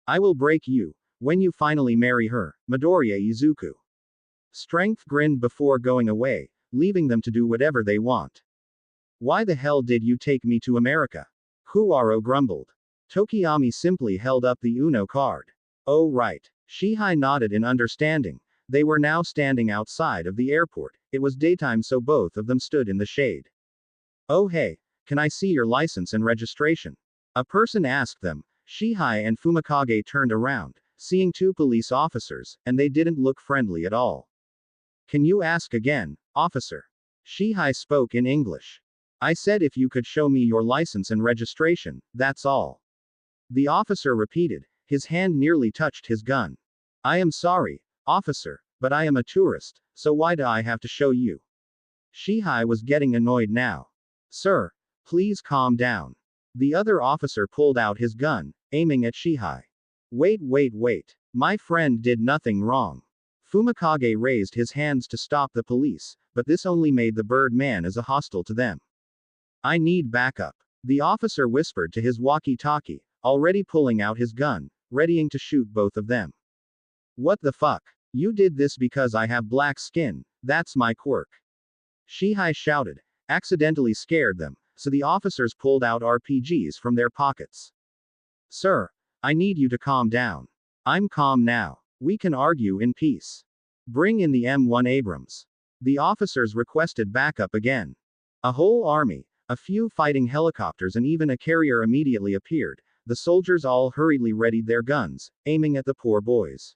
I will break you, when you finally marry her, Midoriya Izuku. Strength grinned before going away, leaving them to do whatever they want. Why the hell did you take me to America? Kuwaro grumbled. Tokiyami simply held up the Uno card. Oh right. Shihai nodded in understanding. They were now standing outside of the airport. It was daytime, so both of them stood in the shade. Oh hey, can I see your license and registration? A person asked them. Shihai and Fumikage turned around, seeing two police officers, and they didn't look friendly at all. Can you ask again, officer? Shihai spoke in English. I said if you could show me your license and registration, that's all. The officer repeated, his hand nearly touched his gun. I am sorry, officer, but I am a tourist, so why do I have to show you? Shihai was getting annoyed now. Sir, please calm down. The other officer pulled out his gun, aiming at Shihai. Wait. My friend did nothing wrong. Fumikage raised his hands to stop the police, but this only made the bird man as hostile to them. I need backup. The officer whispered to his walkie-talkie, already pulling out his gun, readying to shoot both of them. What the fuck? You did this because I have black skin, that's my quirk. Shihai shouted, accidentally scared them, so the officers pulled out RPGs from their pockets. Sir, I need you to calm down. I'm calm now. We can argue in peace. Bring in the M1 Abrams. The officers requested backup again. A whole army, a few fighting helicopters, and even a carrier immediately appeared. The soldiers all hurriedly readied their guns, aiming at the poor boys.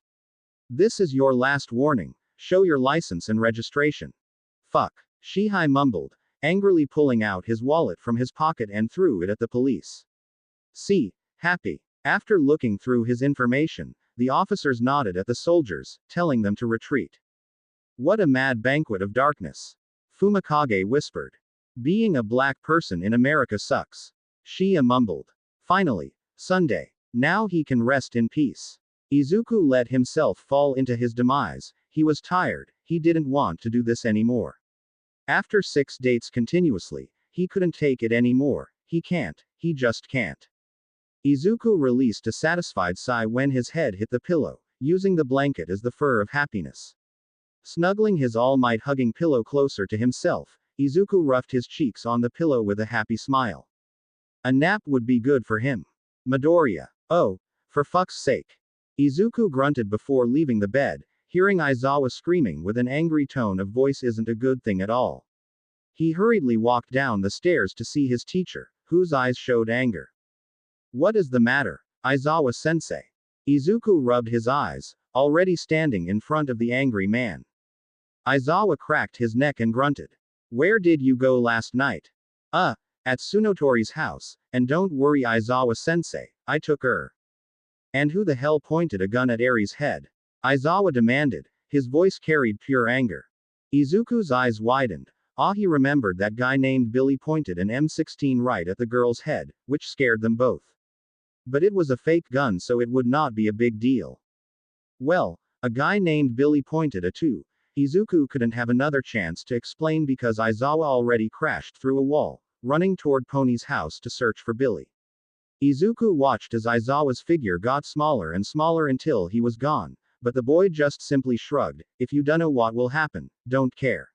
This is your last warning. Show your license and registration. Fuck. Shihai mumbled, angrily pulling out his wallet from his pocket and threw it at the police. See, happy. After looking through his information, the officers nodded at the soldiers, telling them to retreat. What a mad banquet of darkness. Fumikage whispered. Being a black person in America sucks. Shia mumbled. Finally, Sunday. Now he can rest in peace. Izuku let himself fall into his demise. He was tired, he didn't want to do this anymore. After 6 dates continuously, he couldn't take it anymore. He just can't. Izuku released a satisfied sigh when his head hit the pillow, using the blanket as the fur of happiness. Snuggling his All Might hugging pillow closer to himself, Izuku roughed his cheeks on the pillow with a happy smile. A nap would be good for him. Midoriya. Oh, for fuck's sake. Izuku grunted before leaving the bed. Hearing Aizawa screaming with an angry tone of voice isn't a good thing at all. He hurriedly walked down the stairs to see his teacher, whose eyes showed anger. What is the matter, Aizawa-sensei? Izuku rubbed his eyes, already standing in front of the angry man. Aizawa cracked his neck and grunted. Where did you go last night? At Tsunotori's house, and don't worry Aizawa-sensei, I took her. And who the hell pointed a gun at Eri's head? Aizawa demanded, his voice carried pure anger. Izuku's eyes widened. He remembered that guy named Billy pointed an M16 right at the girl's head, which scared them both. But it was a fake gun, so it would not be a big deal. Well, a guy named Billy pointed a 2. Izuku couldn't have another chance to explain because Aizawa already crashed through a wall, running toward Pony's house to search for Billy. Izuku watched as Aizawa's figure got smaller and smaller until he was gone, but the boy just simply shrugged. If you dunno what will happen, don't care.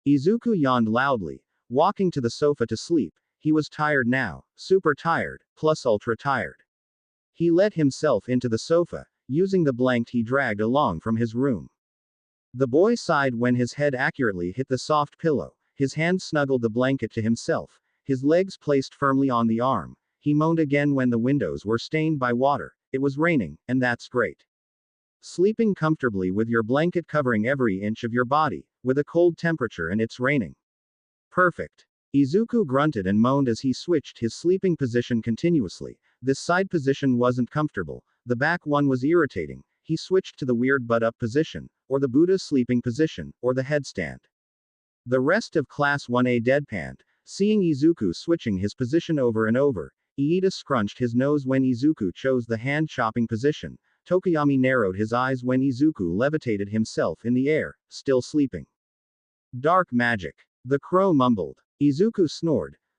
Izuku yawned loudly, walking to the sofa to sleep. He was tired now, super tired, plus ultra tired. He let himself into the sofa, using the blanket he dragged along from his room. The boy sighed when his head accurately hit the soft pillow. His hand snuggled the blanket to himself, his legs placed firmly on the arm. He moaned again when the windows were stained by water. It was raining, and that's great. Sleeping comfortably with your blanket covering every inch of your body, with a cold temperature and it's raining. Perfect. Izuku grunted and moaned as he switched his sleeping position continuously. This side position wasn't comfortable, the back one was irritating. He switched to the weird butt-up position, or the Buddha sleeping position, or the headstand. The rest of Class 1A deadpanned, seeing Izuku switching his position over and over. Iida scrunched his nose when Izuku chose the hand-chopping position. Tokiyami narrowed his eyes when Izuku levitated himself in the air, still sleeping. Dark magic. The crow mumbled. Izuku snored,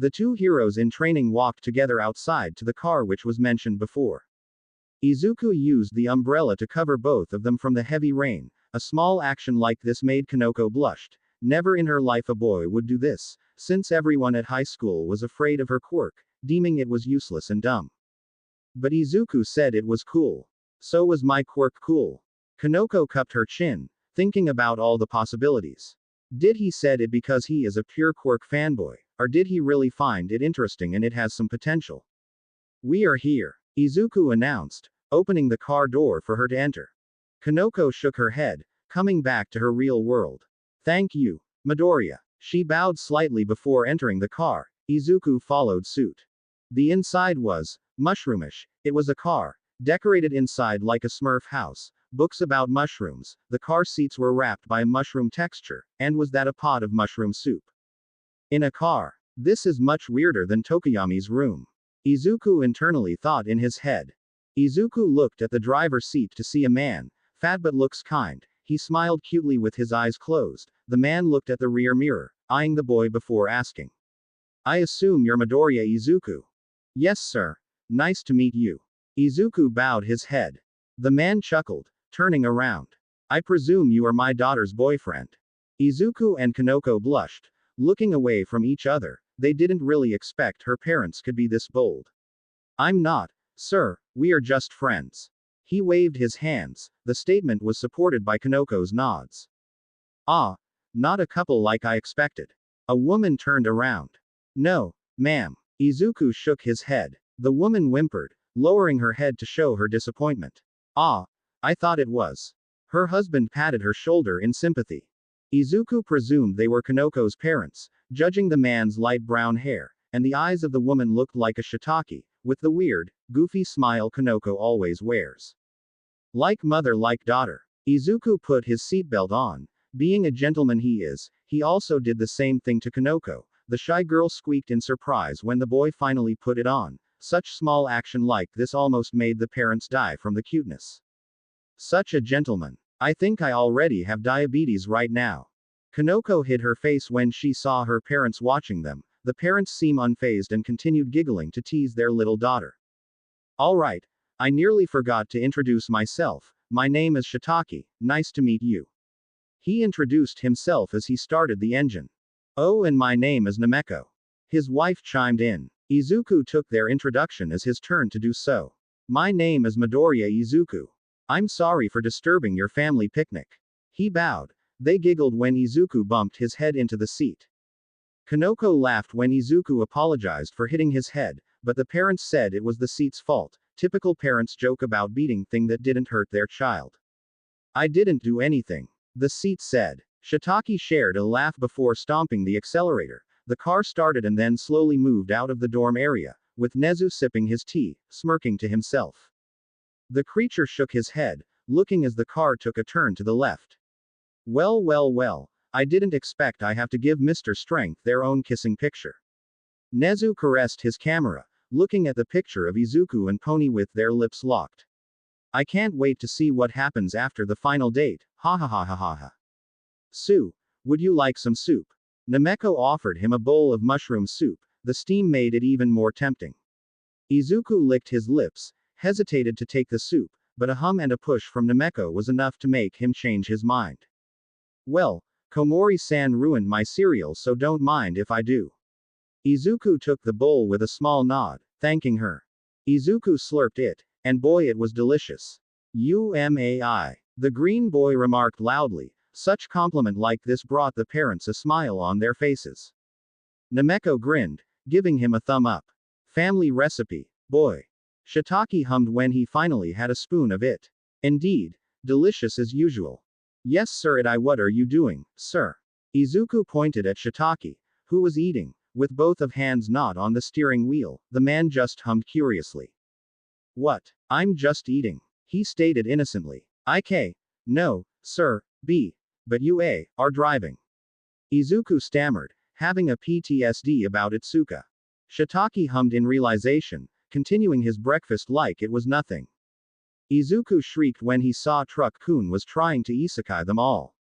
The two heroes in training walked together outside to the car which was mentioned before. Izuku used the umbrella to cover both of them from the heavy rain. A small action like this made Kanoko blushed. Never in her life a boy would do this, since everyone at high school was afraid of her quirk, deeming it was useless and dumb. But Izuku said it was cool. So was my quirk cool? Kanoko cupped her chin, thinking about all the possibilities. Did he said it because he is a pure quirk fanboy, or did he really find it interesting and it has some potential? We are here, Izuku announced, opening the car door for her to enter. Kanoko shook her head, coming back to her real world. Thank you, Midoriya. She bowed slightly before entering the car. Izuku followed suit. The inside was mushroomish. It was a car, decorated inside like a Smurf house, books about mushrooms, the car seats were wrapped by a mushroom texture, and was that a pot of mushroom soup? In a car. This is much weirder than Tokoyami's room. Izuku internally thought in his head. Izuku looked at the driver's seat to see a man, fat but looks kind. He smiled cutely with his eyes closed. The man looked at the rear mirror, eyeing the boy before asking. I assume you're Midoriya Izuku. Yes, sir. Nice to meet you. Izuku bowed his head. The man chuckled, turning around. I presume you are my daughter's boyfriend. Izuku and Kanoko blushed, looking away from each other. They didn't really expect her parents could be this bold. I'm not, sir, we are just friends. He waved his hands. The statement was supported by Kanoko's nods. Ah, not a couple like I expected. A woman turned around. No, ma'am. Izuku shook his head. The woman whimpered, lowering her head to show her disappointment. Ah, I thought it was. Her husband patted her shoulder in sympathy. Izuku presumed they were Kanoko's parents, judging the man's light brown hair, and the eyes of the woman looked like a shiitake, with the weird, goofy smile Kanoko always wears. Like mother like daughter. Izuku put his seatbelt on. Being a gentleman he is, he also did the same thing to Kanoko. The shy girl squeaked in surprise when the boy finally put it on. Such small action like this almost made the parents die from the cuteness. Such a gentleman. I think I already have diabetes right now. Kanoko hid her face when she saw her parents watching them. The parents seemed unfazed and continued giggling to tease their little daughter. Alright. I nearly forgot to introduce myself. My name is Shiitake. Nice to meet you. He introduced himself as he started the engine. Oh, and my name is Nameko. His wife chimed in. Izuku took their introduction as his turn to do so. My name is Midoriya Izuku. I'm sorry for disturbing your family picnic. He bowed. They giggled when Izuku bumped his head into the seat. Kanoko laughed when Izuku apologized for hitting his head, but the parents said it was the seat's fault. Typical parents joke about beating thing that didn't hurt their child. I didn't do anything. The seat said. Shiitake shared a laugh before stomping the accelerator. The car started and then slowly moved out of the dorm area, with Nezu sipping his tea, smirking to himself. The creature shook his head, looking as the car took a turn to the left. Well, well, well, I didn't expect I have to give Mr. Strength their own kissing picture. Nezu caressed his camera, looking at the picture of Izuku and Pony with their lips locked. I can't wait to see what happens after the final date, ha ha ha ha ha ha. Sue, would you like some soup? Nameko offered him a bowl of mushroom soup. The steam made it even more tempting. Izuku licked his lips, hesitated to take the soup, but a hum and a push from Nameko was enough to make him change his mind. Well, Komori-san ruined my cereal, so don't mind if I do. Izuku took the bowl with a small nod, thanking her. Izuku slurped it, and boy, it was delicious. UMAI. The green boy remarked loudly. Such compliment like this brought the parents a smile on their faces. Nameko grinned, giving him a thumb up. Family recipe, boy. Shiitake hummed when he finally had a spoon of it. Indeed, delicious as usual. Yes, sir. What are you doing, sir? Izuku pointed at Shiitake, who was eating, with both of hands not on the steering wheel. The man just hummed curiously. What? I'm just eating, he stated innocently. No, sir, but you are driving. Izuku stammered, having a PTSD about Itsuka. Shiitake hummed in realization, continuing his breakfast like it was nothing. Izuku shrieked when he saw Truck-kun was trying to isekai them all.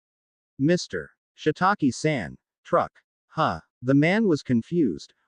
Mr. Shiitake-san, truck. Huh. The man was confused,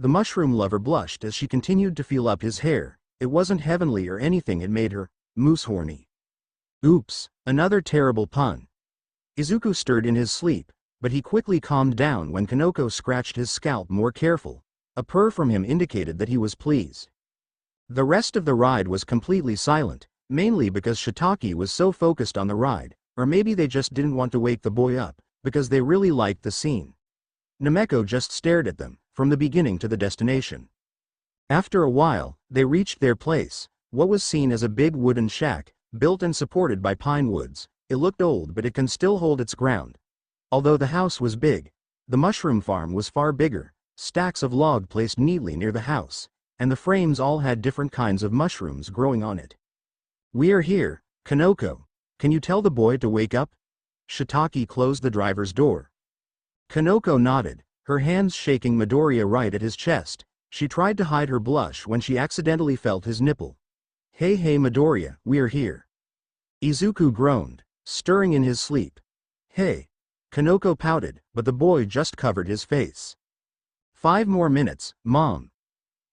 The mushroom lover blushed as she continued to feel up his hair. It wasn't heavenly or anything, it made her moose horny. Oops, another terrible pun. Izuku stirred in his sleep, but he quickly calmed down when Kanoko scratched his scalp more careful. A purr from him indicated that he was pleased. The rest of the ride was completely silent, mainly because Shiitake was so focused on the ride, or maybe they just didn't want to wake the boy up, because they really liked the scene. Nameko just stared at them, from the beginning to the destination. After a while, they reached their place, what was seen as a big wooden shack, built and supported by pine woods. It looked old, but it can still hold its ground. Although the house was big, the mushroom farm was far bigger, stacks of log placed neatly near the house, and the frames all had different kinds of mushrooms growing on it. "We are here, Kanoko. Can you tell the boy to wake up?" Shiitake closed the driver's door. Kanoko nodded, her hands shaking Midoriya right at his chest. She tried to hide her blush when she accidentally felt his nipple. "Hey Midoriya, we are here." Izuku groaned, stirring in his sleep. "Hey." Kanoko pouted, but the boy just covered his face. "5 more minutes, Mom."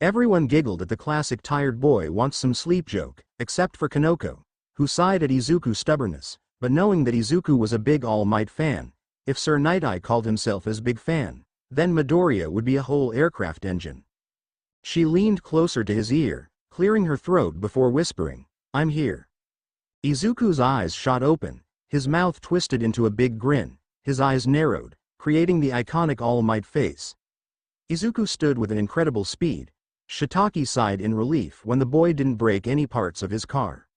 Everyone giggled at the classic tired boy wants some sleep joke, except for Kanoko, who sighed at Izuku's stubbornness, but knowing that Izuku was a big All Might fan, if Sir Night Eye called himself as big fan, then Midoriya would be a whole aircraft engine. She leaned closer to his ear, clearing her throat before whispering, "I'm here." Izuku's eyes shot open, his mouth twisted into a big grin, his eyes narrowed, creating the iconic All Might face. Izuku stood with an incredible speed. Shiitake sighed in relief when the boy didn't break any parts of his car.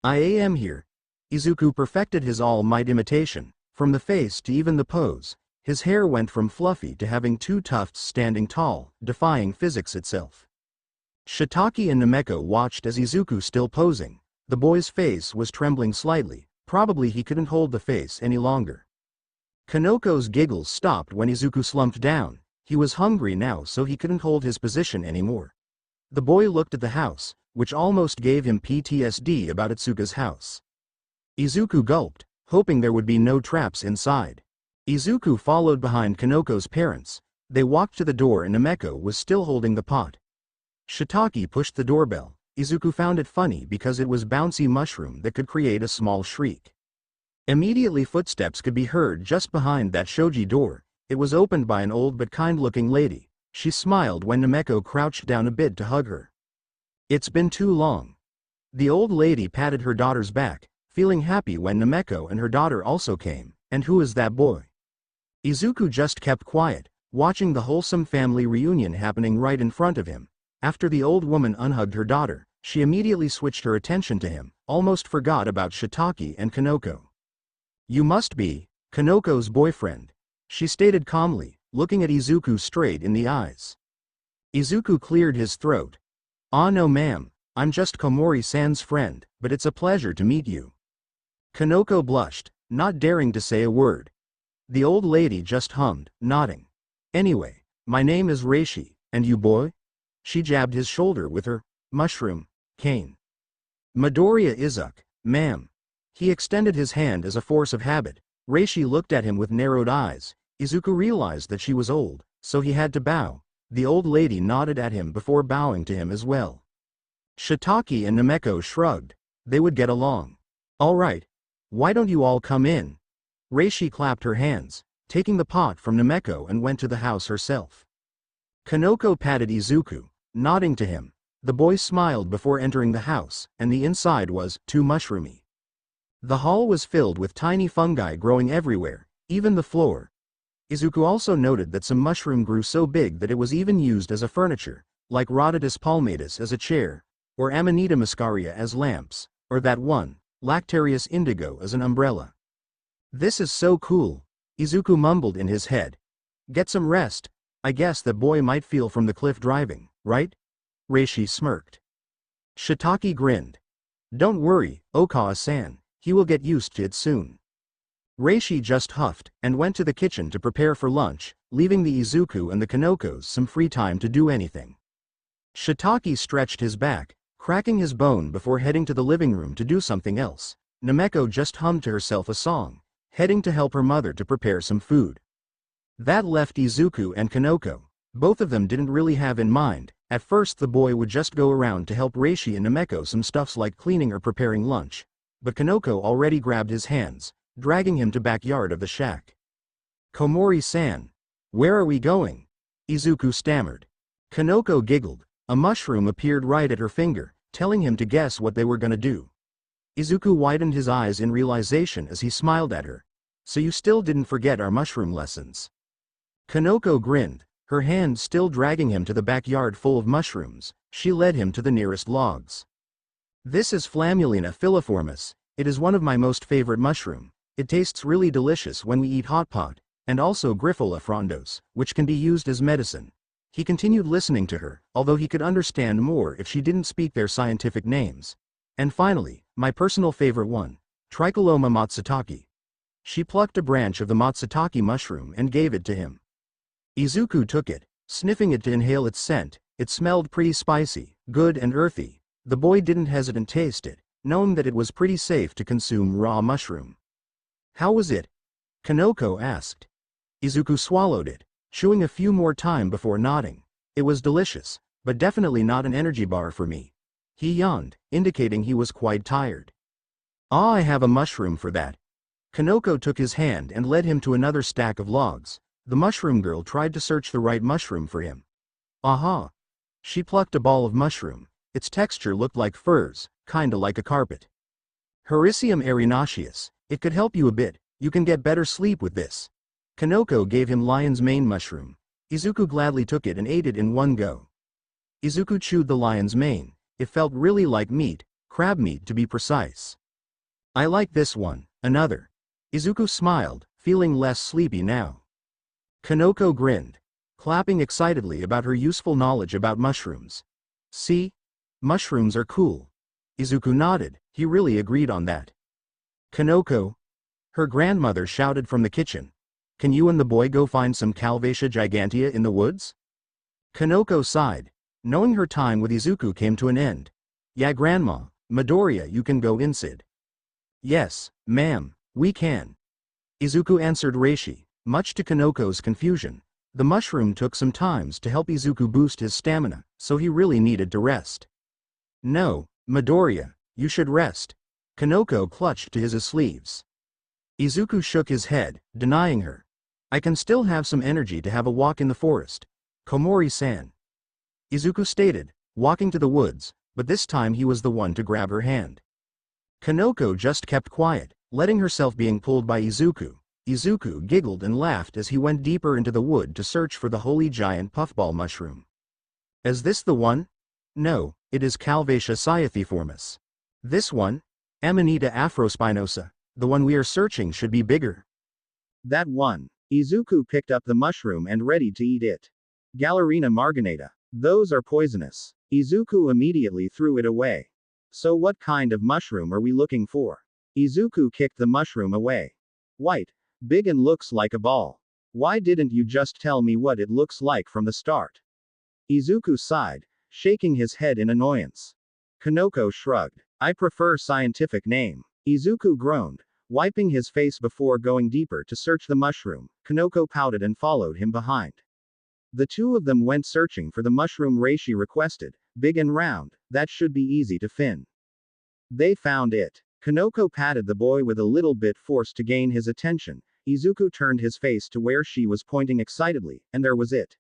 "I am here." Izuku perfected his All Might imitation, from the face to even the pose. His hair went from fluffy to having 2 tufts standing tall, defying physics itself. Shiitake and Nameko watched as Izuku still posing. The boy's face was trembling slightly, probably he couldn't hold the face any longer. Kanoko's giggles stopped when Izuku slumped down. He was hungry now, so he couldn't hold his position anymore. The boy looked at the house, which almost gave him PTSD about Itsuka's house. Izuku gulped, hoping there would be no traps inside. Izuku followed behind Kanoko's parents. They walked to the door and Nameko was still holding the pot. Shiitake pushed the doorbell. Izuku found it funny because it was bouncy mushroom that could create a small shriek. Immediately footsteps could be heard just behind that shoji door. It was opened by an old but kind-looking lady. She smiled when Nameko crouched down a bit to hug her. "It's been too long." The old lady patted her daughter's back, feeling happy when Nameko and her daughter also came. "And who is that boy?" Izuku just kept quiet, watching the wholesome family reunion happening right in front of him. After the old woman unhugged her daughter, she immediately switched her attention to him, almost forgot about Shiitake and Kanoko. "You must be Kanoko's boyfriend," she stated calmly, looking at Izuku straight in the eyes. Izuku cleared his throat. "Ah no ma'am, I'm just Komori-san's friend, but it's a pleasure to meet you." Kanoko blushed, not daring to say a word. The old lady just hummed, nodding. "Anyway, my name is Reishi, and you boy?" She jabbed his shoulder with her mushroom cane. "Midoriya Izuku, ma'am." He extended his hand as a force of habit. Reishi looked at him with narrowed eyes. Izuku realized that she was old, so he had to bow. The old lady nodded at him before bowing to him as well. Shiitake and Nameko shrugged. They would get along. "All right. Why don't you all come in?" Reishi clapped her hands, taking the pot from Nameko and went to the house herself. Kanoko patted Izuku, nodding to him. The boy smiled before entering the house, and the inside was too mushroomy. The hall was filled with tiny fungi growing everywhere, even the floor. Izuku also noted that some mushroom grew so big that it was even used as a furniture, like Rhodotus palmatus as a chair, or Amanita muscaria as lamps, or that one, Lactarius indigo as an umbrella. "This is so cool," Izuku mumbled in his head. "Get some rest. I guess that boy might feel from the cliff driving, right?" Reishi smirked. Shiitake grinned. "Don't worry, Okawa-san, he will get used to it soon." Reishi just huffed and went to the kitchen to prepare for lunch, leaving the Izuku and the Kanokos some free time to do anything. Shiitake stretched his back, cracking his bone before heading to the living room to do something else. Nameko just hummed to herself a song, heading to help her mother to prepare some food. That left Izuku and Kanoko. Both of them didn't really have in mind. At first the boy would just go around to help Reishi and Nameko some stuffs like cleaning or preparing lunch. But Kanoko already grabbed his hands, dragging him to backyard of the shack. Komori-san. Where are we going? Izuku stammered. Kanoko giggled. A mushroom appeared right at her finger, telling him to guess what they were gonna do. Izuku widened his eyes in realization as he smiled at her. So you still didn't forget our mushroom lessons. Kanoko grinned, her hand still dragging him to the backyard full of mushrooms. She led him to the nearest logs. This is Flammulina filiformis. It is one of my most favorite mushroom. It tastes really delicious when we eat hot pot, and also Grifola frondos, which can be used as medicine. He continued listening to her, although he could understand more if she didn't speak their scientific names. And finally, my personal favorite one, Trichiloma matsutake. She plucked a branch of the matsutake mushroom and gave it to him. Izuku took it, sniffing it to inhale its scent. It smelled pretty spicy, good and earthy. The boy didn't hesitate to taste it, knowing that it was pretty safe to consume raw mushroom. How was it? Kanoko asked. Izuku swallowed it, chewing a few more time before nodding. It was delicious, but definitely not an energy bar for me. He yawned, indicating he was quite tired. Ah, I have a mushroom for that. Kanoko took his hand and led him to another stack of logs. The mushroom girl tried to search the right mushroom for him. Aha! She plucked a ball of mushroom. Its texture looked like furs, kinda like a carpet. Hericium erinaceus. It could help you a bit. You can get better sleep with this. Kanoko gave him lion's mane mushroom. Izuku gladly took it and ate it in one go. Izuku chewed the lion's mane. It felt really like meat, crab meat to be precise. I like this one, another. Izuku smiled, feeling less sleepy now. Kanoko grinned, clapping excitedly about her useful knowledge about mushrooms. See? Mushrooms are cool. Izuku nodded, he really agreed on that. Kanoko? Her grandmother shouted from the kitchen. Can you and the boy go find some Calvacia gigantea in the woods? Kanoko sighed, knowing her time with Izuku came to an end. Yeah, grandma, Midoriya, you can go inside. Yes, ma'am, we can. Izuku answered Reishi, much to Kanoko's confusion. The mushroom took some time to help Izuku boost his stamina, so he really needed to rest. No, Midoriya, you should rest. Kanoko clutched to his sleeves. Izuku shook his head, denying her. I can still have some energy to have a walk in the forest. Komori-san. Izuku stated, walking to the woods, but this time he was the one to grab her hand. Kanoko just kept quiet, letting herself being pulled by Izuku. Izuku giggled and laughed as he went deeper into the wood to search for the holy giant puffball mushroom. Is this the one? No, it is Calvacia cyathiformis. This one? Amanita afrospinosa. The one we are searching should be bigger. That one. Izuku picked up the mushroom and ready to eat it. Gallerina marginata. Those are poisonous. Izuku immediately threw it away. So what kind of mushroom are we looking for? Izuku kicked the mushroom away. White. Big and looks like a ball. Why didn't you just tell me what it looks like from the start? Izuku sighed, shaking his head in annoyance. Kanoko shrugged. I prefer scientific name. Izuku groaned, wiping his face before going deeper to search the mushroom. Kanoko pouted and followed him behind. The two of them went searching for the mushroom Reishi requested, big and round, that should be easy to find. They found it. Kanoko patted the boy with a little bit force to gain his attention. Izuku turned his face to where she was pointing excitedly, and there was it.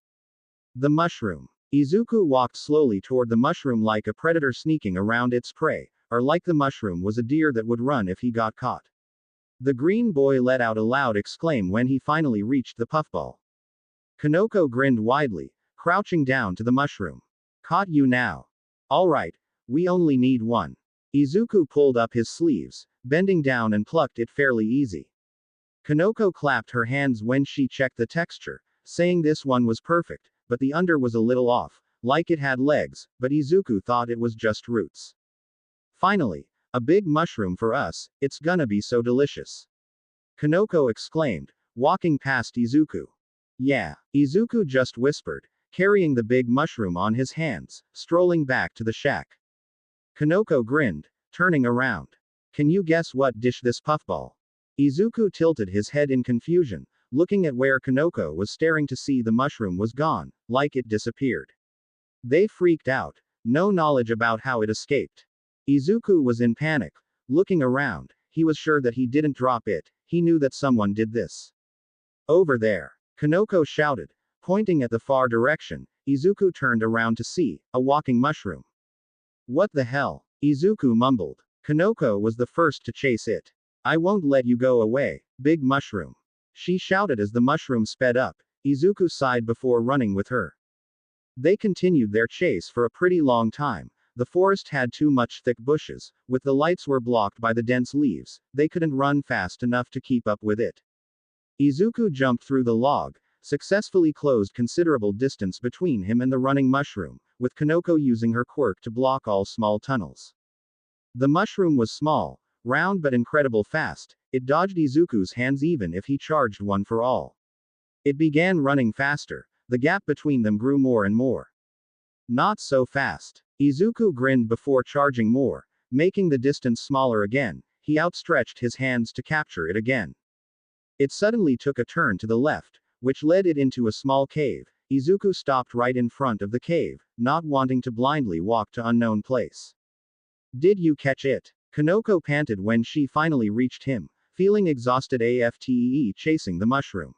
The mushroom. Izuku walked slowly toward the mushroom like a predator sneaking around its prey, or like the mushroom was a deer that would run if he got caught. The green boy let out a loud exclaim when he finally reached the puffball. Kanoko grinned widely, crouching down to the mushroom. Caught you now. Alright, we only need one. Izuku pulled up his sleeves, bending down and plucked it fairly easy. Kanoko clapped her hands when she checked the texture, saying this one was perfect, but the under was a little off, like it had legs, but Izuku thought it was just roots. Finally, a big mushroom for us, it's gonna be so delicious. Kanoko exclaimed, walking past Izuku. Yeah, Izuku just whispered, carrying the big mushroom on his hands, strolling back to the shack. Kanoko grinned, turning around. Can you guess what dish this puffball? Izuku tilted his head in confusion, looking at where Kanoko was staring to see the mushroom was gone, like it disappeared. They freaked out. No knowledge about how it escaped. Izuku was in panic. Looking around, he was sure that he didn't drop it, he knew that someone did this. Over there. Kanoko shouted. Pointing at the far direction, Izuku turned around to see a walking mushroom. What the hell? Izuku mumbled. Kanoko was the first to chase it. I won't let you go away, big mushroom. She shouted as the mushroom sped up. Izuku sighed before running with her. They continued their chase for a pretty long time. The forest had too much thick bushes, with the lights were blocked by the dense leaves, they couldn't run fast enough to keep up with it. Izuku jumped through the log, successfully closed considerable distance between him and the running mushroom, with Kanoko using her quirk to block all small tunnels. The mushroom was small, round but incredible fast, it dodged Izuku's hands even if he charged one for all. It began running faster, the gap between them grew more and more. Not so fast. Izuku grinned before charging more, making the distance smaller again, he outstretched his hands to capture it again. It suddenly took a turn to the left, which led it into a small cave. Izuku stopped right in front of the cave, not wanting to blindly walk to unknown place. Did you catch it? Kanoko panted when she finally reached him, feeling exhausted after chasing the mushroom.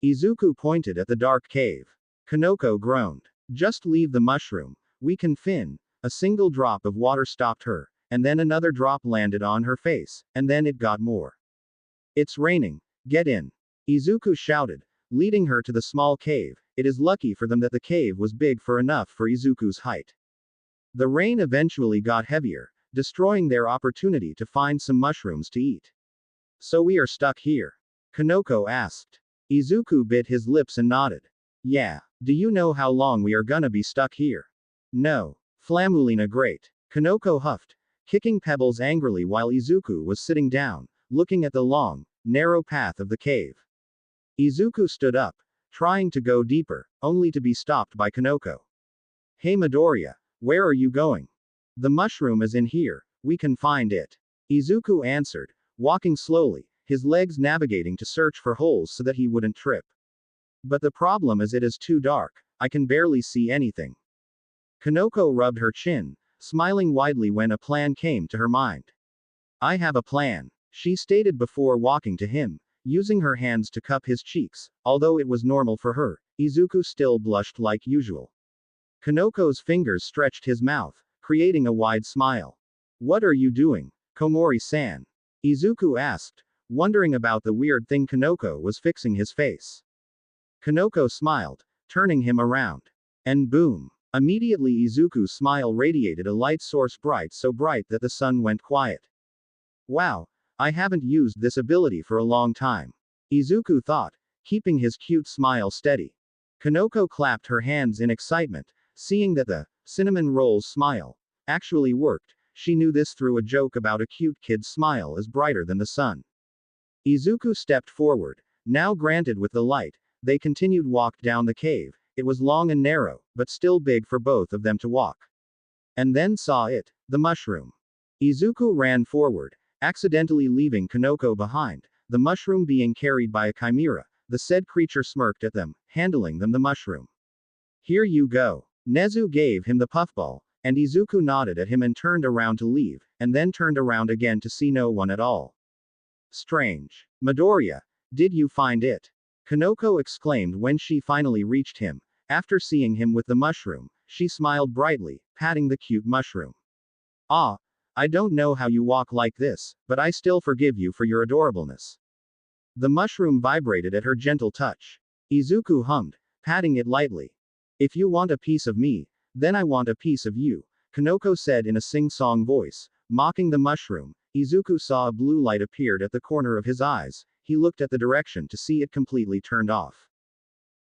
Izuku pointed at the dark cave. Kanoko groaned. Just leave the mushroom, we can fin. A single drop of water stopped her, and then another drop landed on her face, and then it got more. It's raining, get in. Izuku shouted, leading her to the small cave. It is lucky for them that the cave was big for enough for Izuku's height. The rain eventually got heavier, destroying their opportunity to find some mushrooms to eat. So we are stuck here? Kanoko asked. Izuku bit his lips and nodded. Yeah, do you know how long we are gonna be stuck here? No. Flamulina great. Kanoko huffed, kicking pebbles angrily while Izuku was sitting down, looking at the long, narrow path of the cave. Izuku stood up, trying to go deeper, only to be stopped by Kanoko. Hey Midoriya, where are you going? The mushroom is in here, we can find it. Izuku answered, walking slowly, his legs navigating to search for holes so that he wouldn't trip. But the problem is it is too dark, I can barely see anything. Kanoko rubbed her chin, smiling widely when a plan came to her mind. I have a plan, she stated before walking to him, using her hands to cup his cheeks. Although it was normal for her, Izuku still blushed like usual. Kanoko's fingers stretched his mouth, creating a wide smile. What are you doing, Komori-san? Izuku asked, wondering about the weird thing Kanoko was fixing his face. Kanoko smiled, turning him around. And boom! Immediately Izuku's smile radiated a light source so bright that the sun went quiet. Wow, I haven't used this ability for a long time. Izuku thought, keeping his cute smile steady. Kanoko clapped her hands in excitement, seeing that the cinnamon rolls smile actually worked. She knew this through a joke about a cute kid's smile is brighter than the sun. Izuku stepped forward, now granted with the light. They continued walk down the cave. It was long and narrow, but still big for both of them to walk. And then saw it, the mushroom. Izuku ran forward, accidentally leaving Kanoko behind, the mushroom being carried by a chimera. The said creature smirked at them, handling them the mushroom. Here you go. Nezu gave him the puffball, and Izuku nodded at him and turned around to leave, and then turned around again to see no one at all. Strange. Midoriya, did you find it? Kanoko exclaimed when she finally reached him. After seeing him with the mushroom, she smiled brightly, patting the cute mushroom. Ah, I don't know how you walk like this, but I still forgive you for your adorableness. The mushroom vibrated at her gentle touch. Izuku hummed, patting it lightly. If you want a piece of me, then I want a piece of you, Kanoko said in a sing-song voice, mocking the mushroom. Izuku saw a blue light appeared at the corner of his eyes. He looked at the direction to see it completely turned off.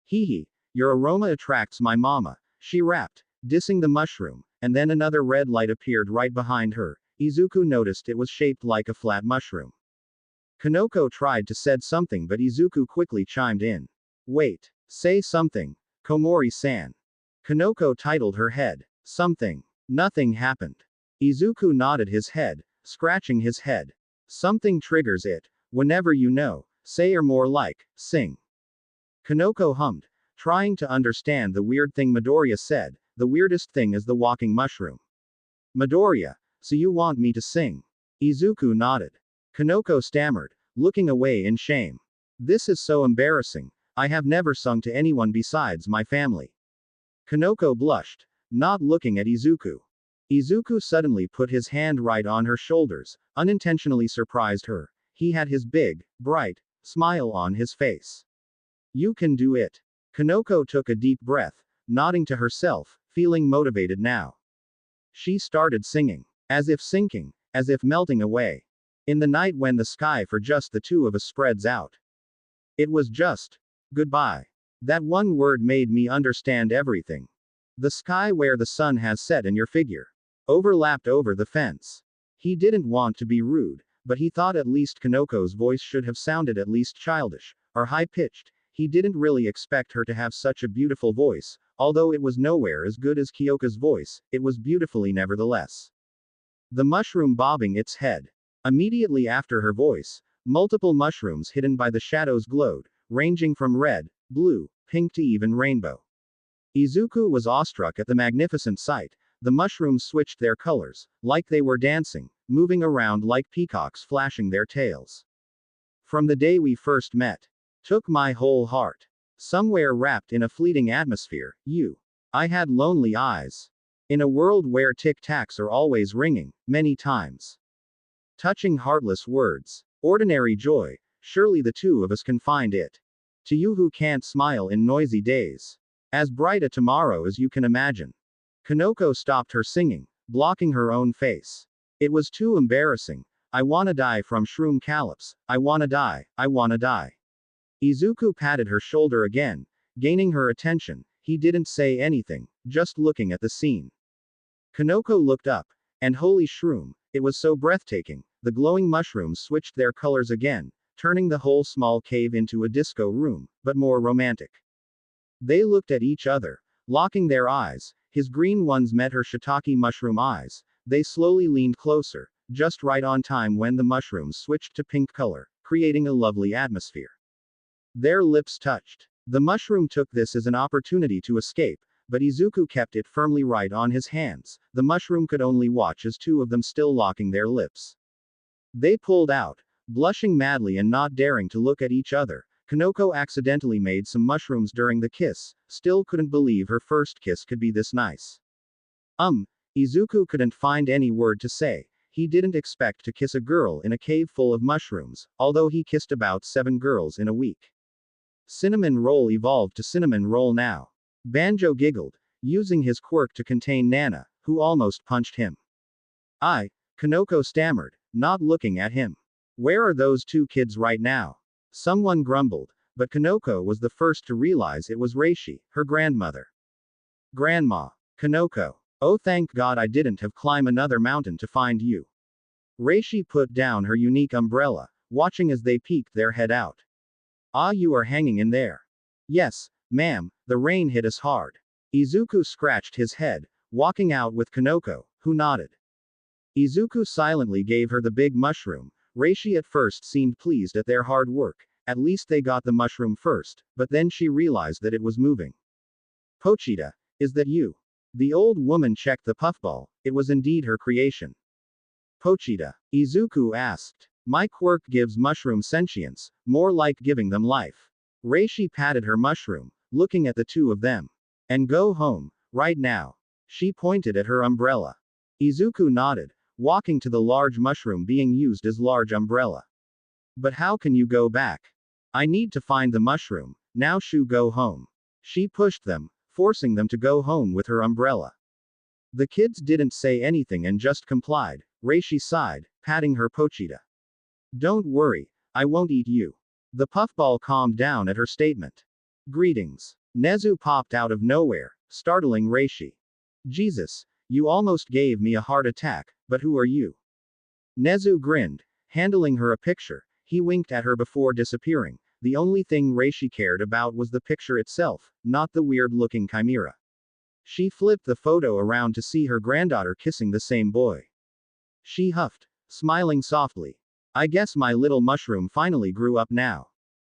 Hee, your aroma attracts my mama, she rapped, dissing the mushroom, and then another red light appeared right behind her. Izuku noticed it was shaped like a flat mushroom. Kanoko tried to said something but Izuku quickly chimed in. Wait, say something, Komori-san. Kanoko titled her head. Something. Nothing happened. Izuku nodded his head, scratching his head. Something triggers it. Whenever you know, say or more like, sing. Kanoko hummed, trying to understand the weird thing Midoriya said. The weirdest thing is the walking mushroom. Midoriya, so you want me to sing? Izuku nodded. Kanoko stammered, looking away in shame. This is so embarrassing. I have never sung to anyone besides my family. Kanoko blushed, not looking at Izuku. Izuku suddenly put his hand right on her shoulders, unintentionally surprised her. He had his big, bright smile on his face. You can do it. Kanoko took a deep breath, nodding to herself, feeling motivated now. She started singing, as if sinking, as if melting away. In the night when the sky for just the two of us spreads out. It was just goodbye. That one word made me understand everything. The sky where the sun has set and your figure overlapped over the fence. He didn't want to be rude, but he thought at least Kanoko's voice should have sounded at least childish, or high-pitched. He didn't really expect her to have such a beautiful voice, although it was nowhere as good as Kyoka's voice, it was beautifully nevertheless. The mushroom bobbing its head. Immediately after her voice, multiple mushrooms hidden by the shadows glowed, ranging from red, blue, pink to even rainbow. Izuku was awestruck at the magnificent sight. The mushrooms switched their colors, like they were dancing, moving around like peacocks flashing their tails. From the day we first met, took my whole heart. Somewhere wrapped in a fleeting atmosphere, I had lonely eyes. In a world where tic-tacs are always ringing, many times. Touching heartless words. Ordinary joy, surely the two of us can find it. To you who can't smile in noisy days. As bright a tomorrow as you can imagine. Kanoko stopped her singing, blocking her own face. It was too embarrassing. I wanna die from shroom calyps. I wanna die, I wanna die. Izuku patted her shoulder again, gaining her attention. He didn't say anything, just looking at the scene. Kanoko looked up, and holy shroom, it was so breathtaking. The glowing mushrooms switched their colors again, turning the whole small cave into a disco room, but more romantic. They looked at each other, locking their eyes. His green ones met her shiitake mushroom eyes. They slowly leaned closer, just right on time when the mushrooms switched to pink color, creating a lovely atmosphere. Their lips touched. The mushroom took this as an opportunity to escape, but Izuku kept it firmly right on his hands. The mushroom could only watch as two of them still locking their lips. They pulled out, blushing madly and not daring to look at each other. Kanoko accidentally made some mushrooms during the kiss, still couldn't believe her first kiss could be this nice. Izuku couldn't find any word to say. He didn't expect to kiss a girl in a cave full of mushrooms, although he kissed about 7 girls in a week. Cinnamon roll evolved to cinnamon roll now. Banjo giggled, using his quirk to contain Nana, who almost punched him. Kanoko stammered, not looking at him. Where are those 2 kids right now? Someone grumbled, but Kanoko was the first to realize it was Reishi, her grandmother. Grandma. Kanoko. Oh, thank God I didn't have climb another mountain to find you. Reishi put down her unique umbrella, watching as they peeked their head out. You are hanging in there. Yes, ma'am, the rain hit us hard. Izuku scratched his head, walking out with Kanoko, who nodded. Izuku silently gave her the big mushroom. Reishi at first seemed pleased at their hard work. At least they got the mushroom first, but then she realized that it was moving. Pochita, is that you? The old woman checked the puffball. It was indeed her creation. Pochita, Izuku asked. My quirk gives mushroom sentience, more like giving them life. Reishi patted her mushroom, looking at the two of them. And go home, right now. She pointed at her umbrella. Izuku nodded, walking to the large mushroom being used as large umbrella. But how can you go back? I need to find the mushroom. Now Shu, go home. She pushed them, forcing them to go home with her umbrella. The kids didn't say anything and just complied. Reishi sighed, patting her Pochita. Don't worry, I won't eat you. The puffball calmed down at her statement. Greetings. Nezu popped out of nowhere, startling Reishi. Jesus, you almost gave me a heart attack, but who are you? Nezu grinned, handling her a picture. He winked at her before disappearing. The only thing Reishi cared about was the picture itself, not the weird-looking chimera. She flipped the photo around to see her granddaughter kissing the same boy. She huffed, smiling softly. I guess my little mushroom finally grew up now.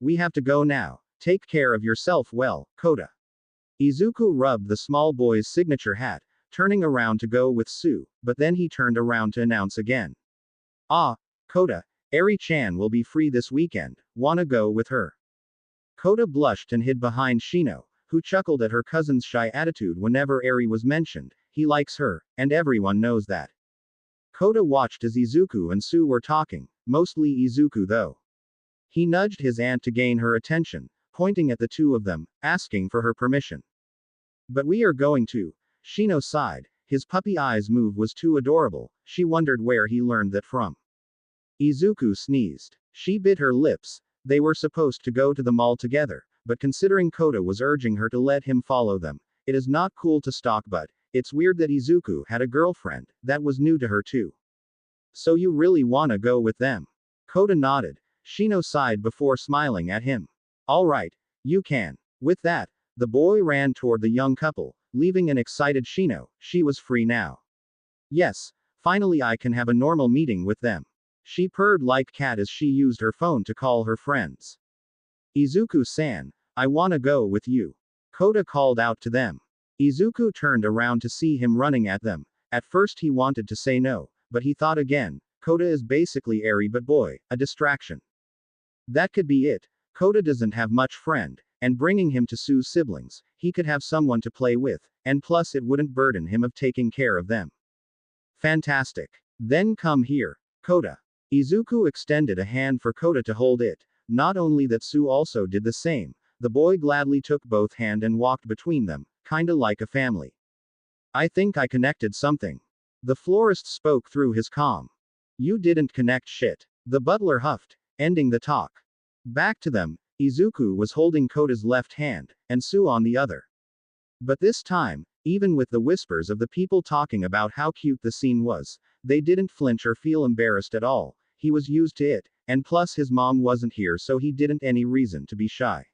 we have to go now. Take care of yourself well, Kota. Izuku rubbed the small boy's signature hat, turning around to go with Sue, but then he turned around to announce again. Ah, Kota, Eri-chan will be free this weekend, wanna go with her? Kota blushed and hid behind Shino, who chuckled at her cousin's shy attitude whenever Eri was mentioned. He likes her, and everyone knows that. Kota watched as Izuku and Sue were talking, mostly Izuku though. He nudged his aunt to gain her attention, pointing at the two of them, asking for her permission. But we are going to. Shino sighed, his puppy eyes move was too adorable, she wondered where he learned that from. Izuku sneezed. She bit her lips, they were supposed to go to the mall together, but considering Kota was urging her to let him follow them, it is not cool to stalk but, it's weird that Izuku had a girlfriend, that was new to her too. So you really wanna go with them? Kota nodded. Shino sighed before smiling at him. Alright, you can. With that, the boy ran toward the young couple, leaving an excited Shino. She was free now. Yes, finally I can have a normal meeting with them. She purred like cat as she used her phone to call her friends. Izuku-san, I wanna go with you. Kota called out to them. Izuku turned around to see him running at them. At first he wanted to say no, but he thought again, Kota is basically Eri but boy, a distraction. That could be it. Kota doesn't have much friend, and bringing him to Sue's siblings, he could have someone to play with, and plus it wouldn't burden him of taking care of them. Fantastic. Then come here, Kota. Izuku extended a hand for Kota to hold it. Not only that, Sue also did the same. The boy gladly took both hand and walked between them, kinda like a family. I think I connected something. The florist spoke through his calm. You didn't connect shit. The butler huffed, ending the talk. Back to them, Izuku was holding Kota's left hand, and Sue on the other. But this time, even with the whispers of the people talking about how cute the scene was, they didn't flinch or feel embarrassed at all. He was used to it, and plus his mom wasn't here so he didn't any reason to be shy.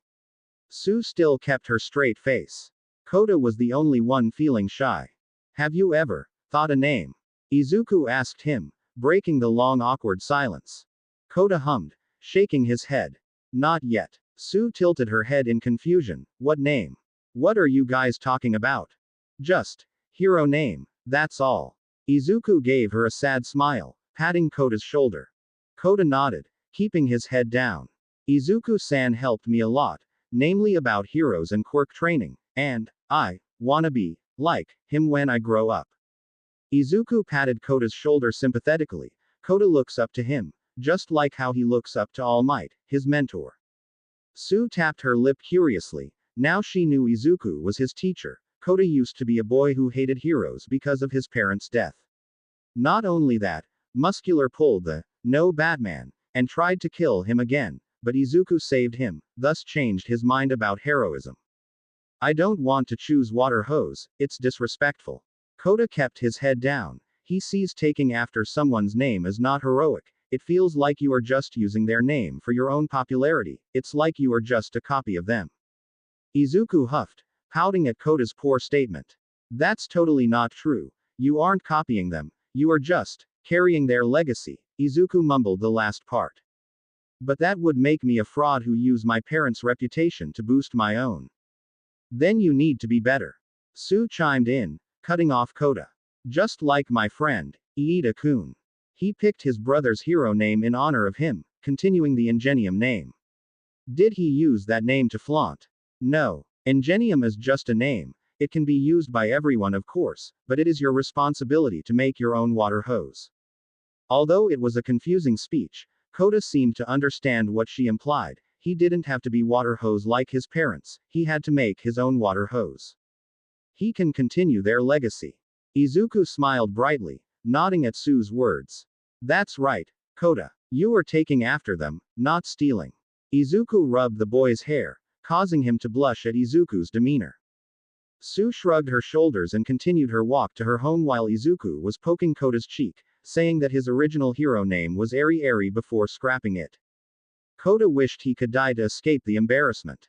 Sue still kept her straight face. Kota was the only one feeling shy. Have you ever thought a name? Izuku asked him, breaking the long awkward silence. Kota hummed, shaking his head. Not yet. Sue tilted her head in confusion. What name? What are you guys talking about? Just hero name, that's all. Izuku gave her a sad smile, patting Kota's shoulder. Kota nodded, keeping his head down. Izuku-san helped me a lot, namely about heroes and quirk training, and I wanna be like him when I grow up. Izuku patted Kota's shoulder sympathetically. Kota looks up to him, just like how he looks up to All Might, his mentor. Sue tapped her lip curiously. Now she knew Izuku was his teacher. Kota used to be a boy who hated heroes because of his parents' death. Not only that, Muscular pulled the "No Batman" and tried to kill him again, but Izuku saved him, thus changed his mind about heroism. I don't want to choose water hose, it's disrespectful. Kota kept his head down. He sees taking after someone's name as not heroic. It feels like you are just using their name for your own popularity, it's like you are just a copy of them. Izuku huffed, pouting at Kota's poor statement. That's totally not true. You aren't copying them, you are just carrying their legacy. Izuku mumbled the last part. But that would make me a fraud who use my parents' reputation to boost my own. Then you need to be better. Sue chimed in, cutting off Kota. Just like my friend, Iida-kun. He picked his brother's hero name in honor of him, continuing the Ingenium name. Did he use that name to flaunt? No. Ingenium is just a name. It can be used by everyone of course, but it is your responsibility to make your own water hose. Although it was a confusing speech, Kota seemed to understand what she implied. He didn't have to be water hose like his parents, he had to make his own water hose. He can continue their legacy. Izuku smiled brightly, nodding at Sue's words. That's right, Kota. You are taking after them, not stealing. Izuku rubbed the boy's hair, causing him to blush at Izuku's demeanor. Sue shrugged her shoulders and continued her walk to her home while Izuku was poking Kota's cheek, saying that his original hero name was Eri before scrapping it. Kota wished he could die to escape the embarrassment.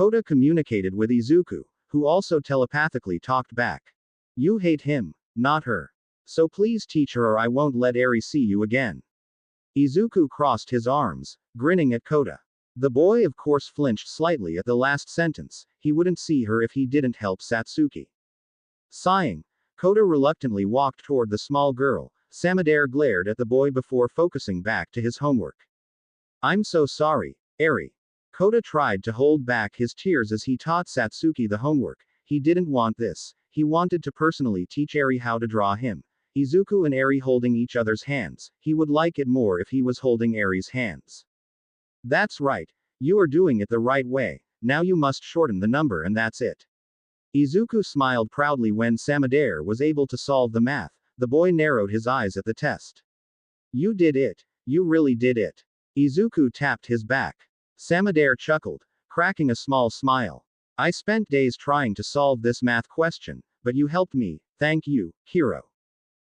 Kota communicated with Izuku, who also telepathically talked back. You hate him, not her. So please teach her or I won't let Eri see you again. Izuku crossed his arms, grinning at Kota. The boy of course flinched slightly at the last sentence, he wouldn't see her if he didn't help Satsuki. Sighing, Kota reluctantly walked toward the small girl. Samadare glared at the boy before focusing back to his homework. I'm so sorry, Eri. Kota tried to hold back his tears as he taught Satsuki the homework. He didn't want this. He wanted to personally teach Eri how to draw him. Izuku and Eri holding each other's hands. He would like it more if he was holding Eri's hands. That's right. You are doing it the right way. Now you must shorten the number and that's it. Izuku smiled proudly when Samadare was able to solve the math. The boy narrowed his eyes at the test. You did it. You really did it. Izuku tapped his back. Samadare chuckled, cracking a small smile. I spent days trying to solve this math question, but you helped me, thank you, hero.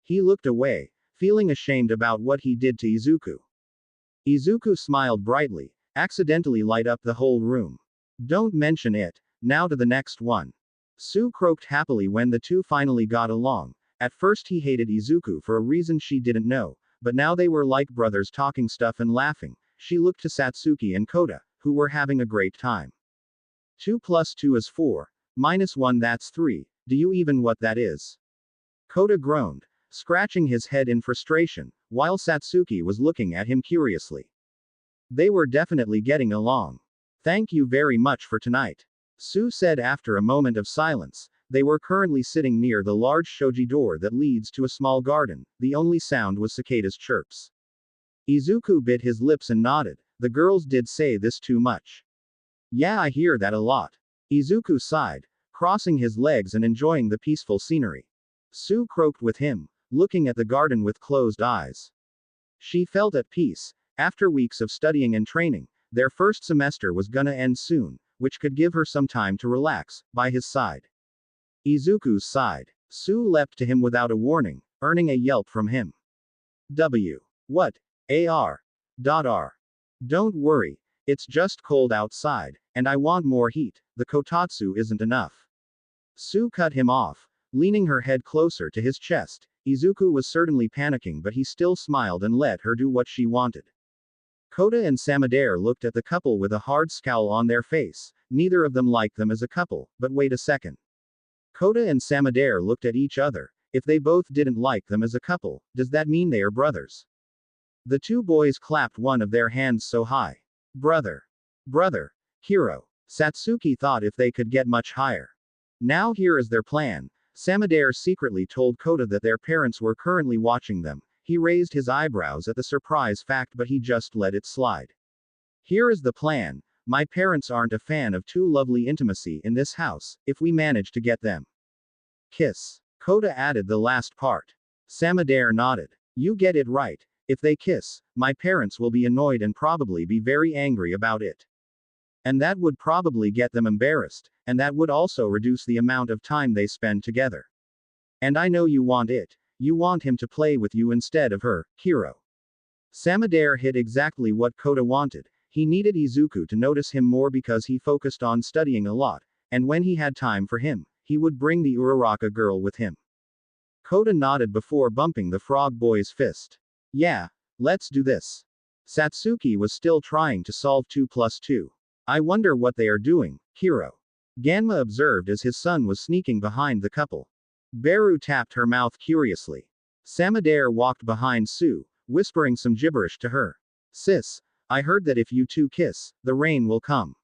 He looked away, feeling ashamed about what he did to Izuku. Izuku smiled brightly, accidentally light up the whole room. Don't mention it, now to the next one. Sue croaked happily when the two finally got along. At first he hated Izuku for a reason she didn't know, but now they were like brothers talking stuff and laughing. She looked to Satsuki and Kota, who were having a great time. 2 plus 2 is 4. Minus 1 that's 3, do you even what that is? Kota groaned, scratching his head in frustration, while Satsuki was looking at him curiously. They were definitely getting along. Thank you very much for tonight. Sue said after a moment of silence. They were currently sitting near the large shoji door that leads to a small garden. The only sound was cicadas' chirps. Izuku bit his lips and nodded. The girls did say this too much. Yeah, I hear that a lot. Izuku sighed, crossing his legs and enjoying the peaceful scenery. Sue croaked with him, looking at the garden with closed eyes. She felt at peace. After weeks of studying and training, their first semester was gonna end soon, which could give her some time to relax, by his side. Izuku sighed. Sue leapt to him without a warning, earning a yelp from him. What? AR. R. Don't worry. It's just cold outside, and I want more heat. The kotatsu isn't enough. Sue cut him off, leaning her head closer to his chest. Izuku was certainly panicking, but he still smiled and let her do what she wanted. Kota and Samadare looked at the couple with a hard scowl on their face. Neither of them liked them as a couple, but wait a second. Kota and Samadare looked at each other. If they both didn't like them as a couple, does that mean they are brothers? The two boys clapped one of their hands so high. Brother. Brother. Hero. Satsuki thought if they could get much higher. Now here is their plan. Samadare secretly told Kota that their parents were currently watching them. He raised his eyebrows at the surprise fact, but he just let it slide. Here is the plan. My parents aren't a fan of too lovely intimacy in this house, if we manage to get them. Kiss. Kota added the last part. Samadare nodded. You get it right. If they kiss, my parents will be annoyed and probably be very angry about it. And that would probably get them embarrassed, and that would also reduce the amount of time they spend together. And I know you want it. You want him to play with you instead of her, hero. Samadare hit exactly what Kota wanted. He needed Izuku to notice him more because he focused on studying a lot, and when he had time for him, he would bring the Uraraka girl with him. Kota nodded before bumping the frog boy's fist. Yeah, let's do this. Satsuki was still trying to solve 2 plus 2. I wonder what they are doing, hero. Ganma observed as his son was sneaking behind the couple. Beru tapped her mouth curiously. Samadare walked behind Sue, whispering some gibberish to her. Sis, I heard that if you two kiss, the rain will come.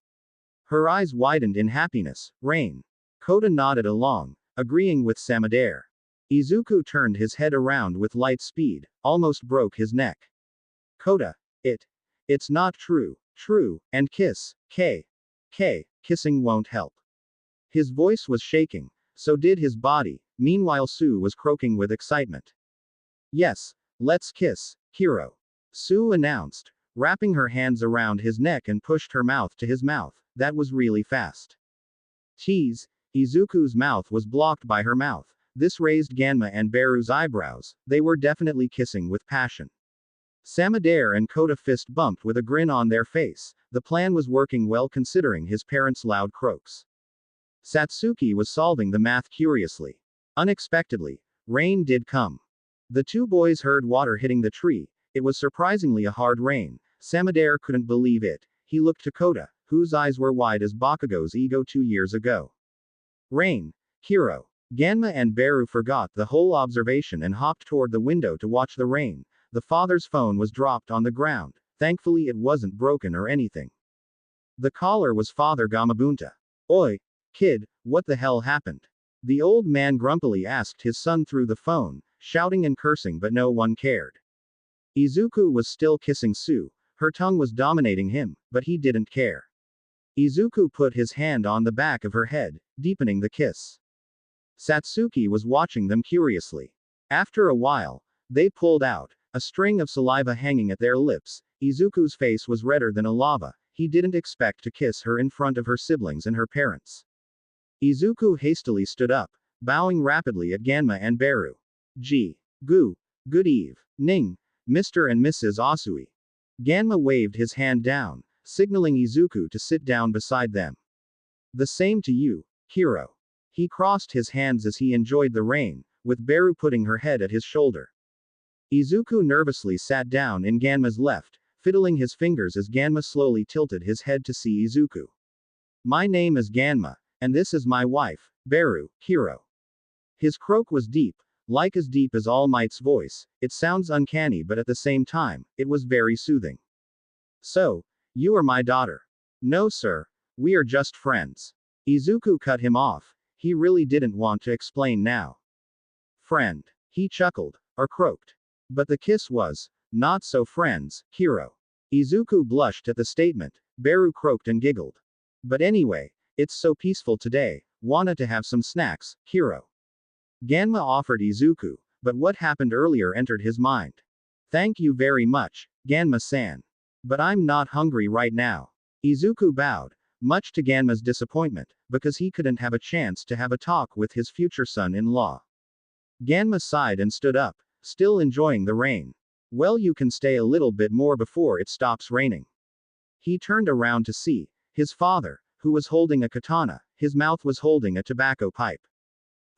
Her eyes widened in happiness. Rain. Kota nodded along, agreeing with Samadare. Izuku turned his head around with light speed, almost broke his neck. Kota. It's not true. True, and kiss. Kissing won't help. His voice was shaking, so did his body. Meanwhile Sue was croaking with excitement. Yes, let's kiss, hero. Sue announced, wrapping her hands around his neck and pushed her mouth to his mouth. That was really fast. Tease. Izuku's mouth was blocked by her mouth. This raised Ganma and Beru's eyebrows. They were definitely kissing with passion. Samadare and Kota fist bumped with a grin on their face. the plan was working well considering his parents' loud croaks. Satsuki was solving the math curiously. Unexpectedly, rain did come. The two boys heard water hitting the tree. It was surprisingly a hard rain. Samadare couldn't believe it. He looked to Kota, whose eyes were wide as Bakugo's ego 2 years ago. Rain. Hero. Ganma and Beru forgot the whole observation and hopped toward the window to watch the rain. The father's phone was dropped on the ground. Thankfully it wasn't broken or anything. The caller was Father Gamabunta. Oi, kid, what the hell happened? The old man grumpily asked his son through the phone, shouting and cursing, but no one cared. Izuku was still kissing Sue. Her tongue was dominating him, but he didn't care. Izuku put his hand on the back of her head, deepening the kiss. Satsuki was watching them curiously. After a while, they pulled out, a string of saliva hanging at their lips. Izuku's face was redder than a lava. He didn't expect to kiss her in front of her siblings and her parents. Izuku hastily stood up, bowing rapidly at Ganma and Beru. Good evening, Mr. and Mrs. Asui. Ganma waved his hand down, signaling Izuku to sit down beside them. The same to you, Hiro. He crossed his hands as he enjoyed the rain, with Beru putting her head at his shoulder. Izuku nervously sat down in Ganma's left, fiddling his fingers as Ganma slowly tilted his head to see Izuku. My name is Ganma, and this is my wife, Beru, Hiro. His croak was deep, like as deep as All Might's voice. It sounds uncanny, but at the same time, it was very soothing. So, you are my daughter. No, sir. We are just friends. Izuku cut him off. He really didn't want to explain now. Friend. He chuckled, or croaked. But the kiss was, not so friends, Hiro. Izuku blushed at the statement. Beru croaked and giggled. But anyway, it's so peaceful today. Wanna to have some snacks, Hiro. Ganma offered Izuku, but what happened earlier entered his mind. Thank you very much, Ganma-san. But I'm not hungry right now. Izuku bowed, much to Ganma's disappointment, because he couldn't have a chance to have a talk with his future son-in-law. Ganma sighed and stood up, still enjoying the rain. Well, you can stay a little bit more before it stops raining. He turned around to see his father, who was holding a katana. His mouth was holding a tobacco pipe.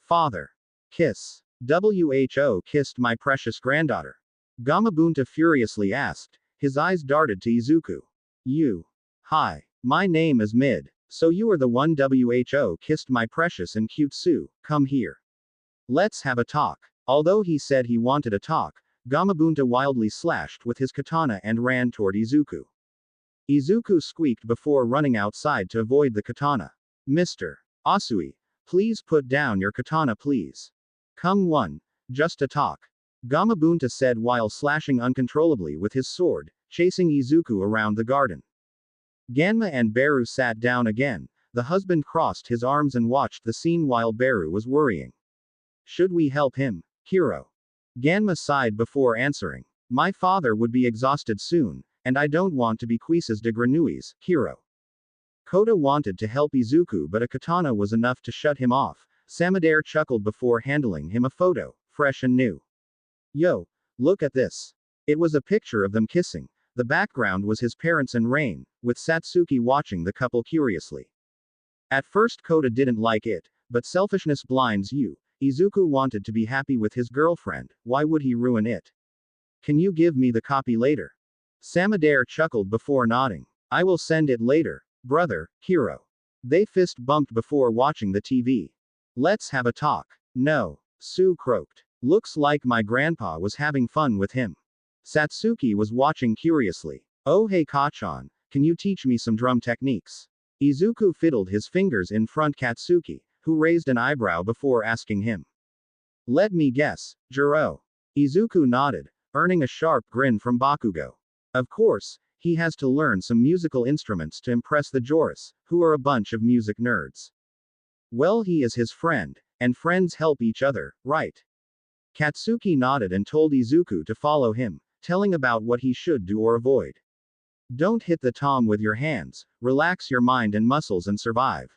Father. Kiss. Who kissed my precious granddaughter? Gamabunta furiously asked. His eyes darted to Izuku. You. Hi. My name is Mid. So you are the one who kissed my precious and cute Sue. Come here. Let's have a talk. Although he said he wanted a talk, Gamabunta wildly slashed with his katana and ran toward Izuku. Izuku squeaked before running outside to avoid the katana. Mr. Asui, please put down your katana, please. Come one. Just a talk. Gamabunta said while slashing uncontrollably with his sword, chasing Izuku around the garden. Ganma and Beru sat down again. The husband crossed his arms and watched the scene while Beru was worrying. Should we help him, Hiro? Ganma sighed before answering. My father would be exhausted soon, and I don't want to be cuisses de grenouilles, Hiro. Kota wanted to help Izuku, but a katana was enough to shut him off. Samadare chuckled before handling him a photo, fresh and new. Yo, look at this. It was a picture of them kissing. The background was his parents and rain, with Satsuki watching the couple curiously. At first Kota didn't like it, but selfishness blinds you. Izuku wanted to be happy with his girlfriend, why would he ruin it? Can you give me the copy later? Samadare chuckled before nodding. I will send it later, brother, Hiro. They fist bumped before watching the TV. Let's have a talk. No. Sue croaked. Looks like my grandpa was having fun with him. Satsuki was watching curiously. Oh hey Kachan, can you teach me some drum techniques? Izuku fiddled his fingers in front Katsuki, who raised an eyebrow before asking him. Let me guess, Jiro. Izuku nodded, earning a sharp grin from Bakugo. Of course, he has to learn some musical instruments to impress the Joris, who are a bunch of music nerds. Well, he is his friend, and friends help each other, right? Katsuki nodded and told Izuku to follow him, telling about what he should do or avoid. Don't hit the tom with your hands, relax your mind and muscles and survive.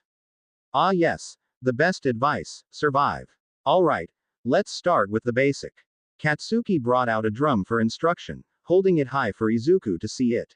Ah yes, the best advice, survive. Alright, let's start with the basic. Katsuki brought out a drum for instruction, holding it high for Izuku to see it.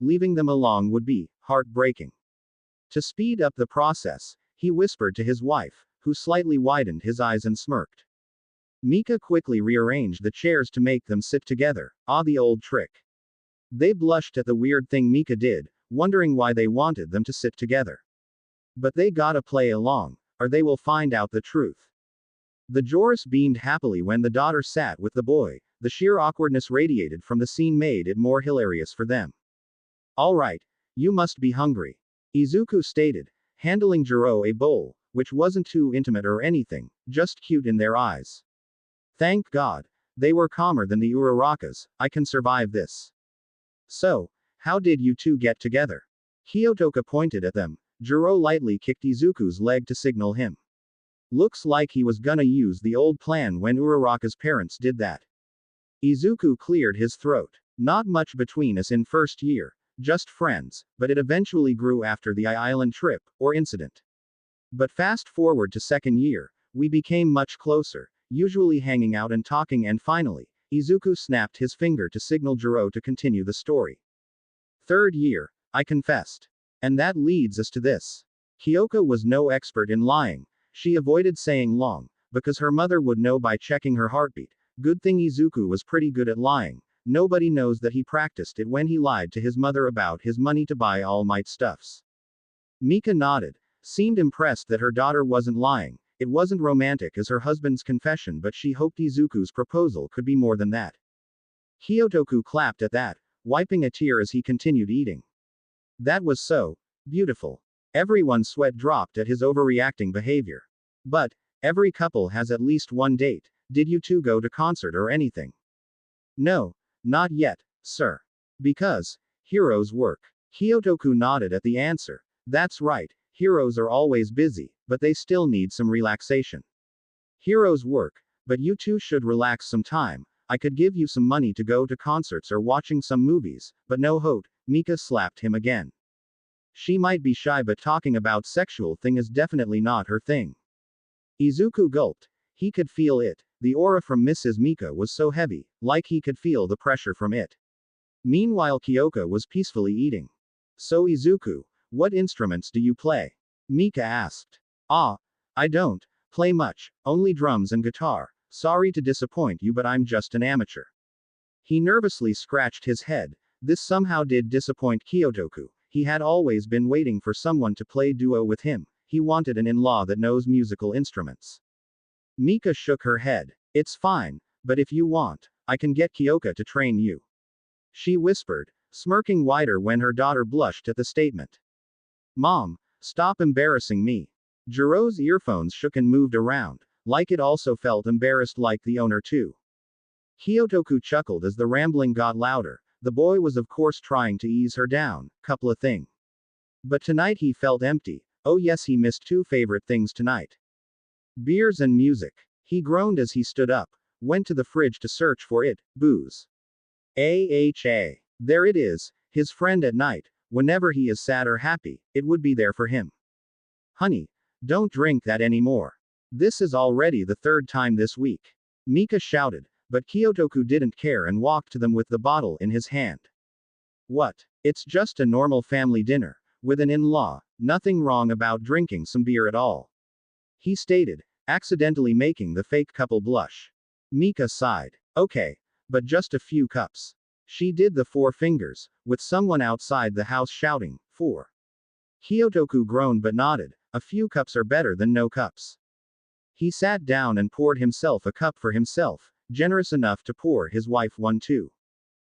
leaving them alone would be heartbreaking. To speed up the process, he whispered to his wife, who slightly widened his eyes and smirked. Mika quickly rearranged the chairs to make them sit together. Ah, the old trick. They blushed at the weird thing Mika did, wondering why they wanted them to sit together. But they gotta play along, or they will find out the truth. The Joris beamed happily when the daughter sat with the boy. The sheer awkwardness radiated from the scene made it more hilarious for them. Alright, you must be hungry. Izuku stated, handling Jiro a bowl, which wasn't too intimate or anything, just cute in their eyes. Thank God. They were calmer than the Urarakas. I can survive this. So, how did you two get together? Kyotoka pointed at them. Jiro lightly kicked Izuku's leg to signal him. Looks like he was gonna use the old plan when Uraraka's parents did that. Izuku cleared his throat. Not much between us in first year, just friends, but it eventually grew after the island trip, or incident. But fast forward to second year, we became much closer, usually hanging out and talking, and finally, Izuku snapped his finger to signal Jiro to continue the story. Third year, I confessed. And that leads us to this. Kyoka was no expert in lying. She avoided saying long, because her mother would know by checking her heartbeat. Good thing Izuku was pretty good at lying. Nobody knows that he practiced it when he lied to his mother about his money to buy All Might stuffs. Mika nodded, seemed impressed that her daughter wasn't lying. It wasn't romantic as her husband's confession, but she hoped Izuku's proposal could be more than that. Kyotoku clapped at that, wiping a tear as he continued eating. That was so beautiful. Everyone's sweat dropped at his overreacting behavior. But, every couple has at least one date. Did you two go to concert or anything? No, not yet, sir. Because, heroes work. Kyotoku nodded at the answer. That's right, heroes are always busy, but they still need some relaxation. Heroes work, but you two should relax some time. I could give you some money to go to concerts or watching some movies, but no hote. Mika slapped him again. She might be shy, but talking about sexual thing is definitely not her thing. Izuku gulped. He could feel it. The aura from Mrs. Mika was so heavy, like he could feel the pressure from it. Meanwhile, Kyoka was peacefully eating. So Izuku, what instruments do you play? Mika asked. Ah, I don't play much, only drums and guitar. Sorry to disappoint you, but I'm just an amateur. He nervously scratched his head. This somehow did disappoint Kyotoku. He had always been waiting for someone to play duo with him. He wanted an in-law that knows musical instruments. Mika shook her head. It's fine, but if you want, I can get Kyoka to train you. She whispered, smirking wider when her daughter blushed at the statement. Mom, stop embarrassing me. Jiro's earphones shook and moved around, like it also felt embarrassed like the owner too. Kyotoku chuckled as the rambling got louder. The boy was of course trying to ease her down, couple of thing. But tonight he felt empty. Oh yes, he missed two favorite things tonight. Beers and music. He groaned as he stood up, went to the fridge to search for it, booze. AHA. There it is, his friend at night, whenever he is sad or happy, it would be there for him. Honey, don't drink that anymore. This is already the third time this week. Mika shouted, but Kyotoku didn't care and walked to them with the bottle in his hand. What? It's just a normal family dinner, with an in-law, nothing wrong about drinking some beer at all. He stated, accidentally making the fake couple blush. Mika sighed. Okay, but just a few cups. She did the four fingers, with someone outside the house shouting, 4. Kyotoku groaned but nodded. A few cups are better than no cups. He sat down and poured himself a cup for himself, generous enough to pour his wife one too.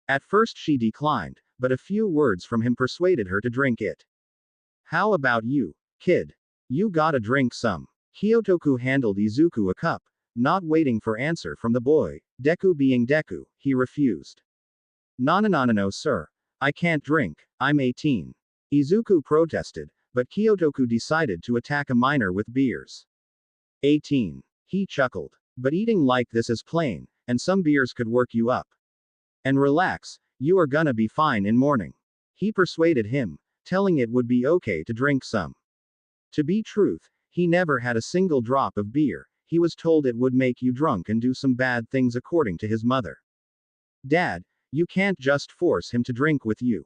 At first she declined, but a few words from him persuaded her to drink it. How about you, kid? You gotta drink some. Kyotoku handed Izuku a cup, not waiting for answer from the boy. Deku being Deku, he refused. No, sir. I can't drink, I'm 18. Izuku protested, but Kyotoku decided to attack a minor with beers. 18. He chuckled. But eating like this is plain, and some beers could work you up. And relax, you are gonna be fine in morning. He persuaded him, telling it would be okay to drink some. To be truth, he never had a single drop of beer. He was told it would make you drunk and do some bad things according to his mother. Dad, you can't just force him to drink with you.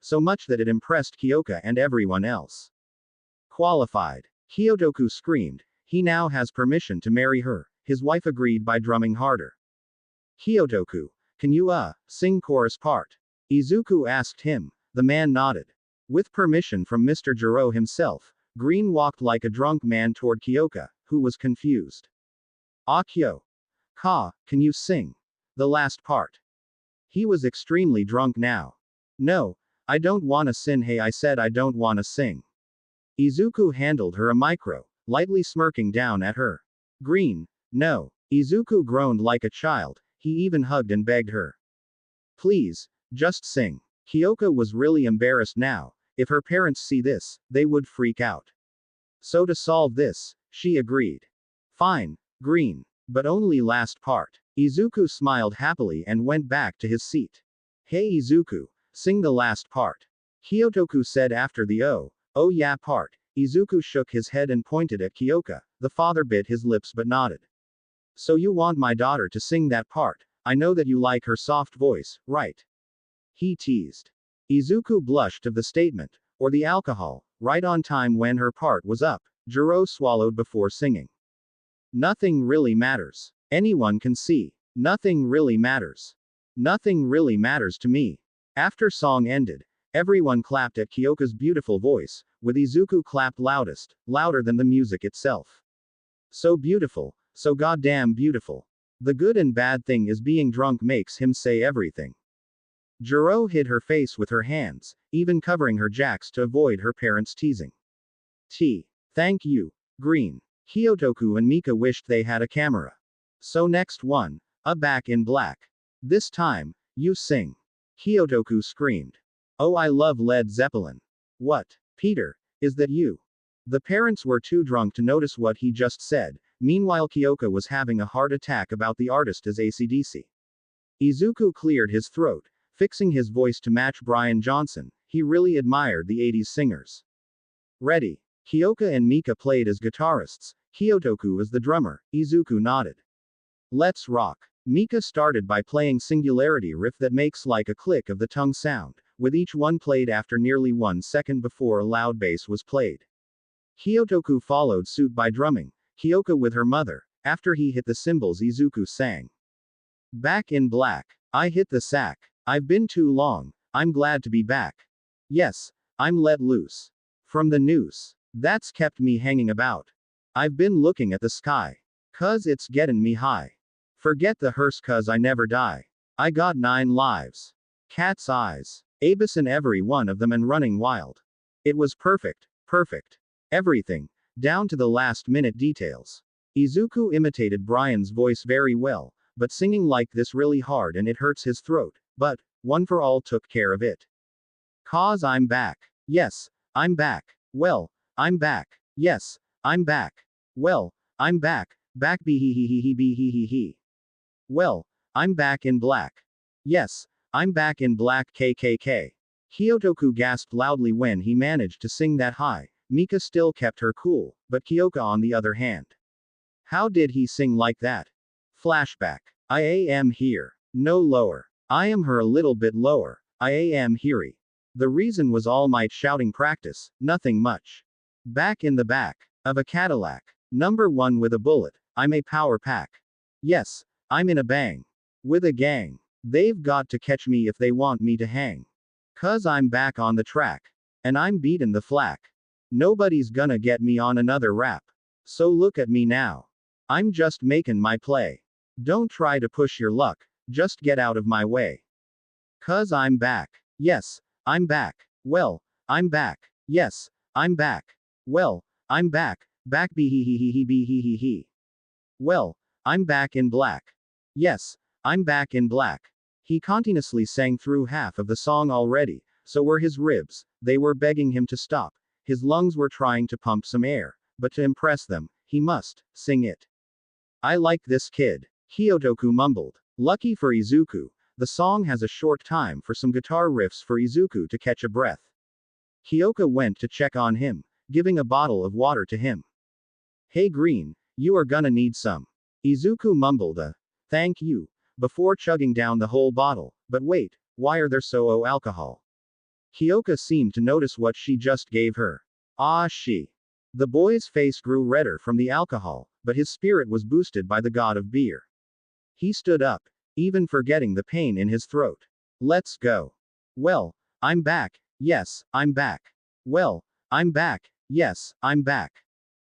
so much that it impressed Kyoka and everyone else. Qualified. Hyotoku screamed. He now has permission to marry her. His wife agreed by drumming harder. Hyotoku, can you sing chorus part? Izuku asked him. The man nodded. With permission from Mr. Jiro himself, Green walked like a drunk man toward Kyoka, who was confused. Akio. Can you sing? The last part. He was extremely drunk now. No, I don't wanna sing. Hey, I said I don't wanna sing. Izuku handled her a micro, lightly smirking down at her. Green. No. Izuku groaned like a child, he even hugged and begged her. Please, just sing. Kyoka was really embarrassed now. If her parents see this, they would freak out. So to solve this, she agreed. Fine, Green. But only last part. Izuku smiled happily and went back to his seat. Hey Izuku, sing the last part. Hyotoku said after the oh yeah part. Izuku shook his head and pointed at Kyoka. The father bit his lips but nodded. So you want my daughter to sing that part? I know that you like her soft voice, right? He teased. Izuku blushed of the statement, or the alcohol, right on time when her part was up. Jiro swallowed before singing. Nothing really matters. Anyone can see. Nothing really matters. Nothing really matters to me. After song ended, everyone clapped at Kyoka's beautiful voice, with Izuku clapped loudest, louder than the music itself. So beautiful, so goddamn beautiful. The good and bad thing is being drunk makes him say everything. Jiro hid her face with her hands, even covering her jacks to avoid her parents' teasing. Thank you, Green. Hyotoku and Mika wished they had a camera. So next one, Back in Black. This time, you sing. Hyotoku screamed. Oh, I love Led Zeppelin. What? Peter, is that you? The parents were too drunk to notice what he just said. Meanwhile Kyoka was having a heart attack about the artist as AC/DC. Izuku cleared his throat, fixing his voice to match Brian Johnson. He really admired the 80s singers. Ready. Kyoka and Mika played as guitarists. Hyotoku as the drummer. Izuku nodded. Let's rock. Mika started by playing Singularity riff that makes like a click of the tongue sound, with each one played after nearly 1 second before a loud bass was played. Hyotoku followed suit by drumming, Kyoka with her mother. After he hit the cymbals Izuku sang. Back in Black. I hit the sack. I've been too long. I'm glad to be back. Yes, I'm let loose. From the noose. That's kept me hanging about. I've been looking at the sky. 'Cause it's gettin' me high. Forget the hearse 'cause I never die. I got 9 lives. Cat's eyes. Abyss in every one of them and running wild. It was perfect. Perfect. Everything. Down to the last minute details. Izuku imitated Brian's voice very well, but singing like this really hard and it hurts his throat, but, One for All took care of it. 'Cause I'm back. Yes, I'm back. Well, I'm back. Yes, I'm back. Well, I'm back. Back be he. Well, I'm back in black. Yes, I'm back in black KKK. Hyotoku gasped loudly when he managed to sing that high. Mika still kept her cool, but Kyoka on the other hand. How did he sing like that? Flashback. I am here. No lower. I am her a little bit lower. I am here. The reason was All Might shouting practice, nothing much. Back in the back of a Cadillac. Number 1 with a bullet. I'm a power pack. Yes, I'm in a bang. With a gang. They've got to catch me if they want me to hang. 'Cause I'm back on the track. And I'm beatin' the flack. Nobody's gonna get me on another rap. So look at me now. I'm just making my play. Don't try to push your luck, just get out of my way. 'Cause I'm back. Yes, I'm back. Well, I'm back. Yes, I'm back. Well, I'm back. Back be he. Well, I'm back in black. Yes, I'm back in black. He continuously sang through half of the song already, so were his ribs, they were begging him to stop. His lungs were trying to pump some air, but to impress them, he must sing it. I like this kid. Hyotoku mumbled. Lucky for Izuku, the song has a short time for some guitar riffs for Izuku to catch a breath. Kyoka went to check on him, giving a bottle of water to him. Hey Green, you are gonna need some. Izuku mumbled a thank you before chugging down the whole bottle. But wait, why are there so alcohol? Kyoka seemed to notice what she just gave her. Ah, she. The boy's face grew redder from the alcohol, but his spirit was boosted by the god of beer. He stood up, even forgetting the pain in his throat. Let's go. Well, I'm back. Yes, I'm back. Well, I'm back. Yes, I'm back.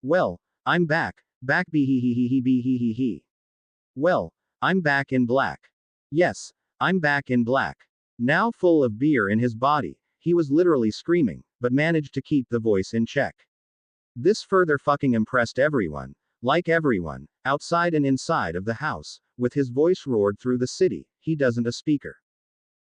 Well, I'm back. Back be he he he he be he he he. Well, I'm back in black. Yes, I'm back in black. Now full of beer in his body, he was literally screaming, but managed to keep the voice in check. This further fucking impressed everyone. Like everyone, outside and inside of the house, with his voice roared through the city, he doesn't a speaker.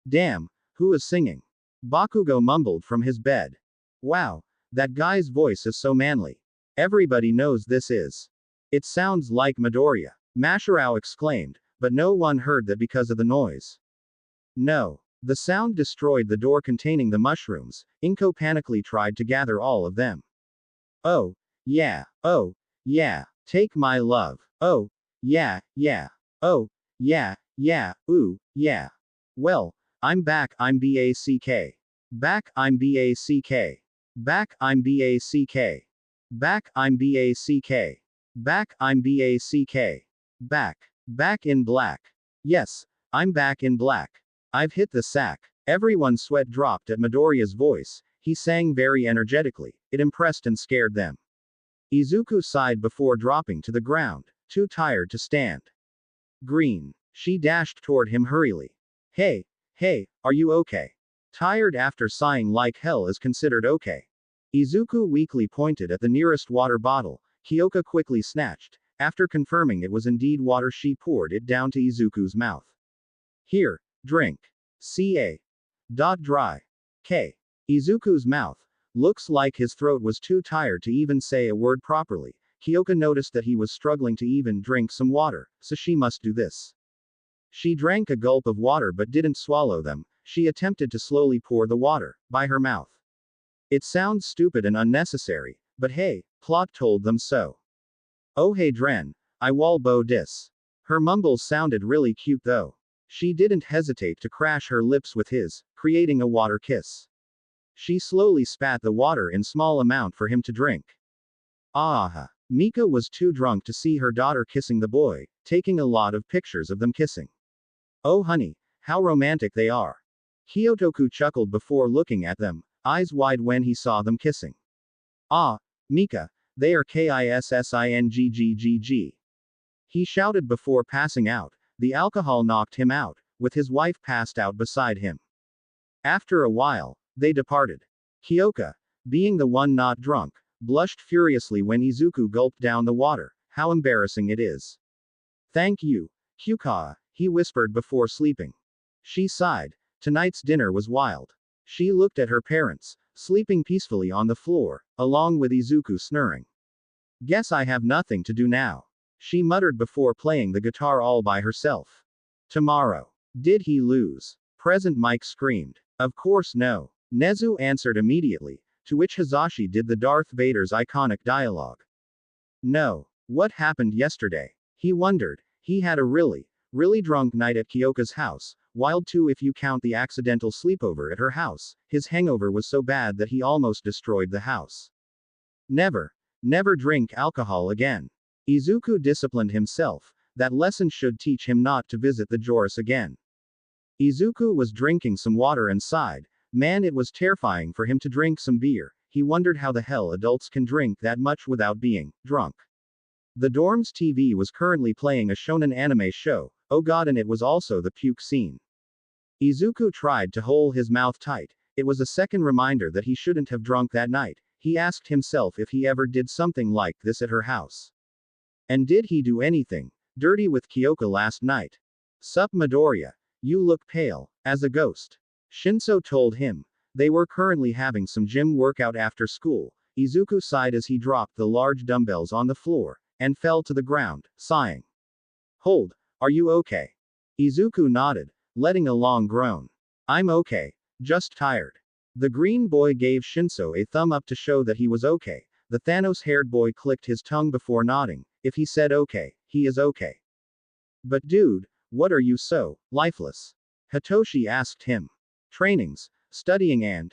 Damn, who is singing? Bakugo mumbled from his bed. Wow, that guy's voice is so manly. Everybody knows this is. It sounds like Midoriya. Masharao exclaimed, but no one heard that because of the noise. No. The sound destroyed the door containing the mushrooms. Inko panically tried to gather all of them. Oh, yeah, take my love. Oh, yeah, oh, yeah, ooh, yeah. Well, I'm back, I'm back. Back, I'm back. Back, I'm back. Back, I'm back. Back, I'm back. Back in black. Yes, I'm back in black. I've hit the sack. Everyone's sweat dropped at Midoriya's voice. He sang very energetically. It impressed and scared them. Izuku sighed before dropping to the ground, too tired to stand. Green. She dashed toward him hurriedly. Hey, are you okay? Tired after sighing like hell is considered okay. Izuku weakly pointed at the nearest water bottle. Kyoka quickly snatched. After confirming it was indeed water, she poured it down to Izuku's mouth. Here, drink. Ca. Dry. K. Izuku's mouth. Looks like his throat was too tired to even say a word properly. Kyoka noticed that he was struggling to even drink some water, so she must do this. She drank a gulp of water but didn't swallow them. She attempted to slowly pour the water by her mouth. It sounds stupid and unnecessary, but hey, plot told them so. Oh hey Dren, I wall bo dis. Her mumbles sounded really cute though. She didn't hesitate to crash her lips with his, creating a water kiss. She slowly spat the water in small amount for him to drink. Ah. Mika was too drunk to see her daughter kissing the boy, taking a lot of pictures of them kissing. Oh honey, how romantic they are. Kyotoku chuckled before looking at them, eyes wide when he saw them kissing. Ah, Mika, they are kissingggg. He shouted before passing out. The alcohol knocked him out, with his wife passed out beside him. After a while, they departed. Kyoka, being the one not drunk, blushed furiously when Izuku gulped down the water. How embarrassing it is. Thank you, Kyuka, he whispered before sleeping. She sighed. Tonight's dinner was wild. She looked at her parents, sleeping peacefully on the floor, along with Izuku snoring. Guess I have nothing to do now. She muttered before playing the guitar all by herself. Tomorrow. Did he lose? Present Mike screamed. Of course no. Nezu answered immediately, to which Hizashi did the Darth Vader's iconic dialogue. No. What happened yesterday? He wondered. He had a really drunk night at Kyoka's house, wild too if you count the accidental sleepover at her house. His hangover was so bad that he almost destroyed the house. Never drink alcohol again. Izuku disciplined himself. That lesson should teach him not to visit the Joris again. Izuku was drinking some water and sighed. Man, it was terrifying for him to drink some beer. He wondered how the hell adults can drink that much without being drunk. The dorm's TV was currently playing a shonen anime show. Oh god, and it was also the puke scene. Izuku tried to hold his mouth tight. It was a second reminder that he shouldn't have drunk that night. He asked himself if he ever did something like this at her house. And did he do anything dirty with Kyoka last night? Sup Midoriya. You look pale, as a ghost. Shinso told him. They were currently having some gym workout after school. Izuku sighed as he dropped the large dumbbells on the floor, and fell to the ground, sighing. Hold, are you okay? Izuku nodded, letting a long groan. I'm okay, just tired. The green boy gave Shinso a thumb up to show that he was okay. The Thanos-haired boy clicked his tongue before nodding. If he said okay, he is okay. But dude, what are you so lifeless? Hitoshi asked him. Trainings, studying and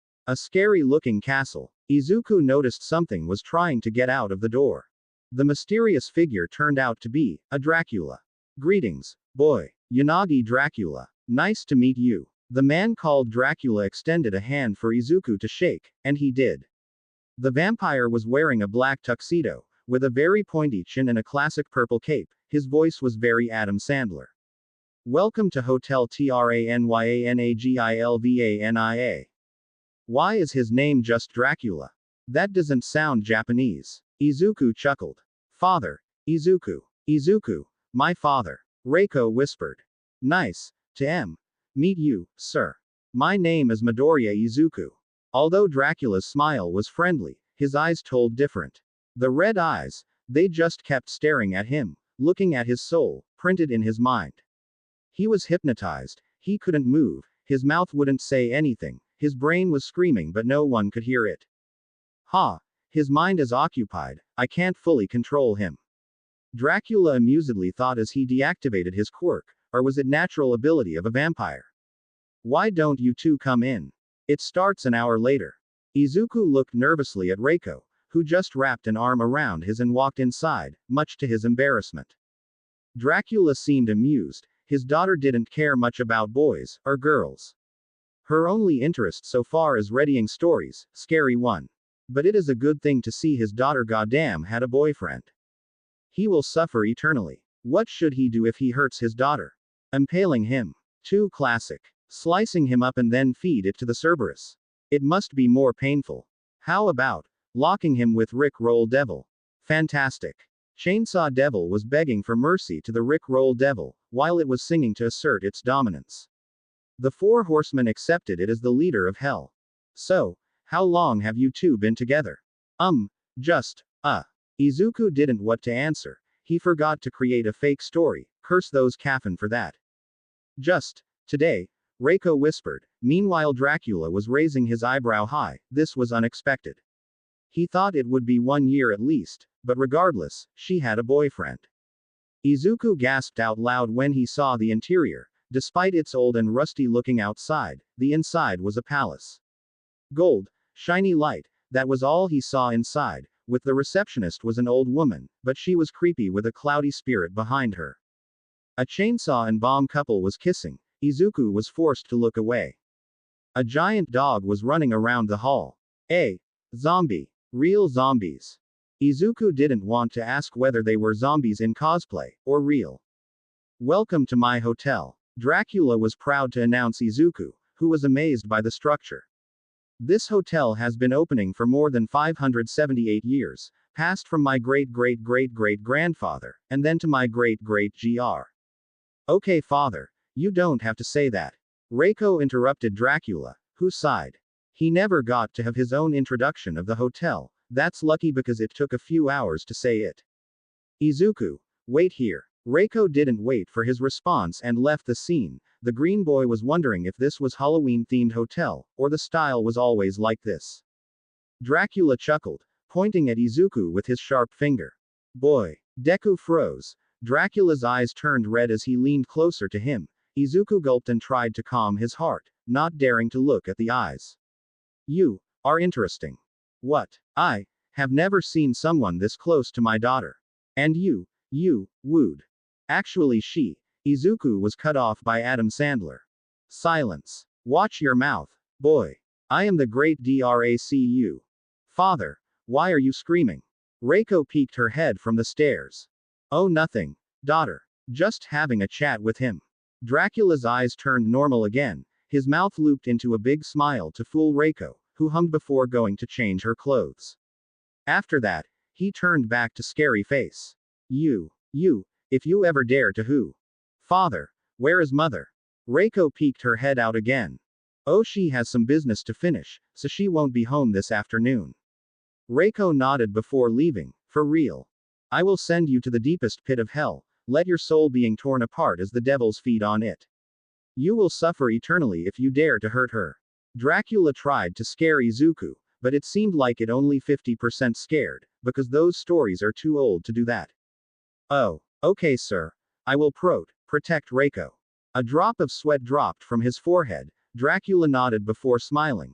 A scary-looking castle. Izuku noticed something was trying to get out of the door. The mysterious figure turned out to be a Dracula. Greetings, boy. Yanagi Dracula. Nice to meet you. The man called Dracula extended a hand for Izuku to shake, and he did. The vampire was wearing a black tuxedo, with a very pointy chin and a classic purple cape. His voice was very Adam Sandler. Welcome to Hotel Tranyanagilvania. Why is his name just Dracula? That doesn't sound Japanese. Izuku chuckled. Father. Izuku. Izuku. My father. Reiko whispered. Nice to meet you, sir. My name is Midoriya Izuku. Although Dracula's smile was friendly, his eyes told different. The red eyes, they just kept staring at him, looking at his soul, printed in his mind. He was hypnotized, he couldn't move, his mouth wouldn't say anything, his brain was screaming but no one could hear it. Ha! His mind is occupied, I can't fully control him. Dracula amusedly thought as he deactivated his quirk, or was it natural ability of a vampire? Why don't you two come in? It starts an hour later. Izuku looked nervously at Reiko, who just wrapped an arm around his and walked inside, much to his embarrassment. Dracula seemed amused, his daughter didn't care much about boys, or girls. Her only interest so far is readying stories, scary one. But it is a good thing to see his daughter goddamn had a boyfriend. He will suffer eternally. What should he do if he hurts his daughter? Impaling him. Too classic. Slicing him up and then feed it to the Cerberus. It must be more painful. How about locking him with Rick Roll Devil? Fantastic. Chainsaw Devil was begging for mercy to the Rick Roll Devil, while it was singing to assert its dominance. The four horsemen accepted it as the leader of hell. So, how long have you two been together? Izuku didn't what to answer. He forgot to create a fake story, curse those Kaffin for that. Just today, Reiko whispered. Meanwhile Dracula was raising his eyebrow high, this was unexpected. He thought it would be 1 year at least, but regardless, she had a boyfriend. Izuku gasped out loud when he saw the interior. Despite its old and rusty looking outside, the inside was a palace. Gold, shiny light, that was all he saw inside, with the receptionist was an old woman, but she was creepy with a cloudy spirit behind her. A chainsaw and bomb couple was kissing. Izuku was forced to look away. A giant dog was running around the hall. Zombie. Real zombies. Izuku didn't want to ask whether they were zombies in cosplay, or real. Welcome to my hotel. Dracula was proud to announce Izuku, who was amazed by the structure. This hotel has been opening for more than 578 years, passed from my great-great-great-great-grandfather, and then to my great-great-gr. Okay father, you don't have to say that. Reiko interrupted Dracula, who sighed. He never got to have his own introduction of the hotel, that's lucky because it took a few hours to say it. Izuku, wait here. Reiko didn't wait for his response and left the scene. The green boy was wondering if this was Halloween-themed hotel, or the style was always like this. Dracula chuckled, pointing at Izuku with his sharp finger. Boy. Deku froze. Dracula's eyes turned red as he leaned closer to him. Izuku gulped and tried to calm his heart, not daring to look at the eyes. You are interesting. What? I have never seen someone this close to my daughter. And you wooed. Actually Izuku was cut off by Adam Sandler. Silence. Watch your mouth, boy. I am the great Dracu. Father, why are you screaming? Reiko peeked her head from the stairs. Oh nothing, daughter. Just having a chat with him. Dracula's eyes turned normal again, his mouth looped into a big smile to fool Reiko, who hummed before going to change her clothes. After that, he turned back to scary face. You, if you ever dare to who? Father, where is mother? Reiko peeked her head out again. Oh, she has some business to finish, so she won't be home this afternoon. Reiko nodded before leaving. For real. I will send you to the deepest pit of hell, let your soul being torn apart as the devils feed on it. You will suffer eternally if you dare to hurt her. Dracula tried to scare Izuku, but it seemed like it only 50% scared, because those stories are too old to do that. Oh, okay sir. I will protect Reiko. A drop of sweat dropped from his forehead. Dracula nodded before smiling.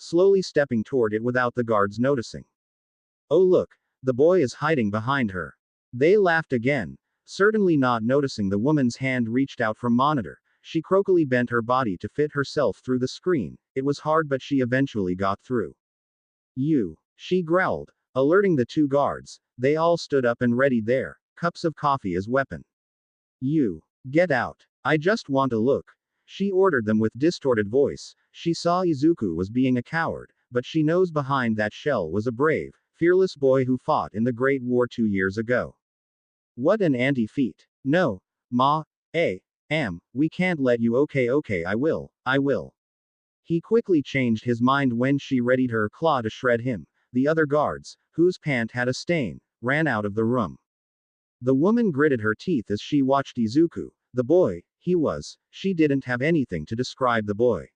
slowly stepping toward it without the guards noticing. Oh look, the boy is hiding behind her. They laughed again, certainly not noticing the woman's hand reached out from monitor. She crocally bent her body to fit herself through the screen. It was hard, but she eventually got through. You, she growled, alerting the two guards. They all stood up and readied their cups of coffee as weapon. You, get out. I just want a look. She ordered them with distorted voice. She saw Izuku was being a coward, but she knows behind that shell was a brave, fearless boy who fought in the Great War 2 years ago. What an anti-feat. No, ma, we can't let you. Okay, I will. He quickly changed his mind when she readied her claw to shred him. The other guards, whose pant had a stain, ran out of the room. The woman gritted her teeth as she watched Izuku. The boy, she didn't have anything to describe the boy.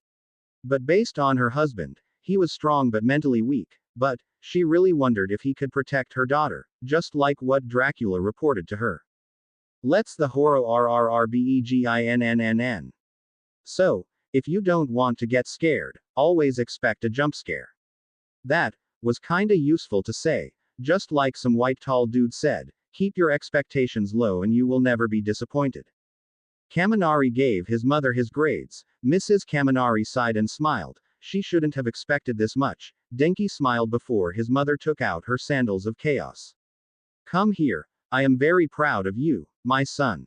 But based on her husband, he was strong but mentally weak. But, she really wondered if he could protect her daughter, just like what Dracula reported to her. Let's the horo rrrbeginn. So, if you don't want to get scared, always expect a jump scare. That was kinda useful to say, just like some white tall dude said, keep your expectations low and you will never be disappointed. Kaminari gave his mother his grades. Mrs. Kaminari sighed and smiled. She shouldn't have expected this much. Denki smiled before his mother took out her sandals of chaos. Come here, I am very proud of you, my son.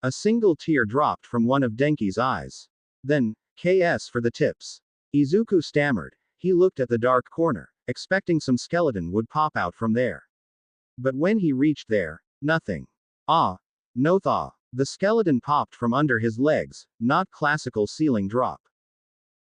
A single tear dropped from one of Denki's eyes. Then, KS for the tips. Izuku stammered. He looked at the dark corner, expecting some skeleton would pop out from there. But when he reached there, nothing. No thaw. The skeleton popped from under his legs, not classical ceiling drop.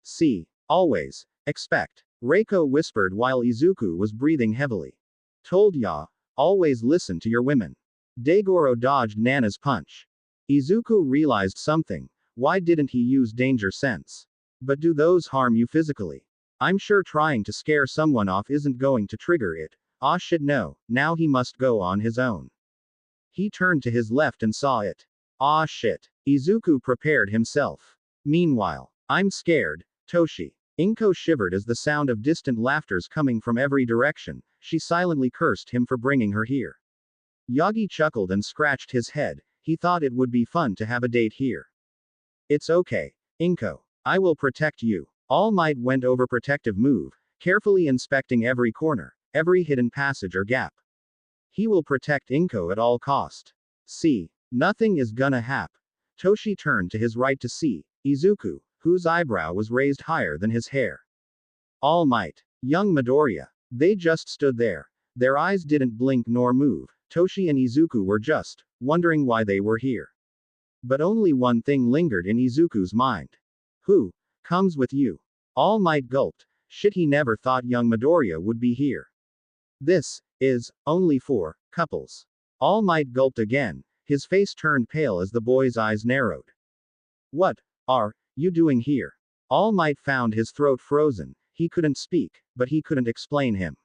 See, always, expect. Reiko whispered while Izuku was breathing heavily. Told ya, always listen to your women. Daigoro dodged Nana's punch. Izuku realized something. Why didn't he use danger sense? But do those harm you physically? I'm sure trying to scare someone off isn't going to trigger it. Ah shit no, now he must go on his own. He turned to his left and saw it. Ah shit. Izuku prepared himself. Meanwhile, I'm scared, Toshi. Inko shivered as the sound of distant laughters coming from every direction. She silently cursed him for bringing her here. Yagi chuckled and scratched his head. He thought it would be fun to have a date here. It's okay, Inko. I will protect you. All Might went over protective move, carefully inspecting every corner, every hidden passage or gap. He will protect Inko at all cost. See, nothing is gonna happen. Toshi turned to his right to see Izuku, whose eyebrow was raised higher than his hair. All Might, young Midoriya. They just stood there. Their eyes didn't blink nor move. Toshi and Izuku were just wondering why they were here. But only one thing lingered in Izuku's mind. Who comes with you? All Might gulped. Shit, he never thought young Midoriya would be here. This is only for couples. All Might gulped again. His face turned pale as the boy's eyes narrowed. What are you doing here? All Might found his throat frozen. He couldn't speak, but he couldn't explain him.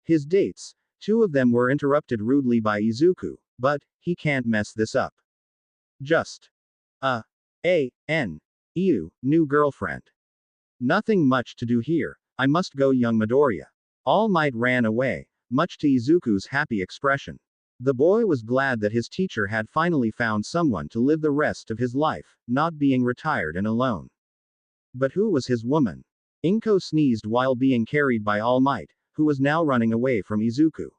His dates, two of them were interrupted rudely by Izuku, but he can't mess this up. Just new girlfriend. Nothing much to do here. I must go, young Midoriya. All Might ran away, much to Izuku's happy expression. The boy was glad that his teacher had finally found someone to live the rest of his life, not being retired and alone. But who was his woman? Inko sneezed while being carried by All Might, who was now running away from Izuku.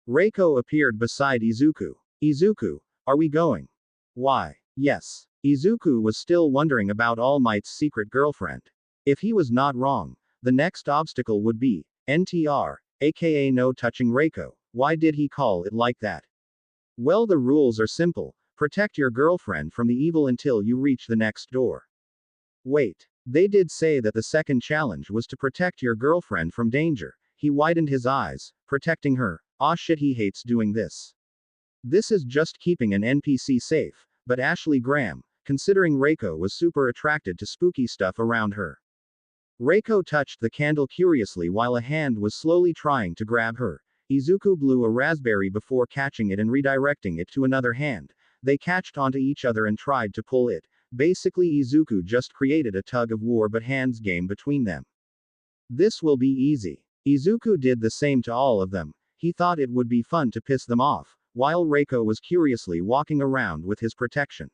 Reiko appeared beside Izuku. Izuku, are we going? Why, yes. Izuku was still wondering about All Might's secret girlfriend. If he was not wrong, the next obstacle would be NTR, aka no touching Reiko. Why did he call it like that? Well, the rules are simple. Protect your girlfriend from the evil until you reach the next door. Wait. They did say that the second challenge was to protect your girlfriend from danger. He widened his eyes. Protecting her. Aw shit, he hates doing this. This is just keeping an NPC safe. But Ashley Graham, considering Reiko was super attracted to spooky stuff around her. Reiko touched the candle curiously while a hand was slowly trying to grab her. Izuku blew a raspberry before catching it and redirecting it to another hand. They catched onto each other and tried to pull it. Basically, Izuku just created a tug of war but hands game between them. This will be easy. Izuku did the same to all of them. He thought it would be fun to piss them off, while Reiko was curiously walking around with his protection.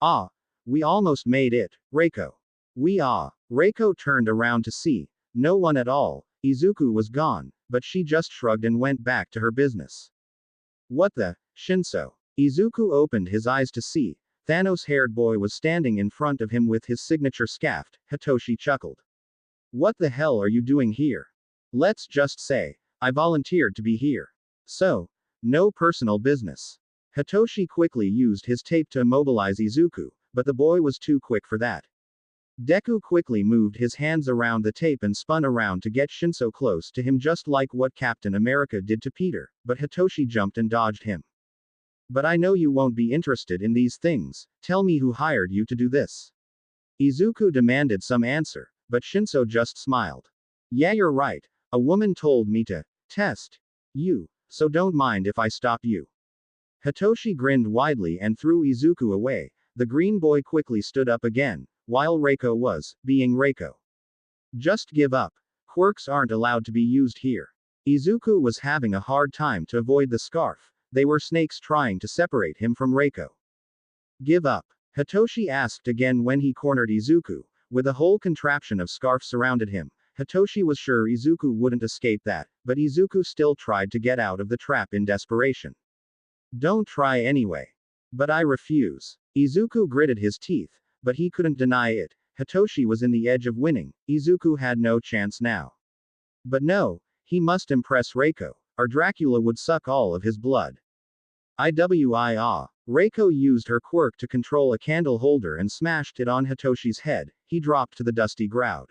Ah, we almost made it, Reiko. Reiko turned around to see. No one at all. Izuku was gone, but she just shrugged and went back to her business. What the, Shinso? Izuku opened his eyes to see. Thanos-haired boy was standing in front of him with his signature scaft. Hitoshi chuckled. What the hell are you doing here? Let's just say, I volunteered to be here. So, no personal business. Hitoshi quickly used his tape to immobilize Izuku, but the boy was too quick for that. Deku quickly moved his hands around the tape and spun around to get Shinso close to him just like what Captain America did to Peter, but Hitoshi jumped and dodged him. But I know you won't be interested in these things, tell me who hired you to do this. Izuku demanded some answer, but Shinso just smiled. Yeah, you're right, a woman told me to test you, so don't mind if I stop you. Hitoshi grinned widely and threw Izuku away. The green boy quickly stood up again, while Reiko was being Reiko. Just give up. Quirks aren't allowed to be used here. Izuku was having a hard time to avoid the scarf. They were snakes trying to separate him from Reiko. Give up. Hitoshi asked again when he cornered Izuku. With a whole contraption of scarf surrounded him, Hitoshi was sure Izuku wouldn't escape that, but Izuku still tried to get out of the trap in desperation. Don't try anyway. But I refuse. Izuku gritted his teeth, but he couldn't deny it. Hitoshi was in the edge of winning. Izuku had no chance now. But no, he must impress Reiko, or Dracula would suck all of his blood. Reiko used her quirk to control a candle holder and smashed it on Hitoshi's head. He dropped to the dusty ground.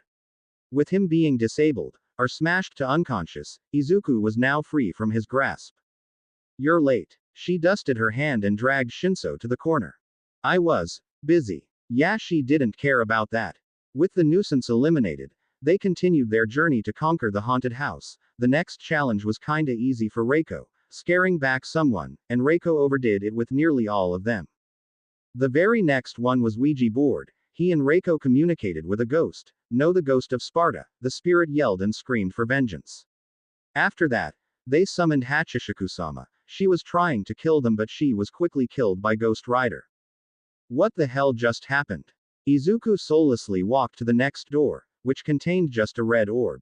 With him being disabled, or smashed to unconscious, Izuku was now free from his grasp. You're late. She dusted her hand and dragged Shinso to the corner. I was busy. Yeah, she didn't care about that. With the nuisance eliminated, they continued their journey to conquer the haunted house. The next challenge was kinda easy for Reiko, scaring back someone, and Reiko overdid it with nearly all of them. The very next one was Ouija board. He and Reiko communicated with a ghost. No, the ghost of Sparta. The spirit yelled and screamed for vengeance. After that, they summoned Hachishiku-sama. She was trying to kill them, but she was quickly killed by Ghost Rider. What the hell just happened? Izuku soullessly walked to the next door, which contained just a red orb.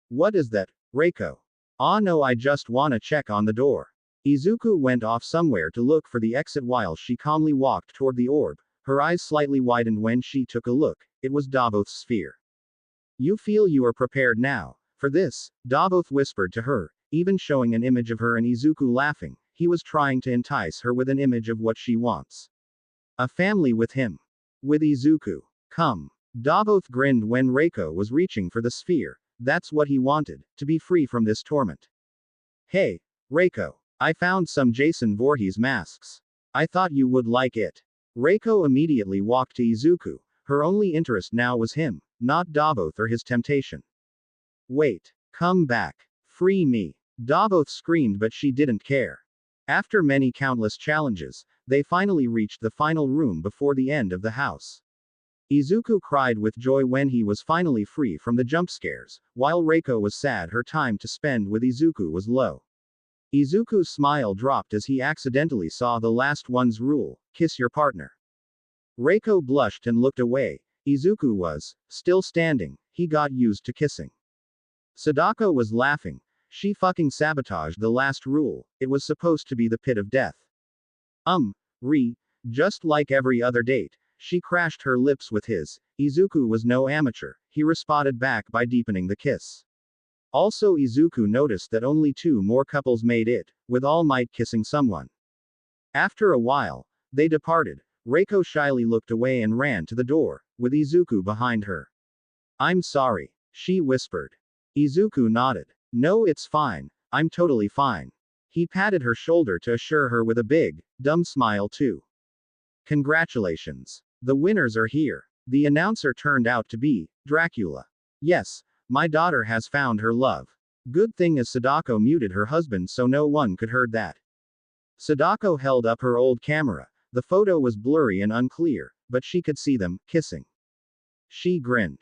What is that, Reiko? Ah no, I just wanna check on the door. Izuku went off somewhere to look for the exit while she calmly walked toward the orb. Her eyes slightly widened when she took a look. It was Davoth's sphere. You feel you are prepared now for this? Davoth whispered to her, even showing an image of her and Izuku laughing. He was trying to entice her with an image of what she wants. A family with him. With Izuku. Come. Davoth grinned when Reiko was reaching for the sphere. That's what he wanted, to be free from this torment. Hey, Reiko. I found some Jason Voorhees masks. I thought you would like it. Reiko immediately walked to Izuku. Her only interest now was him, not Davoth or his temptation. Wait. Come back. Free me. Davoth screamed, but she didn't care. After many countless challenges, they finally reached the final room before the end of the house. Izuku cried with joy when he was finally free from the jump scares, while Reiko was sad her time to spend with Izuku was low. Izuku's smile dropped as he accidentally saw the last one's rule, kiss your partner. Reiko blushed and looked away. Izuku was still standing. He got used to kissing. Sadako was laughing. She fucking sabotaged the last rule. It was supposed to be the pit of death. Just like every other date, she crashed her lips with his. Izuku was no amateur. He responded back by deepening the kiss. Also, Izuku noticed that only 2 more couples made it, with All Might kissing someone. After a while, they departed. Reiko shyly looked away and ran to the door, with Izuku behind her. I'm sorry, she whispered. Izuku nodded. No, it's fine. I'm totally fine. He patted her shoulder to assure her with a big, dumb smile too. Congratulations. The winners are here. The announcer turned out to be Dracula. Yes, my daughter has found her love. Good thing is Sadako muted her husband so no one could heard that. Sadako held up her old camera. The photo was blurry and unclear, but she could see them kissing. She grinned.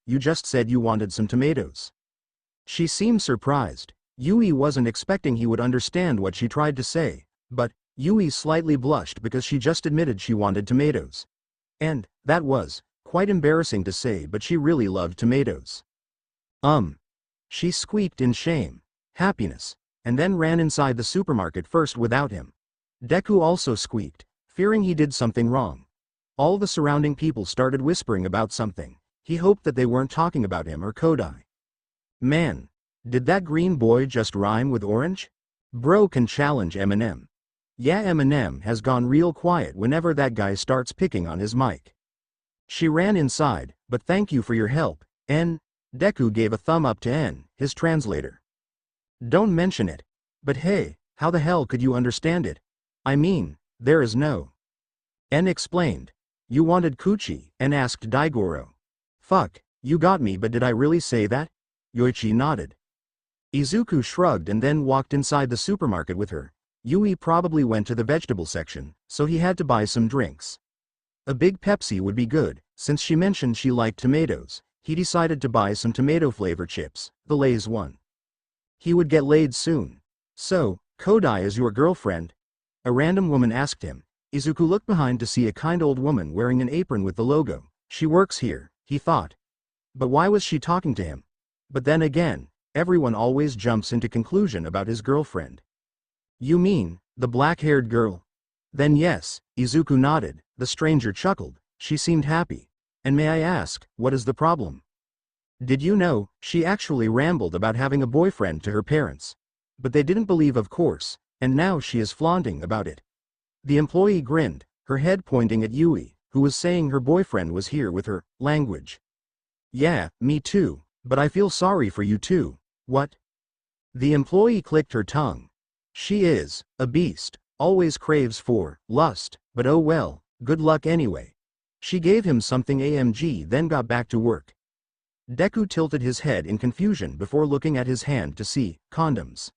You just said you wanted some tomatoes. She seemed surprised. Yui wasn't expecting he would understand what she tried to say, but Yui slightly blushed because she just admitted she wanted tomatoes. And that was quite embarrassing to say, but she really loved tomatoes. She squeaked in shame, happiness, and then ran inside the supermarket first without him. Deku also squeaked, fearing he did something wrong. All the surrounding people started whispering about something. He hoped that they weren't talking about him or Kodai. Man, did that green boy just rhyme with orange? Bro can challenge Eminem. Yeah, Eminem has gone real quiet whenever that guy starts picking on his mic. She ran inside, but thank you for your help, N. Deku gave a thumb up to N, his translator. Don't mention it. But hey, how the hell could you understand it? I mean, there is no. N explained. You wanted Kuchi, N asked Daigoro. Fuck, you got me, but did I really say that? Yoichi nodded. Izuku shrugged and then walked inside the supermarket with her. Yui probably went to the vegetable section, so he had to buy some drinks. A big Pepsi would be good. Since she mentioned she liked tomatoes, he decided to buy some tomato flavor chips, the Lay's one. He would get laid soon. So, Kodai is your girlfriend? A random woman asked him. Izuku looked behind to see a kind old woman wearing an apron with the logo. She works here, he thought. But why was she talking to him? But then again, everyone always jumps into conclusion about his girlfriend. You mean, the black-haired girl? Then yes, Izuku nodded. The stranger chuckled. She seemed happy. And may I ask, what is the problem? Did you know, she actually rambled about having a boyfriend to her parents. But they didn't believe, of course, and now she is flaunting about it. The employee grinned, her head pointing at Yui, who was saying her boyfriend was here with her language. Yeah, me too, but I feel sorry for you too. What? The employee clicked her tongue. She is a beast, always craves for lust, but oh well, good luck anyway. She gave him something AMG, then got back to work. Deku tilted his head in confusion before looking at his hand to see condoms.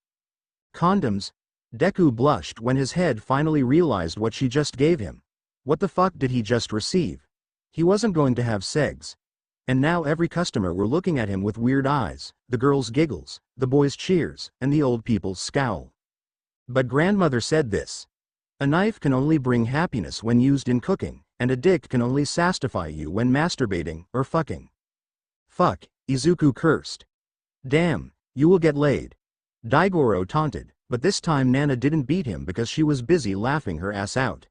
Condoms? Deku blushed when his head finally realized what she just gave him. What the fuck did he just receive? He wasn't going to have segs. And now every customer were looking at him with weird eyes, the girls' giggles, the boys' cheers, and the old people's scowl. But grandmother said this. A knife can only bring happiness when used in cooking, and a dick can only satisfy you when masturbating or fucking. Fuck, Izuku cursed. Damn, you will get laid. Daigoro taunted, but this time Nana didn't beat him because she was busy laughing her ass out.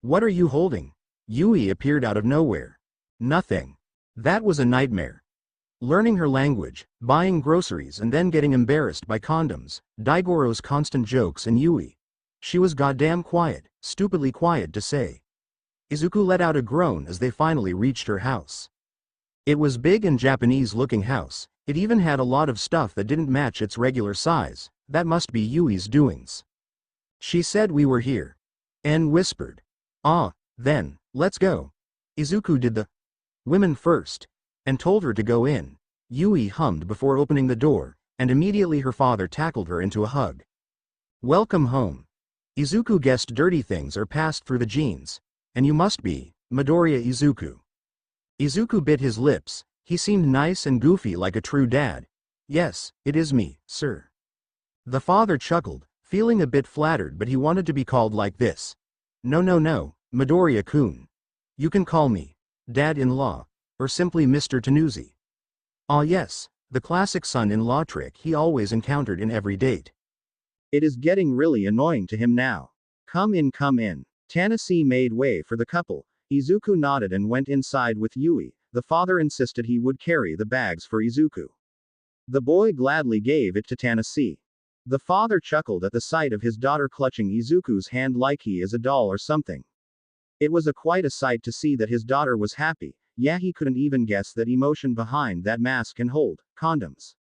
What are you holding? Yui appeared out of nowhere. Nothing. That was a nightmare. Learning her language, buying groceries and then getting embarrassed by condoms, Daigoro's constant jokes and Yui. She was goddamn quiet, stupidly quiet to say. Izuku let out a groan as they finally reached her house. It was big and Japanese-looking house. It even had a lot of stuff that didn't match its regular size. That must be Yui's doings. She said we were here. N whispered. Ah, then, let's go. Izuku did the women first, and told her to go in. Yui hummed before opening the door, and immediately her father tackled her into a hug. Welcome home. Izuku guessed dirty things are passed through the genes. And you must be Midoriya Izuku. Izuku bit his lips. He seemed nice and goofy like a true dad. Yes, it is me, sir. The father chuckled, feeling a bit flattered, but he wanted to be called like this. No, Midoriya-kun. You can call me Dad-in-law, or simply Mr. Tanuzi. Ah yes, the classic son-in-law trick he always encountered in every date. It is getting really annoying to him now. Come in, come in. Tanashi made way for the couple. Izuku nodded and went inside with Yui. The father insisted he would carry the bags for Izuku. The boy gladly gave it to Tanashi. The father chuckled at the sight of his daughter clutching Izuku's hand like he is a doll or something. It was quite a sight to see that his daughter was happy. Yeah, he couldn't even guess that emotion behind that mask can hold condoms.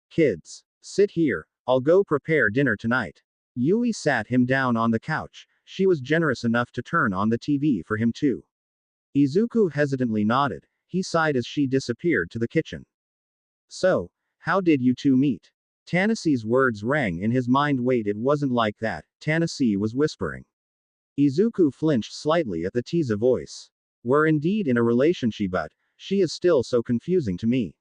Kids, sit here, I'll go prepare dinner tonight. Yui sat him down on the couch. She was generous enough to turn on the TV for him too. Izuku hesitantly nodded. He sighed as she disappeared to the kitchen. So, how did you two meet? Tanashi's words rang in his mind. Wait, it wasn't like that, Tanashi was whispering. Izuku flinched slightly at the teaser voice. We're indeed in a relationship, but She is still so confusing to me.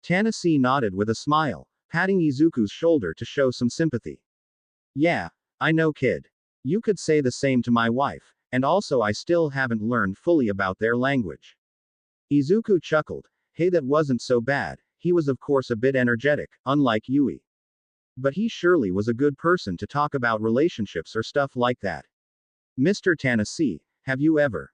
Tennessee nodded with a smile, patting Izuku's shoulder to show some sympathy. Yeah, I know, kid. You could say the same to my wife, and also I still haven't learned fully about their language. Izuku chuckled. Hey, that wasn't so bad. He was of course a bit energetic, unlike Yui. But he surely was a good person to talk about relationships or stuff like that. Mr. Tennessee, have you ever?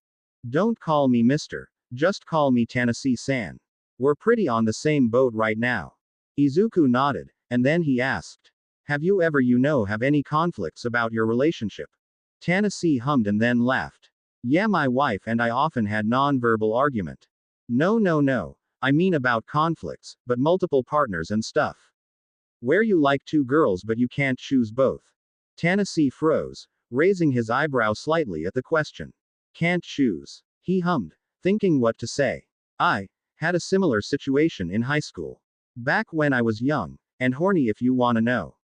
Don't call me Mr. Just call me Tennessee-san. We're pretty on the same boat right now. Izuku nodded, and then he asked. Have you ever have any conflicts about your relationship? Tennessee hummed and then laughed. Yeah, my wife and I often had non-verbal argument. No. I mean about conflicts, but multiple partners and stuff. Where you like two girls but you can't choose both. Tennessee froze, raising his eyebrow slightly at the question. Can't choose. He hummed, thinking what to say. I had a similar situation in high school. Back when I was young, and horny if you wanna know.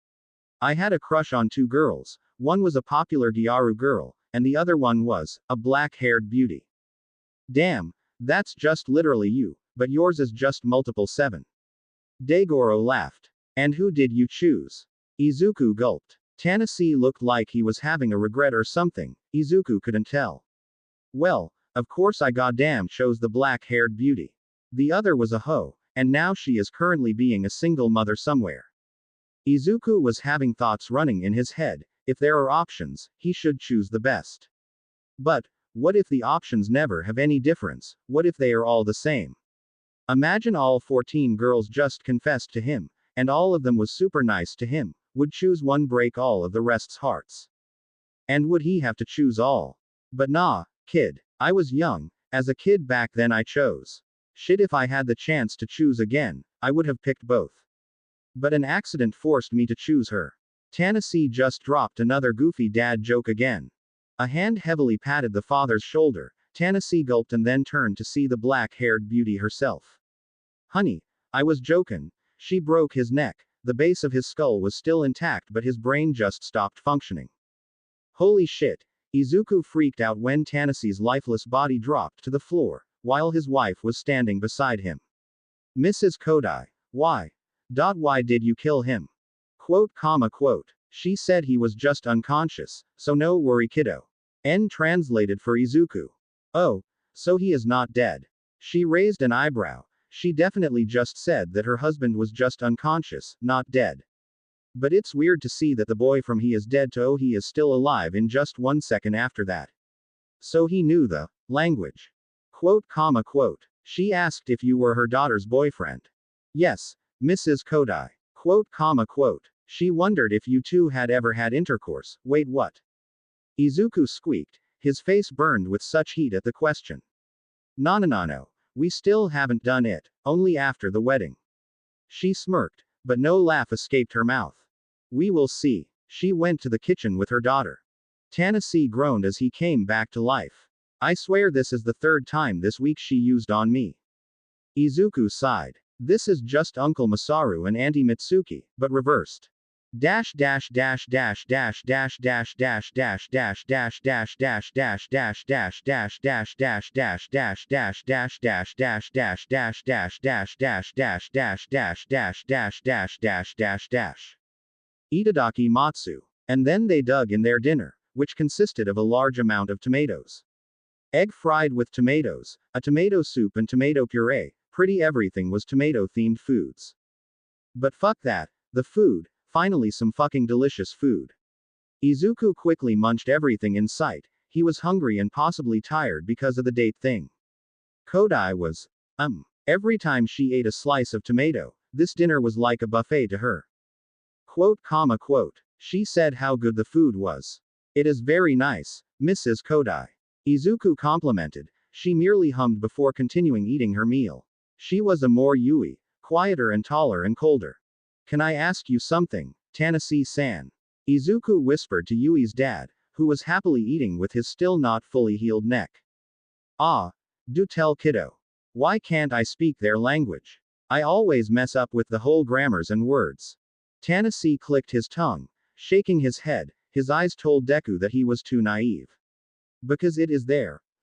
I had a crush on two girls, one was a popular Gyaru girl, and the other one was a black-haired beauty. Damn, that's just literally you, but yours is just multiple 7. Daigoro laughed. And who did you choose? Izuku gulped. Tennessee looked like he was having a regret or something, Izuku couldn't tell. Well, of course I goddamn chose the black-haired beauty. The other was a hoe, and now she is currently being a single mother somewhere. Izuku was having thoughts running in his head. If there are options, he should choose the best. But, what if the options never have any difference? What if they are all the same? Imagine all 14 girls just confessed to him, and all of them was super nice to him, would choose one, break all of the rest's hearts. And would he have to choose all? But nah, kid. I was young, as a kid back then I chose. Shit, if I had the chance to choose again, I would have picked both. But an accident forced me to choose her. Tennessee just dropped another goofy dad joke again. A hand heavily patted the father's shoulder. Tennessee gulped and then turned to see the black-haired beauty herself. Honey, I was jokin'. She broke his neck. The base of his skull was still intact but his brain just stopped functioning. Holy shit. Izuku freaked out when Tennessee's lifeless body dropped to the floor, while his wife was standing beside him. Mrs. Kodai. Why? Why did you kill him? Quote. She said he was just unconscious, so no worry kiddo. N translated for Izuku. Oh, so he is not dead. She raised an eyebrow. She definitely just said that her husband was just unconscious, not dead. But it's weird to see that the boy from he is dead to oh he is still alive in just 1 second after that. So he knew the language. Quote. She asked if you were her daughter's boyfriend. Yes, Mrs. Kodai. Quote. She wondered if you two had ever had intercourse. Wait, what? Izuku squeaked, his face burned with such heat at the question. No. We still haven't done it, only after the wedding. She smirked, but no laugh escaped her mouth. We will see. She went to the kitchen with her daughter. Tennessee groaned as he came back to life. I swear this is the 3rd time this week she used on me. Izuku sighed. This is just Uncle Masaru and Auntie Mitsuki, but reversed. Itadaki Matsu. And then they dug in their dinner, which consisted of a large amount of tomatoes. Egg fried with tomatoes, a tomato soup and tomato puree, pretty everything was tomato-themed foods. But fuck that, the food, finally some fucking delicious food. Izuku quickly munched everything in sight, he was hungry and possibly tired because of the date thing. Kodai was, every time she ate a slice of tomato, this dinner was like a buffet to her. Quote. She said how good the food was. It is very nice, Mrs. Kodai. Izuku complimented, she merely hummed before continuing eating her meal. She was a more Yui, quieter and taller and colder. Can I ask you something, Tennessee-san? Izuku whispered to Yui's dad, who was happily eating with his still not fully healed neck. Ah, do tell kiddo. Why can't I speak their language? I always mess up with the whole grammars and words. Tennessee clicked his tongue, shaking his head, his eyes told Deku that he was too naive. Because it is there.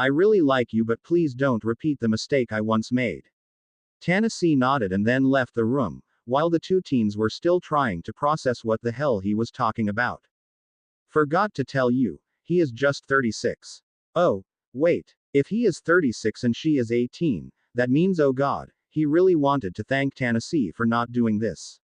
I really like you, but please don't repeat the mistake I once made. Tennessee nodded and then left the room, while the two teens were still trying to process what the hell he was talking about. Forgot to tell you, he is just 36. Oh, wait, if he is 36 and she is 18, that means oh god, he really wanted to thank Tennessee for not doing this.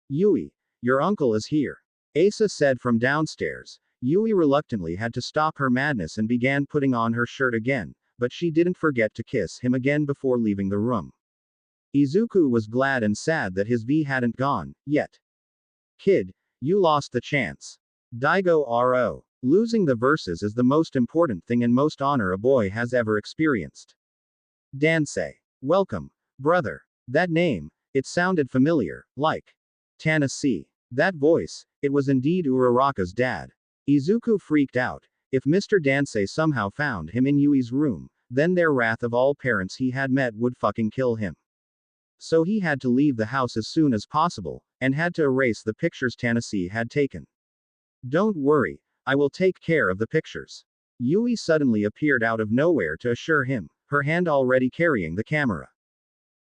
Yui, your uncle is here. Asa said from downstairs. Yui reluctantly had to stop her madness and began putting on her shirt again, but she didn't forget to kiss him again before leaving the room. Izuku was glad and sad that his V hadn't gone, yet. Kid, you lost the chance. Daigo RO. Losing the verses is the most important thing and most honor a boy has ever experienced. Dansei. Welcome, brother. That name, it sounded familiar, like Tennessee. That voice, it was indeed Uraraka's dad. Izuku freaked out. If Mr. Dansei somehow found him in Yui's room, then their wrath of all parents he had met would fucking kill him. So he had to leave the house as soon as possible, and had to erase the pictures Tennessee had taken. Don't worry, I will take care of the pictures. Yui suddenly appeared out of nowhere to assure him, her hand already carrying the camera.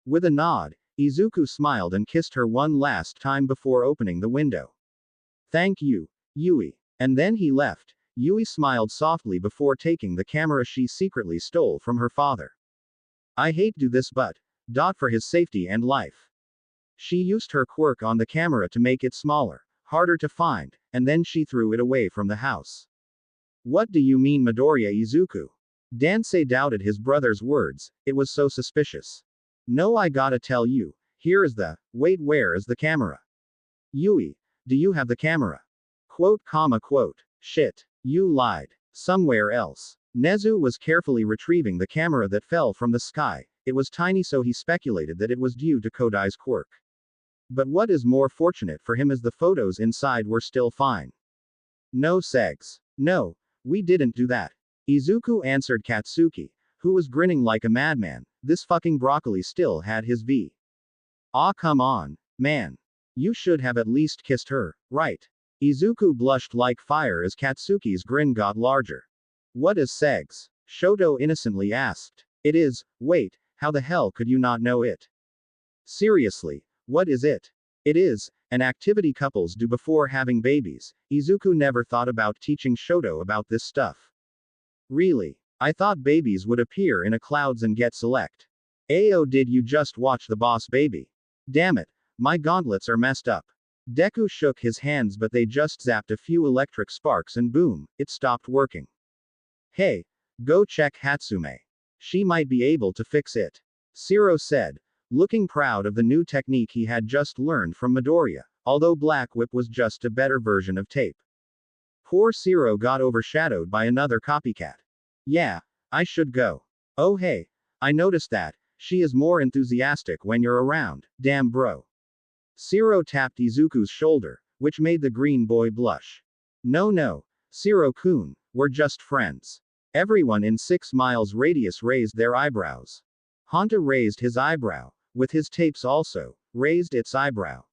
With a nod, Izuku smiled and kissed her one last time before opening the window. Thank you, Yui. And then he left. Yui smiled softly before taking the camera she secretly stole from her father. I hate do this but, for his safety and life. She used her quirk on the camera to make it smaller, harder to find, and then she threw it away from the house. What do you mean Midoriya Izuku? Dansei doubted his brother's words, it was so suspicious. No, I gotta tell you, here is the, wait, where is the camera? Yui, do you have the camera? Quote, shit, you lied. Somewhere else. Nezu was carefully retrieving the camera that fell from the sky. It was tiny, so he speculated that it was due to Kodai's quirk. But what is more fortunate for him is the photos inside were still fine. No segs. No, we didn't do that. Izuku answered Katsuki, who was grinning like a madman. This fucking broccoli still had his V. Ah, come on, man. You should have at least kissed her, right? Izuku blushed like fire as Katsuki's grin got larger. What is segs? Shoto innocently asked. It is, wait, how the hell could you not know it? Seriously, what is it? It is an activity couples do before having babies. Izuku never thought about teaching Shoto about this stuff. Really? I thought babies would appear in a clouds and get select. Ayo, did you just watch the Boss Baby? Damn it, my gauntlets are messed up. Deku shook his hands, but they just zapped a few electric sparks and boom, it stopped working. Hey, go check Hatsume. She might be able to fix it. Shiro said, looking proud of the new technique he had just learned from Midoriya, although Black Whip was just a better version of tape. Poor Shiro got overshadowed by another copycat. Yeah, I should go. Oh hey, I noticed that, she is more enthusiastic when you're around, damn bro. Shiro tapped Izuku's shoulder, which made the green boy blush. No, Shiro-kun, we're just friends. Everyone in 6 miles radius raised their eyebrows. Honta raised his eyebrow, with his tapes also, raised its eyebrow.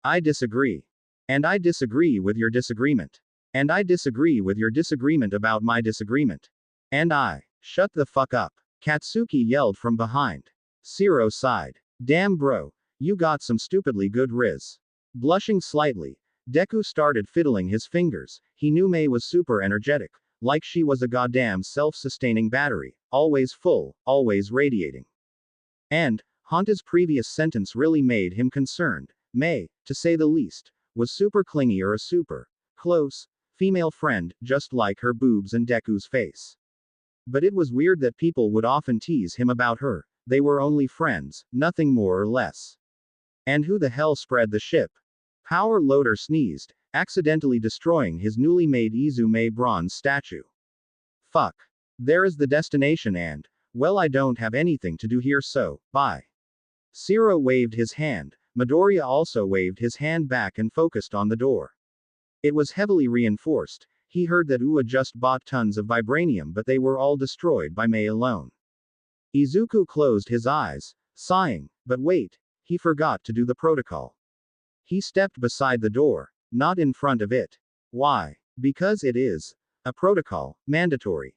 I disagree. And I disagree with your disagreement. And I disagree with your disagreement about my disagreement. And I, shut the fuck up. Katsuki yelled from behind. Shiro sighed. Damn bro, you got some stupidly good riz. Blushing slightly, Deku started fiddling his fingers. He knew Mei was super energetic, like she was a goddamn self-sustaining battery, always full, always radiating. And, Honta's previous sentence really made him concerned. Mei, to say the least, was super clingy or a super close female friend, just like her boobs and Deku's face. But it was weird that people would often tease him about her. They were only friends, nothing more or less. And who the hell spread the ship? Power Loader sneezed, accidentally destroying his newly made Izume bronze statue. Fuck. There is the destination and, well, I don't have anything to do here, so, bye. Shiro waved his hand. Midoriya also waved his hand back and focused on the door. It was heavily reinforced. He heard that Ua just bought tons of vibranium, but they were all destroyed by Mei alone. Izuku closed his eyes, sighing, but wait, he forgot to do the protocol. He stepped beside the door, not in front of it. Why? Because it is a protocol, mandatory.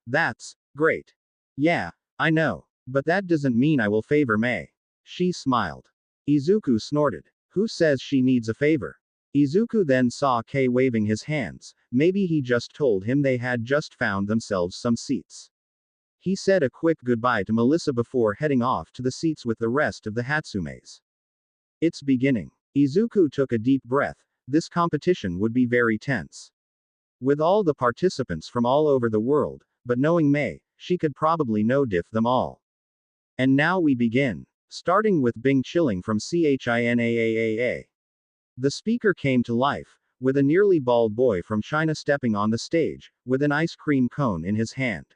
That's great. Yeah, I know. But that doesn't mean I will favor Mei. She smiled. Izuku snorted. Who says she needs a favor? Izuku then saw Kei waving his hands. Maybe he just told him they had just found themselves some seats. He said a quick goodbye to Melissa before heading off to the seats with the rest of the Hatsumes. It's beginning. Izuku took a deep breath. This competition would be very tense. With all the participants from all over the world, but knowing Mei, she could probably no-diff them all. And now we begin. Starting with Bing chilling from Chinaaa. The speaker came to life, with a nearly bald boy from China stepping on the stage, with an ice cream cone in his hand.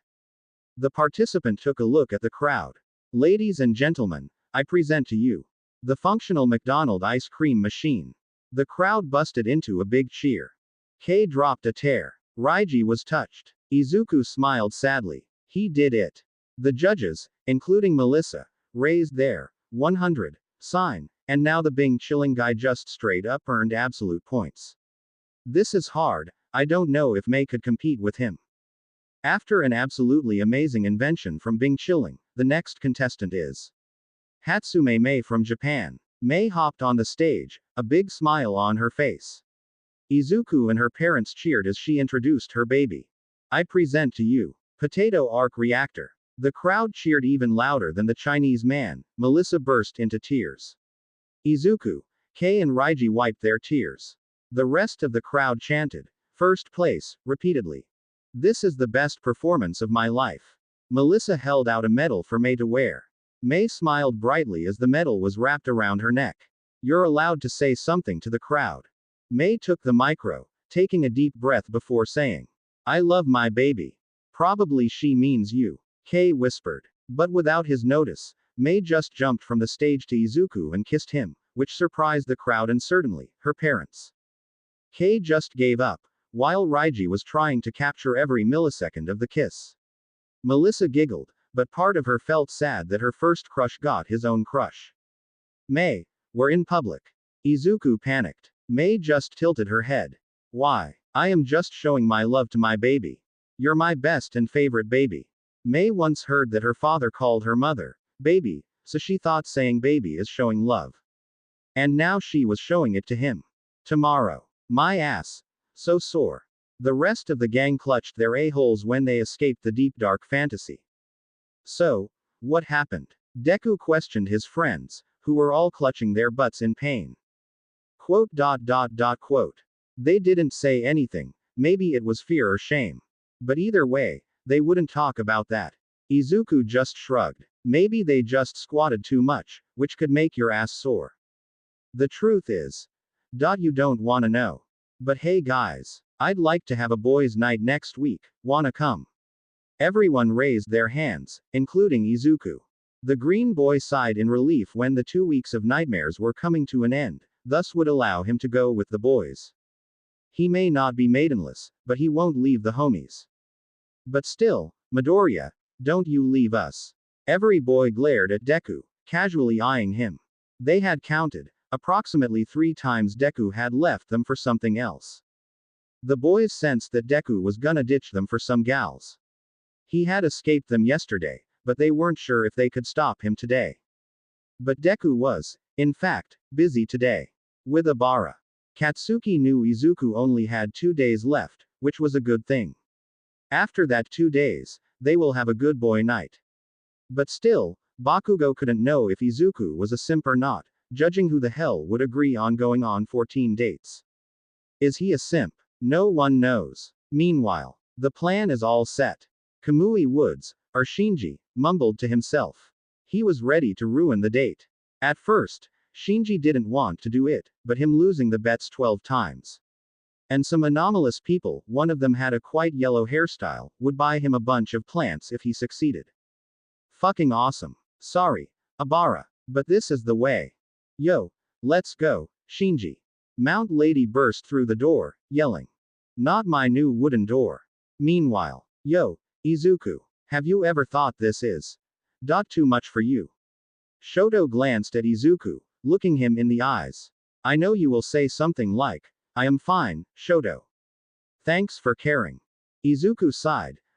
The participant took a look at the crowd. Ladies and gentlemen, I present to you the functional McDonald ice cream machine. The crowd busted into a big cheer. Kei dropped a tear. Raiji was touched. Izuku smiled sadly. He did it. The judges, including Melissa, raised their 100 sign, and now the Bing chilling guy just straight up earned absolute points. This is hard, I don't know if Mei could compete with him. After an absolutely amazing invention from Bing chilling, the next contestant is Hatsume Mei from Japan. Mei hopped on the stage, a big smile on her face. Izuku and her parents cheered as she introduced her baby. I present to you, Potato Arc Reactor. The crowd cheered even louder than the Chinese man. Melissa burst into tears. Izuku, Kei and Raiji wiped their tears. The rest of the crowd chanted, first place, repeatedly. This is the best performance of my life. Melissa held out a medal for Mei to wear. Mei smiled brightly as the medal was wrapped around her neck. You're allowed to say something to the crowd. Mei took the micro, taking a deep breath before saying, I love my baby. Probably she means you. Kei whispered. But without his notice, Mei just jumped from the stage to Izuku and kissed him, which surprised the crowd and certainly, her parents. Kei just gave up, while Raiji was trying to capture every millisecond of the kiss. Melissa giggled, but part of her felt sad that her first crush got his own crush. Mei, we're in public. Izuku panicked. Mei just tilted her head. Why? I am just showing my love to my baby. You're my best and favorite baby. Mei once heard that her father called her mother baby, so she thought saying baby is showing love. And now she was showing it to him. Tomorrow. My ass. So sore. The rest of the gang clutched their a-holes when they escaped the deep dark fantasy. So, what happened? Deku questioned his friends, who were all clutching their butts in pain. Quote. They didn't say anything, maybe it was fear or shame. But either way, they wouldn't talk about that. Izuku just shrugged. Maybe they just squatted too much, which could make your ass sore. The truth is. You don't wanna know. But hey guys, I'd like to have a boys' night next week, wanna come? Everyone raised their hands, including Izuku. The green boy sighed in relief when the 2 weeks of nightmares were coming to an end, thus would allow him to go with the boys. He may not be maidenless, but he won't leave the homies. But still, Midoriya, don't you leave us. Every boy glared at Deku, casually eyeing him. They had counted. Approximately 3 times Deku had left them for something else. The boys sensed that Deku was gonna ditch them for some gals. He had escaped them yesterday, but they weren't sure if they could stop him today. But Deku was, in fact, busy today. With Abara. Katsuki knew Izuku only had 2 days left, which was a good thing. After that 2 days, they will have a good boy night. But still, Bakugo couldn't know if Izuku was a simp or not, judging who the hell would agree on going on 14 dates. Is he a simp? No one knows. Meanwhile, the plan is all set. Kamui Woods, or Shinji, mumbled to himself. He was ready to ruin the date. At first, Shinji didn't want to do it, but him losing the bets 12 times. And some anomalous people, one of them had a quite yellow hairstyle, would buy him a bunch of plants if he succeeded. Fucking awesome. Sorry, Abara, but this is the way. Yo, let's go, Shinji. Mount Lady burst through the door, yelling. Not my new wooden door. Meanwhile, yo, Izuku, have you ever thought this is too much for you? Shoto glanced at Izuku, looking him in the eyes. I know you will say something like, I am fine, Shoto. Thanks for caring. Izuku sighed,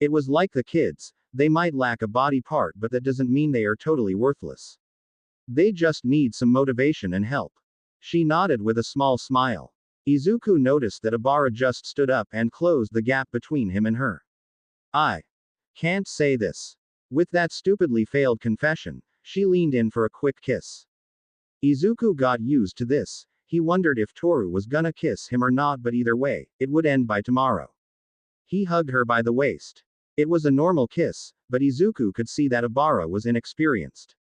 It was like the kids, they might lack a body part, but that doesn't mean they are totally worthless. They just need some motivation and help. She nodded with a small smile. Izuku noticed that Obara just stood up and closed the gap between him and her. I can't say this. With that stupidly failed confession, she leaned in for a quick kiss. Izuku got used to this. He wondered if Toru was gonna kiss him or not, but either way, it would end by tomorrow. He hugged her by the waist. It was a normal kiss, but Izuku could see that Obara was inexperienced.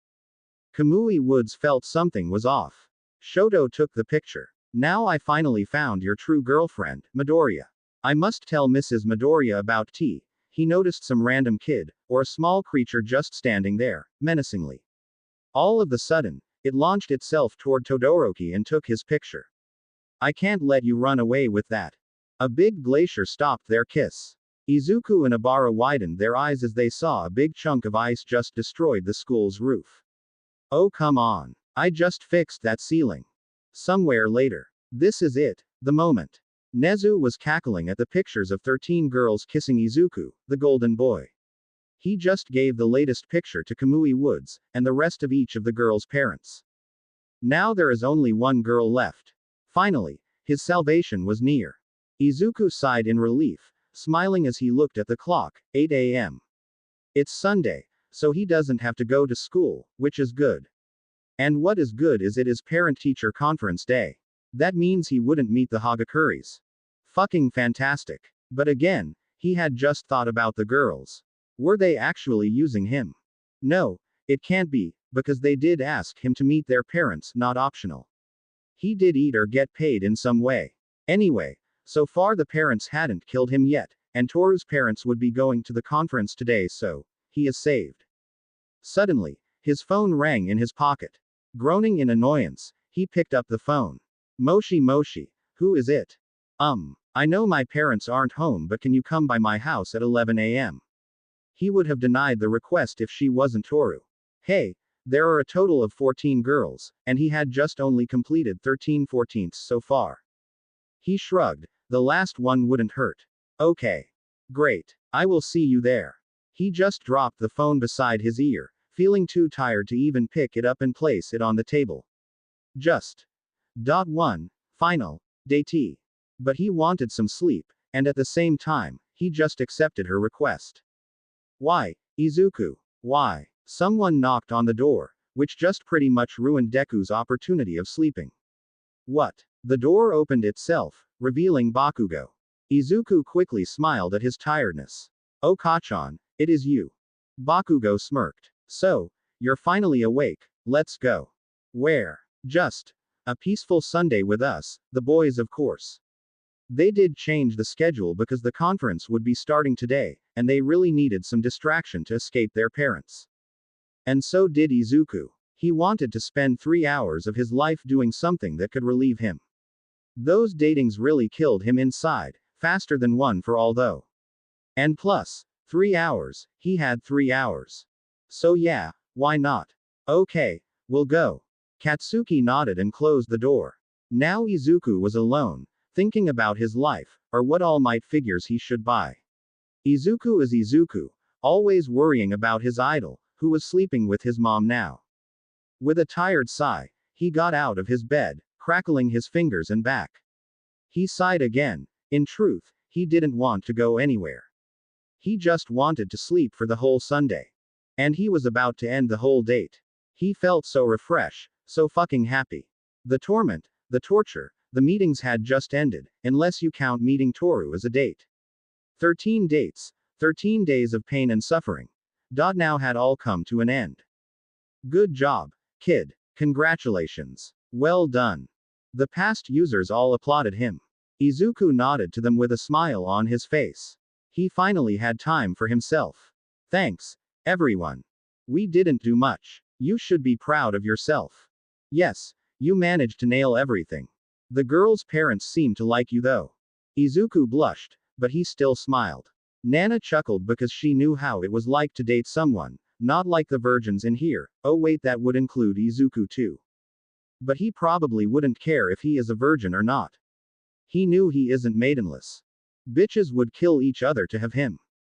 Kamui Woods felt something was off. Shoto took the picture. Now I finally found your true girlfriend, Midoriya. I must tell Mrs. Midoriya about tea. He noticed some random kid, or a small creature just standing there, menacingly. All of a sudden, it launched itself toward Todoroki and took his picture. I can't let you run away with that. A big glacier stopped their kiss. Izuku and Obara widened their eyes as they saw a big chunk of ice just destroyed the school's roof. Oh come on. I just fixed that ceiling. Somewhere later. This is it, the moment. Nezu was cackling at the pictures of 13 girls kissing Izuku, the golden boy. He just gave the latest picture to Kamui Woods, and the rest of each of the girls' parents. Now there is only one girl left. Finally, his salvation was near. Izuku sighed in relief, smiling as he looked at the clock, 8 a.m. It's Sunday, so he doesn't have to go to school, which is good. And what is good is it is parent-teacher conference day. That means he wouldn't meet the Hagakuris. Fucking fantastic. But again, he had just thought about the girls. Were they actually using him? No, it can't be, because they did ask him to meet their parents, not optional. He did eat or get paid in some way. Anyway, so far the parents hadn't killed him yet, and Toru's parents would be going to the conference today, so he is saved. Suddenly, his phone rang in his pocket. Groaning in annoyance, he picked up the phone. Moshi Moshi, who is it? I know my parents aren't home, but can you come by my house at 11 a.m.? He would have denied the request if she wasn't Toru. Hey, there are a total of 14 girls, and he had just only completed 13/14 so far. He shrugged, the last one wouldn't hurt. Okay. Great. I will see you there. He just dropped the phone beside his ear, feeling too tired to even pick it up and place it on the table. Just. One. Final. Date. But he wanted some sleep, and at the same time, he just accepted her request. Why, Izuku? Why? Someone knocked on the door, which just pretty much ruined Deku's opportunity of sleeping. What? The door opened itself, revealing Bakugo. Izuku quickly smiled at his tiredness. Oh Kachan, it is you. Bakugo smirked. So, you're finally awake, let's go. Where? Just. A peaceful Sunday with us, the boys of course. They did change the schedule because the conference would be starting today, and they really needed some distraction to escape their parents. And so did Izuku. He wanted to spend 3 hours of his life doing something that could relieve him. Those datings really killed him inside, faster than one for all though. And plus, 3 hours, he had 3 hours. So yeah, why not? Okay, we'll go. Katsuki nodded and closed the door. Now Izuku was alone, thinking about his life, or what all might figures he should buy. Izuku is Izuku, always worrying about his idol, who was sleeping with his mom now. With a tired sigh, he got out of his bed, crackling his fingers and back. He sighed again. In truth, he didn't want to go anywhere. He just wanted to sleep for the whole Sunday. And he was about to end the whole date. He felt so refreshed, so fucking happy. The torment, the torture, the meetings had just ended, unless you count meeting Toru as a date. 13 dates, 13 days of pain and suffering. Now had all come to an end. Good job, kid. Congratulations. Well done. The past users all applauded him. Izuku nodded to them with a smile on his face. He finally had time for himself. Thanks, everyone. We didn't do much. You should be proud of yourself. Yes, you managed to nail everything. The girl's parents seem to like you though. Izuku blushed, but he still smiled. Nana chuckled because she knew how it was like to date someone, not like the virgins in here. Oh wait, that would include Izuku too. But he probably wouldn't care if he is a virgin or not. He knew he isn't maidenless. Bitches would kill each other to have him.